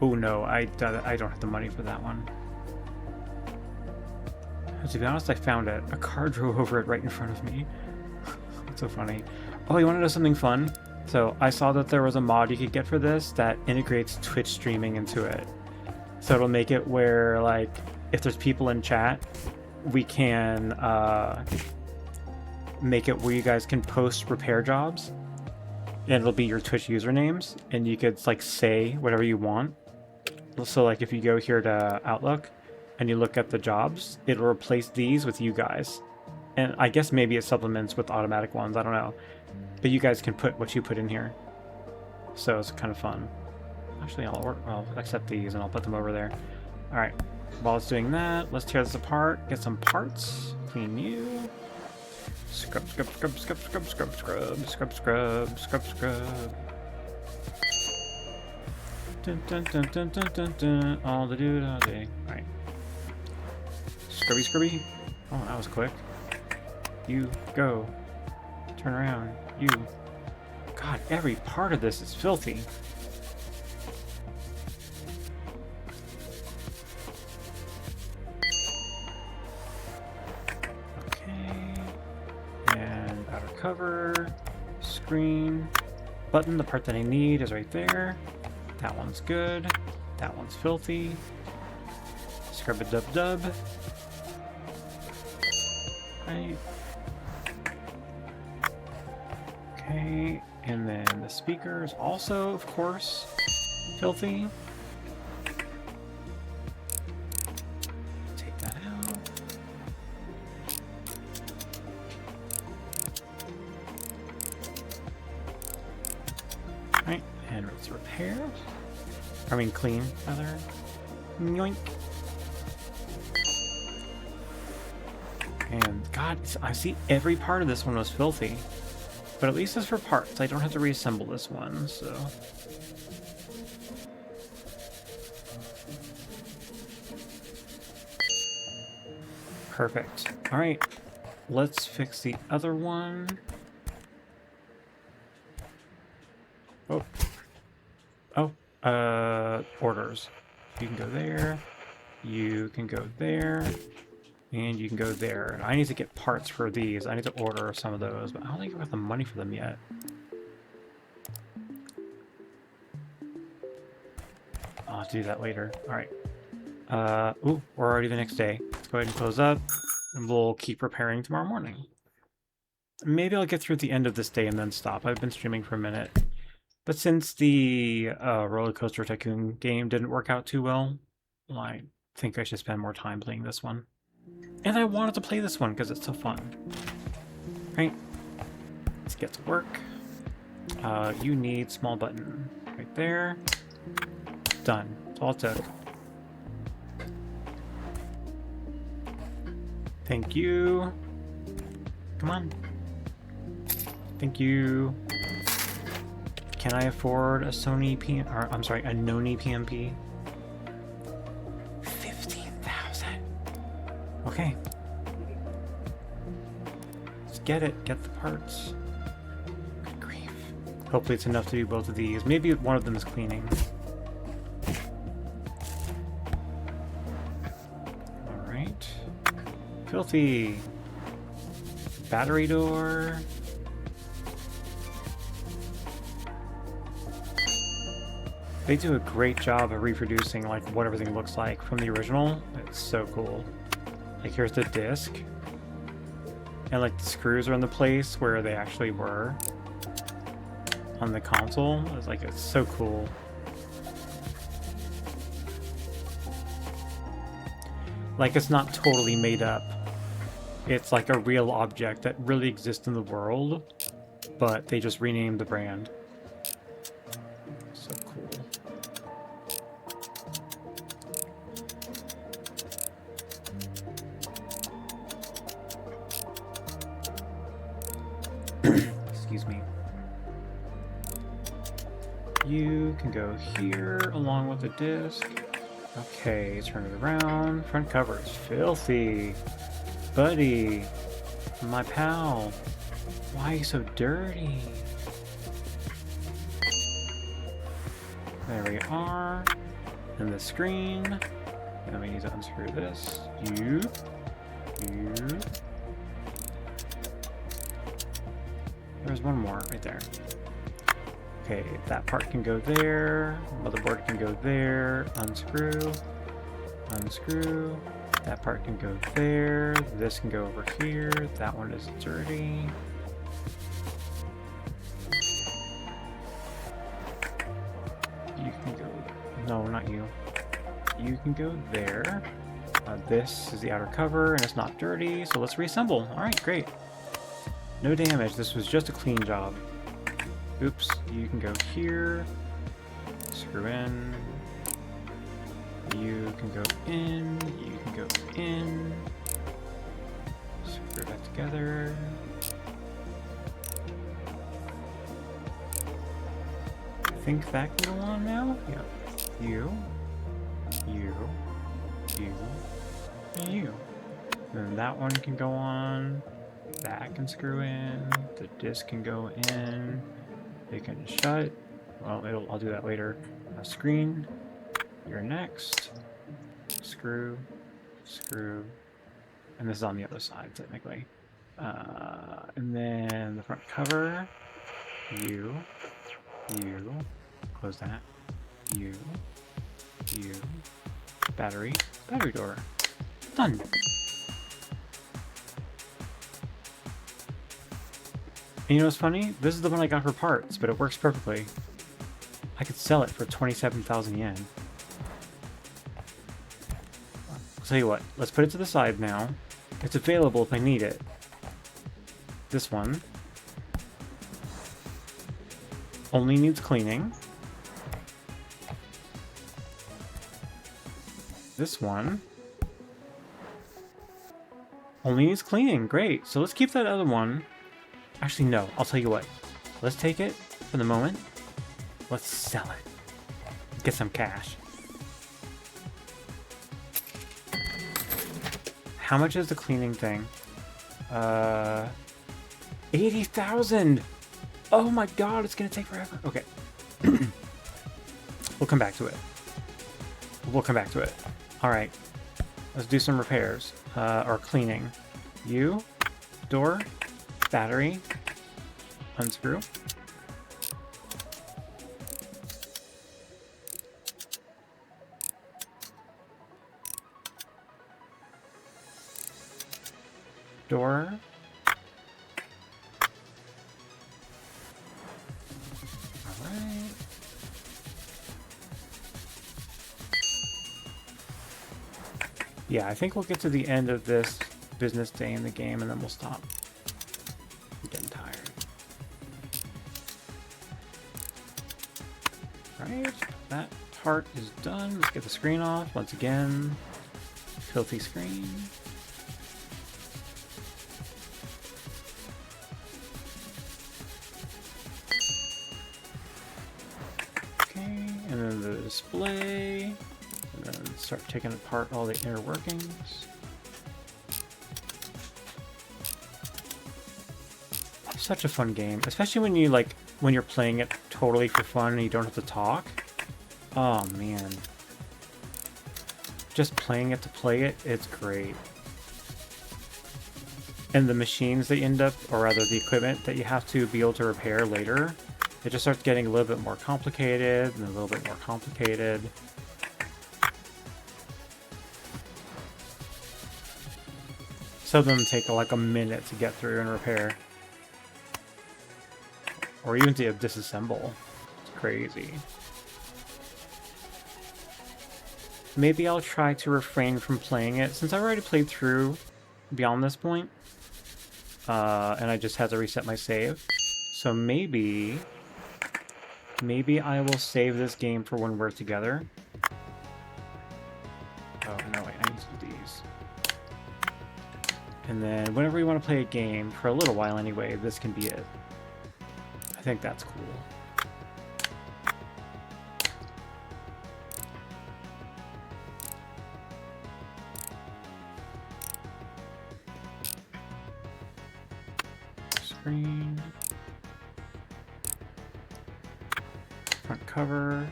Oh no, I don't have the money for that one. To be honest, I found it. A car drove over it right in front of me. It's so funny. Oh, you want to know something fun? So I saw that there was a mod you could get for this that integrates Twitch streaming into it. So it'll make it where, like, if there's people in chat, we can make it where you guys can post repair jobs. And it'll be your Twitch usernames, and you could like say whatever you want. So like if you go here to Outlook and you look at the jobs, it'll replace these with you guys. And I guess maybe it supplements with automatic ones, I don't know. But you guys can put what you put in here. So it's kind of fun. Actually, I'll accept these and I'll put them over there. Alright, while it's doing that, let's tear this apart, get some parts, clean you. Scrub, scrub, scrub, scrub, scrub, scrub, scrub, scrub, scrub, scrub, scrub. Dun dun dun dun dun dun dun. All the dude all day. Alright. Scrubby, scrubby. Oh, that was quick. You go. Turn around. You. God, every part of this is filthy. Cover, screen, button, the part that I need is right there. That one's good. That one's filthy. Scrub a dub dub. Right. Okay, and then the speaker is also, of course, filthy. Take that out. Right, and let's repair. I mean clean, rather. Yoink. And God, I see every part of this one was filthy. But at least it's for parts. I don't have to reassemble this one, so. Perfect. Alright, let's fix the other one. Oh. Oh, orders. You can go there. You can go there. And you can go there. And I need to get parts for these. I need to order some of those, but I don't think I've got the money for them yet. I'll have to do that later. Alright. Ooh, we're already the next day. Let's go ahead and close up. And we'll keep repairing tomorrow morning. Maybe I'll get through the end of this day and then stop. I've been streaming for a minute. But since the Rollercoaster Tycoon game didn't work out too well, I think I should spend more time playing this one. And I wanted to play this one because it's so fun. Right? Let's get to work. You need small button. Right there. Done. That's all it took. Thank you. Come on. Thank you. Can I afford a Sony PM, or I'm sorry, a Noni PMP? 15,000. Okay. Let's get it. Get the parts. Good grief. Hopefully it's enough to do both of these. Maybe one of them is cleaning. Alright. Filthy. Battery door. They do a great job of reproducing like what everything looks like from the original. It's so cool. Like here's the disc. And like the screws are in the place where they actually were. on the console. It's like, it's so cool. Like, it's not totally made up. It's like a real object that really exists in the world, but they just renamed the brand. So cool. Excuse me. You can go here along with the disc. Okay, turn it around. Front cover is filthy. Buddy, my pal, why are you so dirty? There we are. And the screen. And then we need to unscrew this. You. There's one more right there. Okay, that part can go there. Motherboard can go there. Unscrew. Unscrew. That part can go there. This can go over here. That one is dirty. You can go... No, not you. You can go there. This is the outer cover, and it's not dirty, so let's reassemble. Alright, great. No damage. This was just a clean job. Oops. You can go here. Screw in. You can go in. You can go in. Screw that together. I think that can go on now. Yep. You. And that one can go on. That can screw in. The disc can go in. It can shut. Well, I'll do that later. Screen. You're next. Screw. Screw. And this is on the other side, technically. And then the front cover. You. Close that. You. Battery. Battery door. Done. And you know what's funny? This is the one I got for parts, but it works perfectly. I could sell it for 27,000 yen. I'll tell you what, let's put it to the side now. It's available if I need it. This one only needs cleaning. This one only needs cleaning. Great. So let's keep that other one. Actually, no. I'll tell you what. Let's take it for the moment. Let's sell it. Get some cash. How much is the cleaning thing? 80,000! Oh my god, it's gonna take forever. Okay. We'll come back to it. We'll come back to it. Alright. Let's do some repairs. Or cleaning. You. Door. Battery. Unscrew. Door. Alright. Yeah, I think we'll get to the end of this business day in the game and then we'll stop. I'm getting tired. Right, that part is done. Let's get the screen off once again. Filthy screen. Okay, and then the display. And then start taking apart all the inner workings. Such a fun game, especially when you when you're playing it totally for fun and you don't have to talk. Oh man. Just playing it to play it, it's great. And the machines that you end up, or rather the equipment that you have to be able to repair later, it just starts getting a little bit more complicated and a little bit more complicated. Some of them take like a minute to get through and repair. Or even to disassemble. It's crazy. Maybe I'll try to refrain from playing it, since I've already played through beyond this point. And I just had to reset my save. So maybe I will save this game for when we're together. Oh, no, wait, I need to do these. And then whenever we want to play a game, for a little while anyway, this can be it. I think that's cool. Screen. Front cover.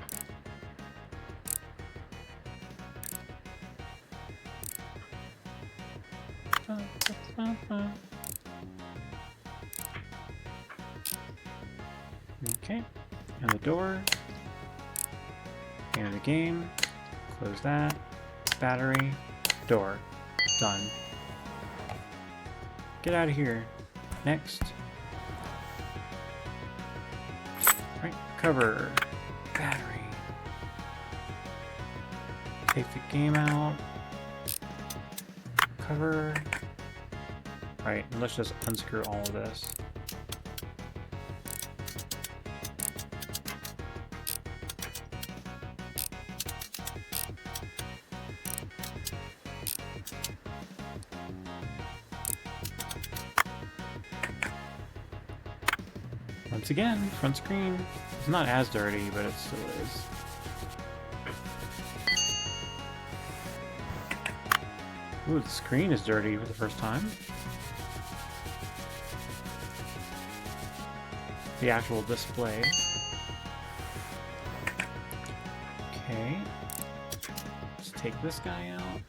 Okay, and the door, and the game, close that, battery, door, done. Get out of here. Next. Right, cover, battery. Take the game out. Cover. Right, and let's just unscrew all of this. Once again, front screen. It's not as dirty, but it still is. Ooh, the screen is dirty for the first time. The actual display. Okay. Let's take this guy out.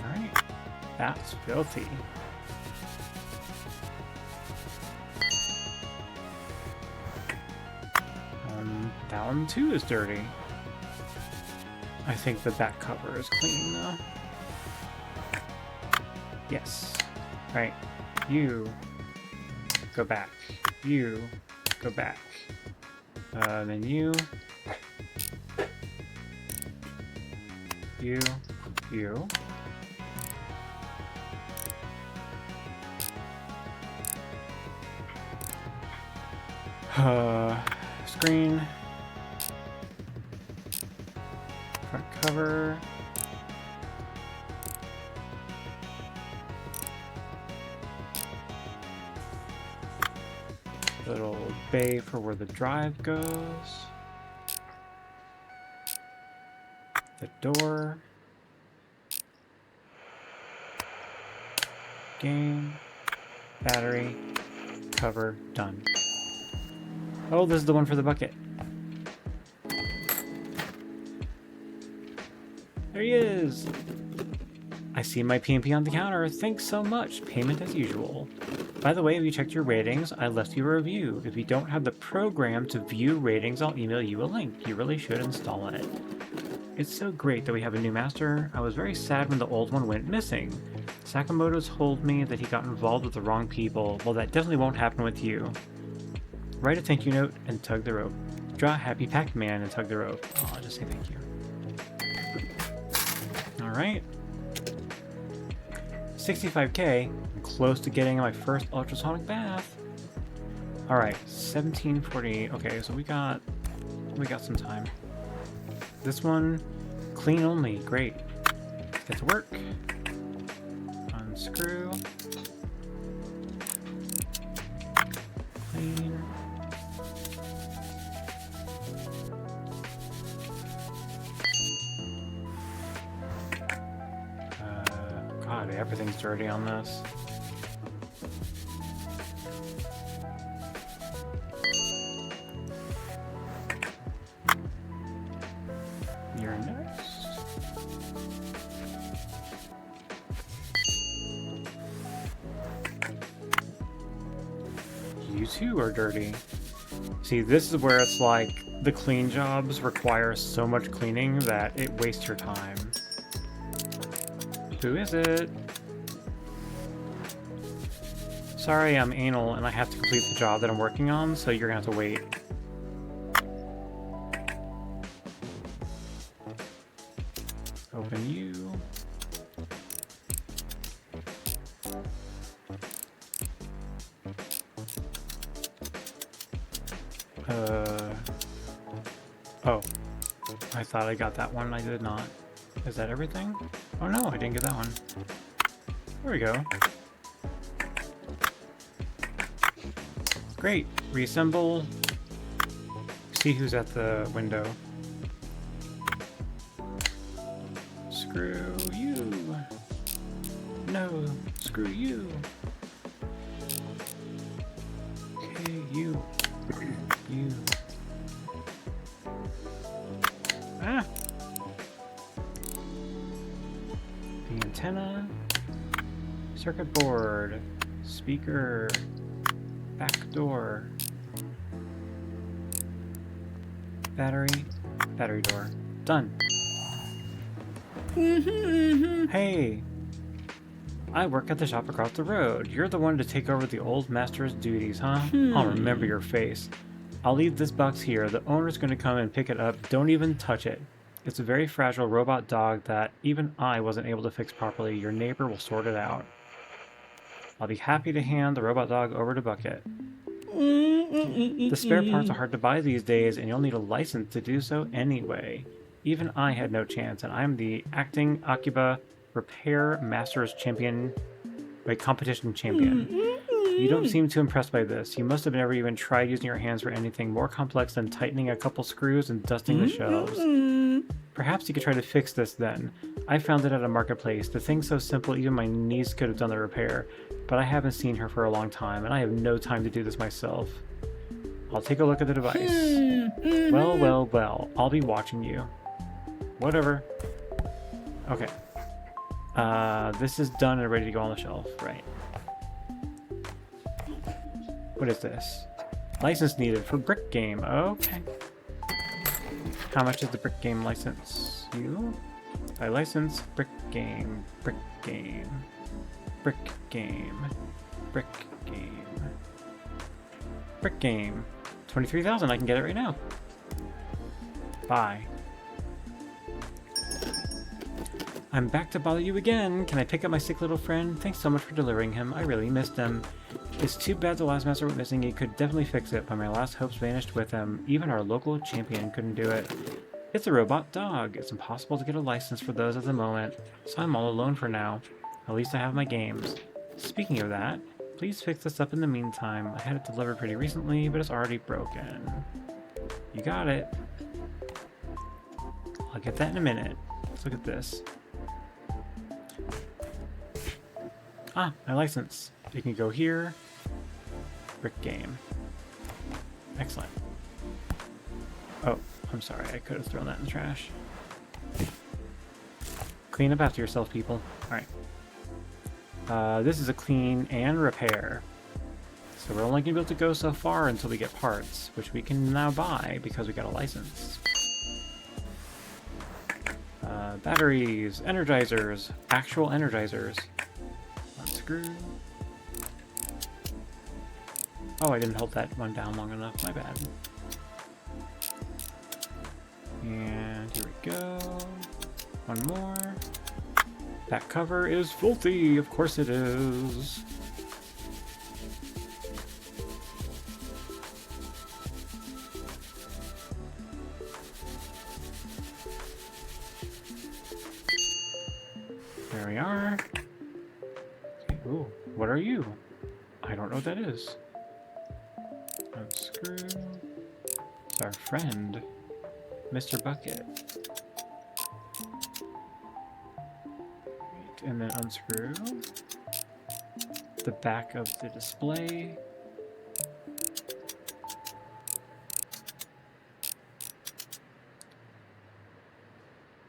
Alright. That's filthy. That one too is dirty. I think the back cover is clean though. Yes. Right. You go back. You go back. Then you. You. Screen. Front cover. Little bay for where the drive goes. The door. Game. Battery. Cover. Done. Oh, this is the one for the bucket. There he is! I see my P&P on the counter. Thanks so much. Payment as usual. By the way, have you checked your ratings? I left you a review. If you don't have the program to view ratings, I'll email you a link. You really should install it. It's so great that we have a new master. I was very sad when the old one went missing. Sakamoto told me that he got involved with the wrong people. Well, that definitely won't happen with you. Write a thank you note and tug the rope. Draw Happy Pac-Man and tug the rope. Oh, I'll just say thank you. Alright. 65k. I'm close to getting my first ultrasonic bath. Alright, 1740. Okay, so we got some time. This one, clean only. Great. Get to work. Unscrew. Clean. God, everything's dirty on this. You're next. You too are dirty. See, this is where it's like the clean jobs require so much cleaning that it wastes your time. Who is it? Sorry, I'm anal and I have to complete the job that I'm working on, so you're gonna have to wait. Open you. Oh. I thought I got that one. I did not. Is that everything? Oh no, I didn't get that one. There we go. Great. Reassemble. See who's at the window. Screw you. No, screw you. Okay, you. You. Ah! The antenna. Circuit board. Speaker. Back door. Battery. Battery door. Done. Hey! I work at the shop across the road. You're the one to take over the old master's duties, huh? I'll remember your face. I'll leave this box here. The owner's going to come and pick it up. Don't even touch it. It's a very fragile robot dog that even I wasn't able to fix properly. Your neighbor will sort it out. I'll be happy to hand the robot dog over to Bucket. The spare parts are hard to buy these days, and you'll need a license to do so anyway. Even I had no chance, and I'm the acting Akiba Repair Masters Champion, competition champion. You don't seem too impressed by this. You must have never even tried using your hands for anything more complex than tightening a couple screws and dusting the shelves. Perhaps you could try to fix this then. I found it at a marketplace. The thing's so simple even my niece could have done the repair, but I haven't seen her for a long time, and I have no time to do this myself. I'll take a look at the device. Well, well, well. I'll be watching you. Whatever. Okay. This is done and ready to go on the shelf, right? What is this? License needed for Brick Game. Okay. How much is the Brick Game license? You? I license Brick Game. Brick Game. Brick Game. Brick Game. Brick Game. 23,000. I can get it right now. Bye. I'm back to bother you again. Can I pick up my sick little friend? Thanks so much for delivering him. I really missed him. It's too bad the last master went missing. He could definitely fix it, but my last hopes vanished with him. Even our local champion couldn't do it. It's a robot dog. It's impossible to get a license for those at the moment, so I'm all alone for now. At least I have my games. Speaking of that, please fix this up in the meantime. I had it delivered pretty recently, but it's already broken. You got it. I'll get that in a minute. Let's look at this. Ah, my license. You can go here. Brick Game. Excellent. Oh, I'm sorry. I could have thrown that in the trash. Clean up after yourself, people. Alright. This is a clean and repair. So we're only going to be able to go so far until we get parts, which we can now buy because we got a license. Batteries, energizers, actual energizers. Unscrew. Oh, I didn't hold that one down long enough. My bad. And here we go. One more. That cover is faulty. Of course it is. There we are. Okay, ooh, what are you? I don't know what that is. Unscrew. It's our friend, Mr. Bucket. Right, and then unscrew the back of the display.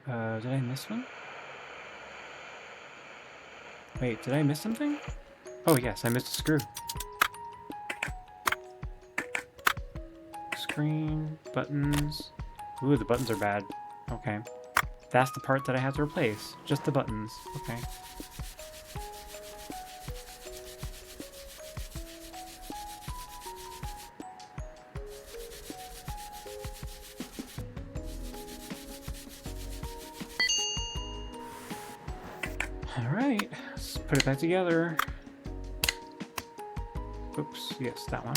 Did I miss one? Wait, did I miss something? Oh yes, I missed a screw. Screen, buttons. Ooh, the buttons are bad. Okay. That's the part that I have to replace. Just the buttons. Okay. Alright, let's put it back together. Oops, yes, that one.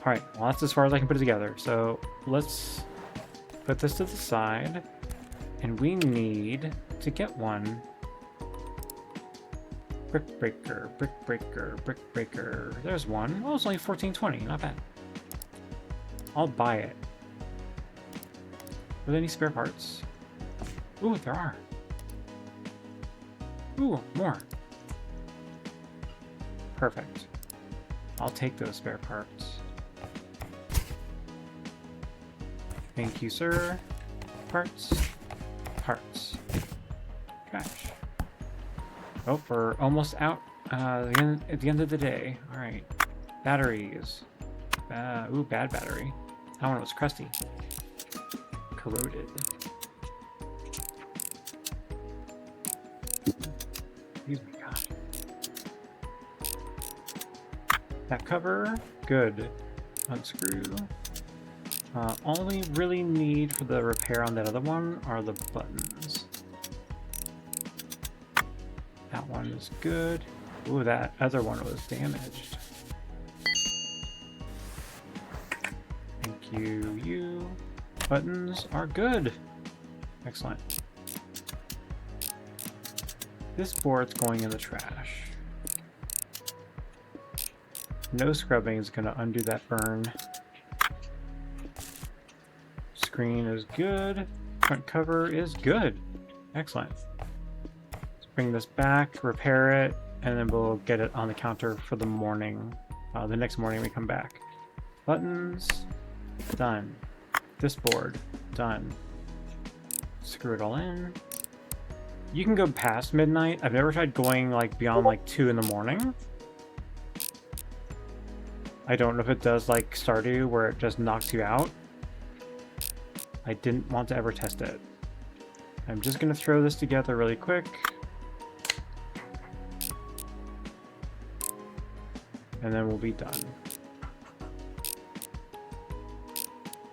Alright, well that's as far as I can put it together. So let's put this to the side. And we need to get one. Brick breaker, brick breaker, brick breaker. There's one. Oh, it's only $14.20, not bad. I'll buy it. Are there any spare parts? Ooh, there are. Ooh, more. Perfect. I'll take those spare parts. Thank you, sir. Parts. Parts. Trash. Oh, we're almost out at the end of the day. Alright. Batteries. Ooh, bad battery. That one was crusty. Corroded. Excuse me, God. That cover, good. Unscrew. All we really need for the repair on that other one are the buttons. That one is good. Ooh, that other one was damaged. Thank you, you. Buttons are good. Excellent. This board's going in the trash. No scrubbing is going to undo that burn. Screen is good. Front cover is good. Excellent. Let's bring this back, repair it, and then we'll get it on the counter for the morning. The next morning we come back. Buttons, done. This board, done. Screw it all in. You can go past midnight. I've never tried going like beyond like 2 in the morning. I don't know if it does like Stardew where it just knocks you out. I didn't want to ever test it. I'm just gonna throw this together really quick. And then we'll be done.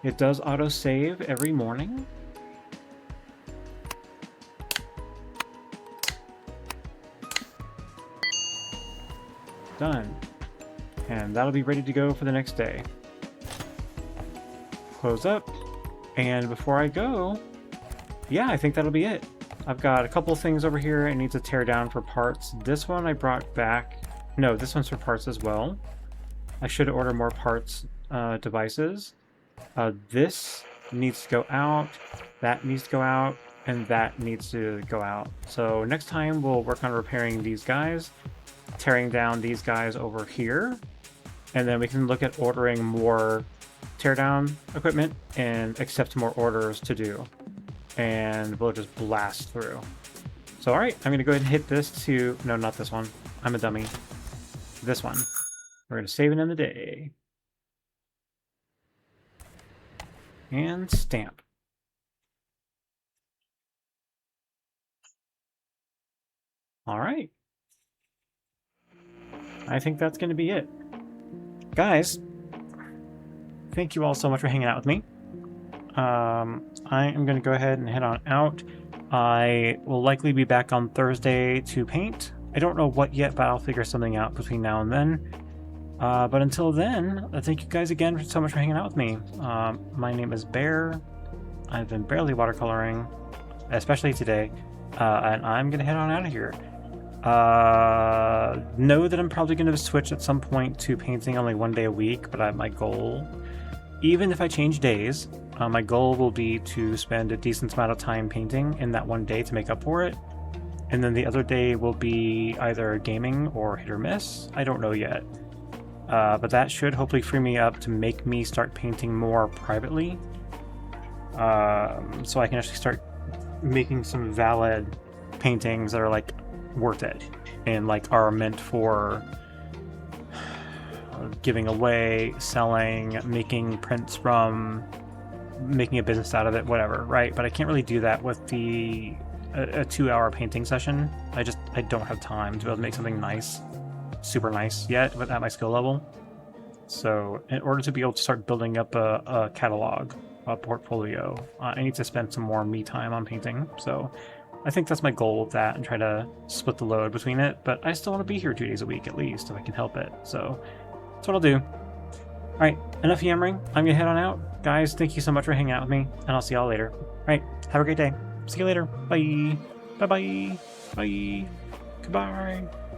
It does auto-save every morning. Done. And that'll be ready to go for the next day. Close up. And before I go, yeah, I think that'll be it. I've got a couple of things over here I need to tear down for parts. This one I brought back. No, this one's for parts as well. I should order more parts devices. This needs to go out, that needs to go out, and that needs to go out. So next time we'll work on repairing these guys, tearing down these guys over here, and then we can look at ordering more teardown equipment and accept more orders to do. And we'll just blast through. So alright, I'm gonna go ahead and hit this to... No, not this one. I'm a dummy. This one. We're gonna save it in the day. And stamp. Alright. I think that's gonna be it. Guys, thank you all so much for hanging out with me. I am going to go ahead and head on out. I will likely be back on Thursday to paint. I don't know what yet, but I'll figure something out between now and then. But until then, thank you guys again so much for hanging out with me. My name is Bear. I've been barely watercoloring, especially today, and I'm going to head on out of here. Know that I'm probably going to switch at some point to painting only 1 day a week, but my goal, even if I change days, my goal will be to spend a decent amount of time painting in that 1 day to make up for it. And then the other day will be either gaming or hit or miss. I don't know yet. But that should hopefully free me up to make me start painting more privately. So I can actually start making some valid paintings that are like worth it and like are meant for giving away, selling, making prints from, making a business out of it, whatever, right? But I can't really do that with a 2-hour painting session. I don't have time to be able to make something nice, super nice yet, but at my skill level. So in order to be able to start building up a catalog, a portfolio, I need to spend some more me time on painting. So I think that's my goal with that, and try to split the load between it. But I still want to be here 2 days a week at least if I can help it. So that's what I'll do. All right, enough yammering. I'm gonna head on out. Guys, thank you so much for hanging out with me, and I'll see y'all later. All right, have a great day. See you later. Bye. Bye-bye. Bye. Goodbye.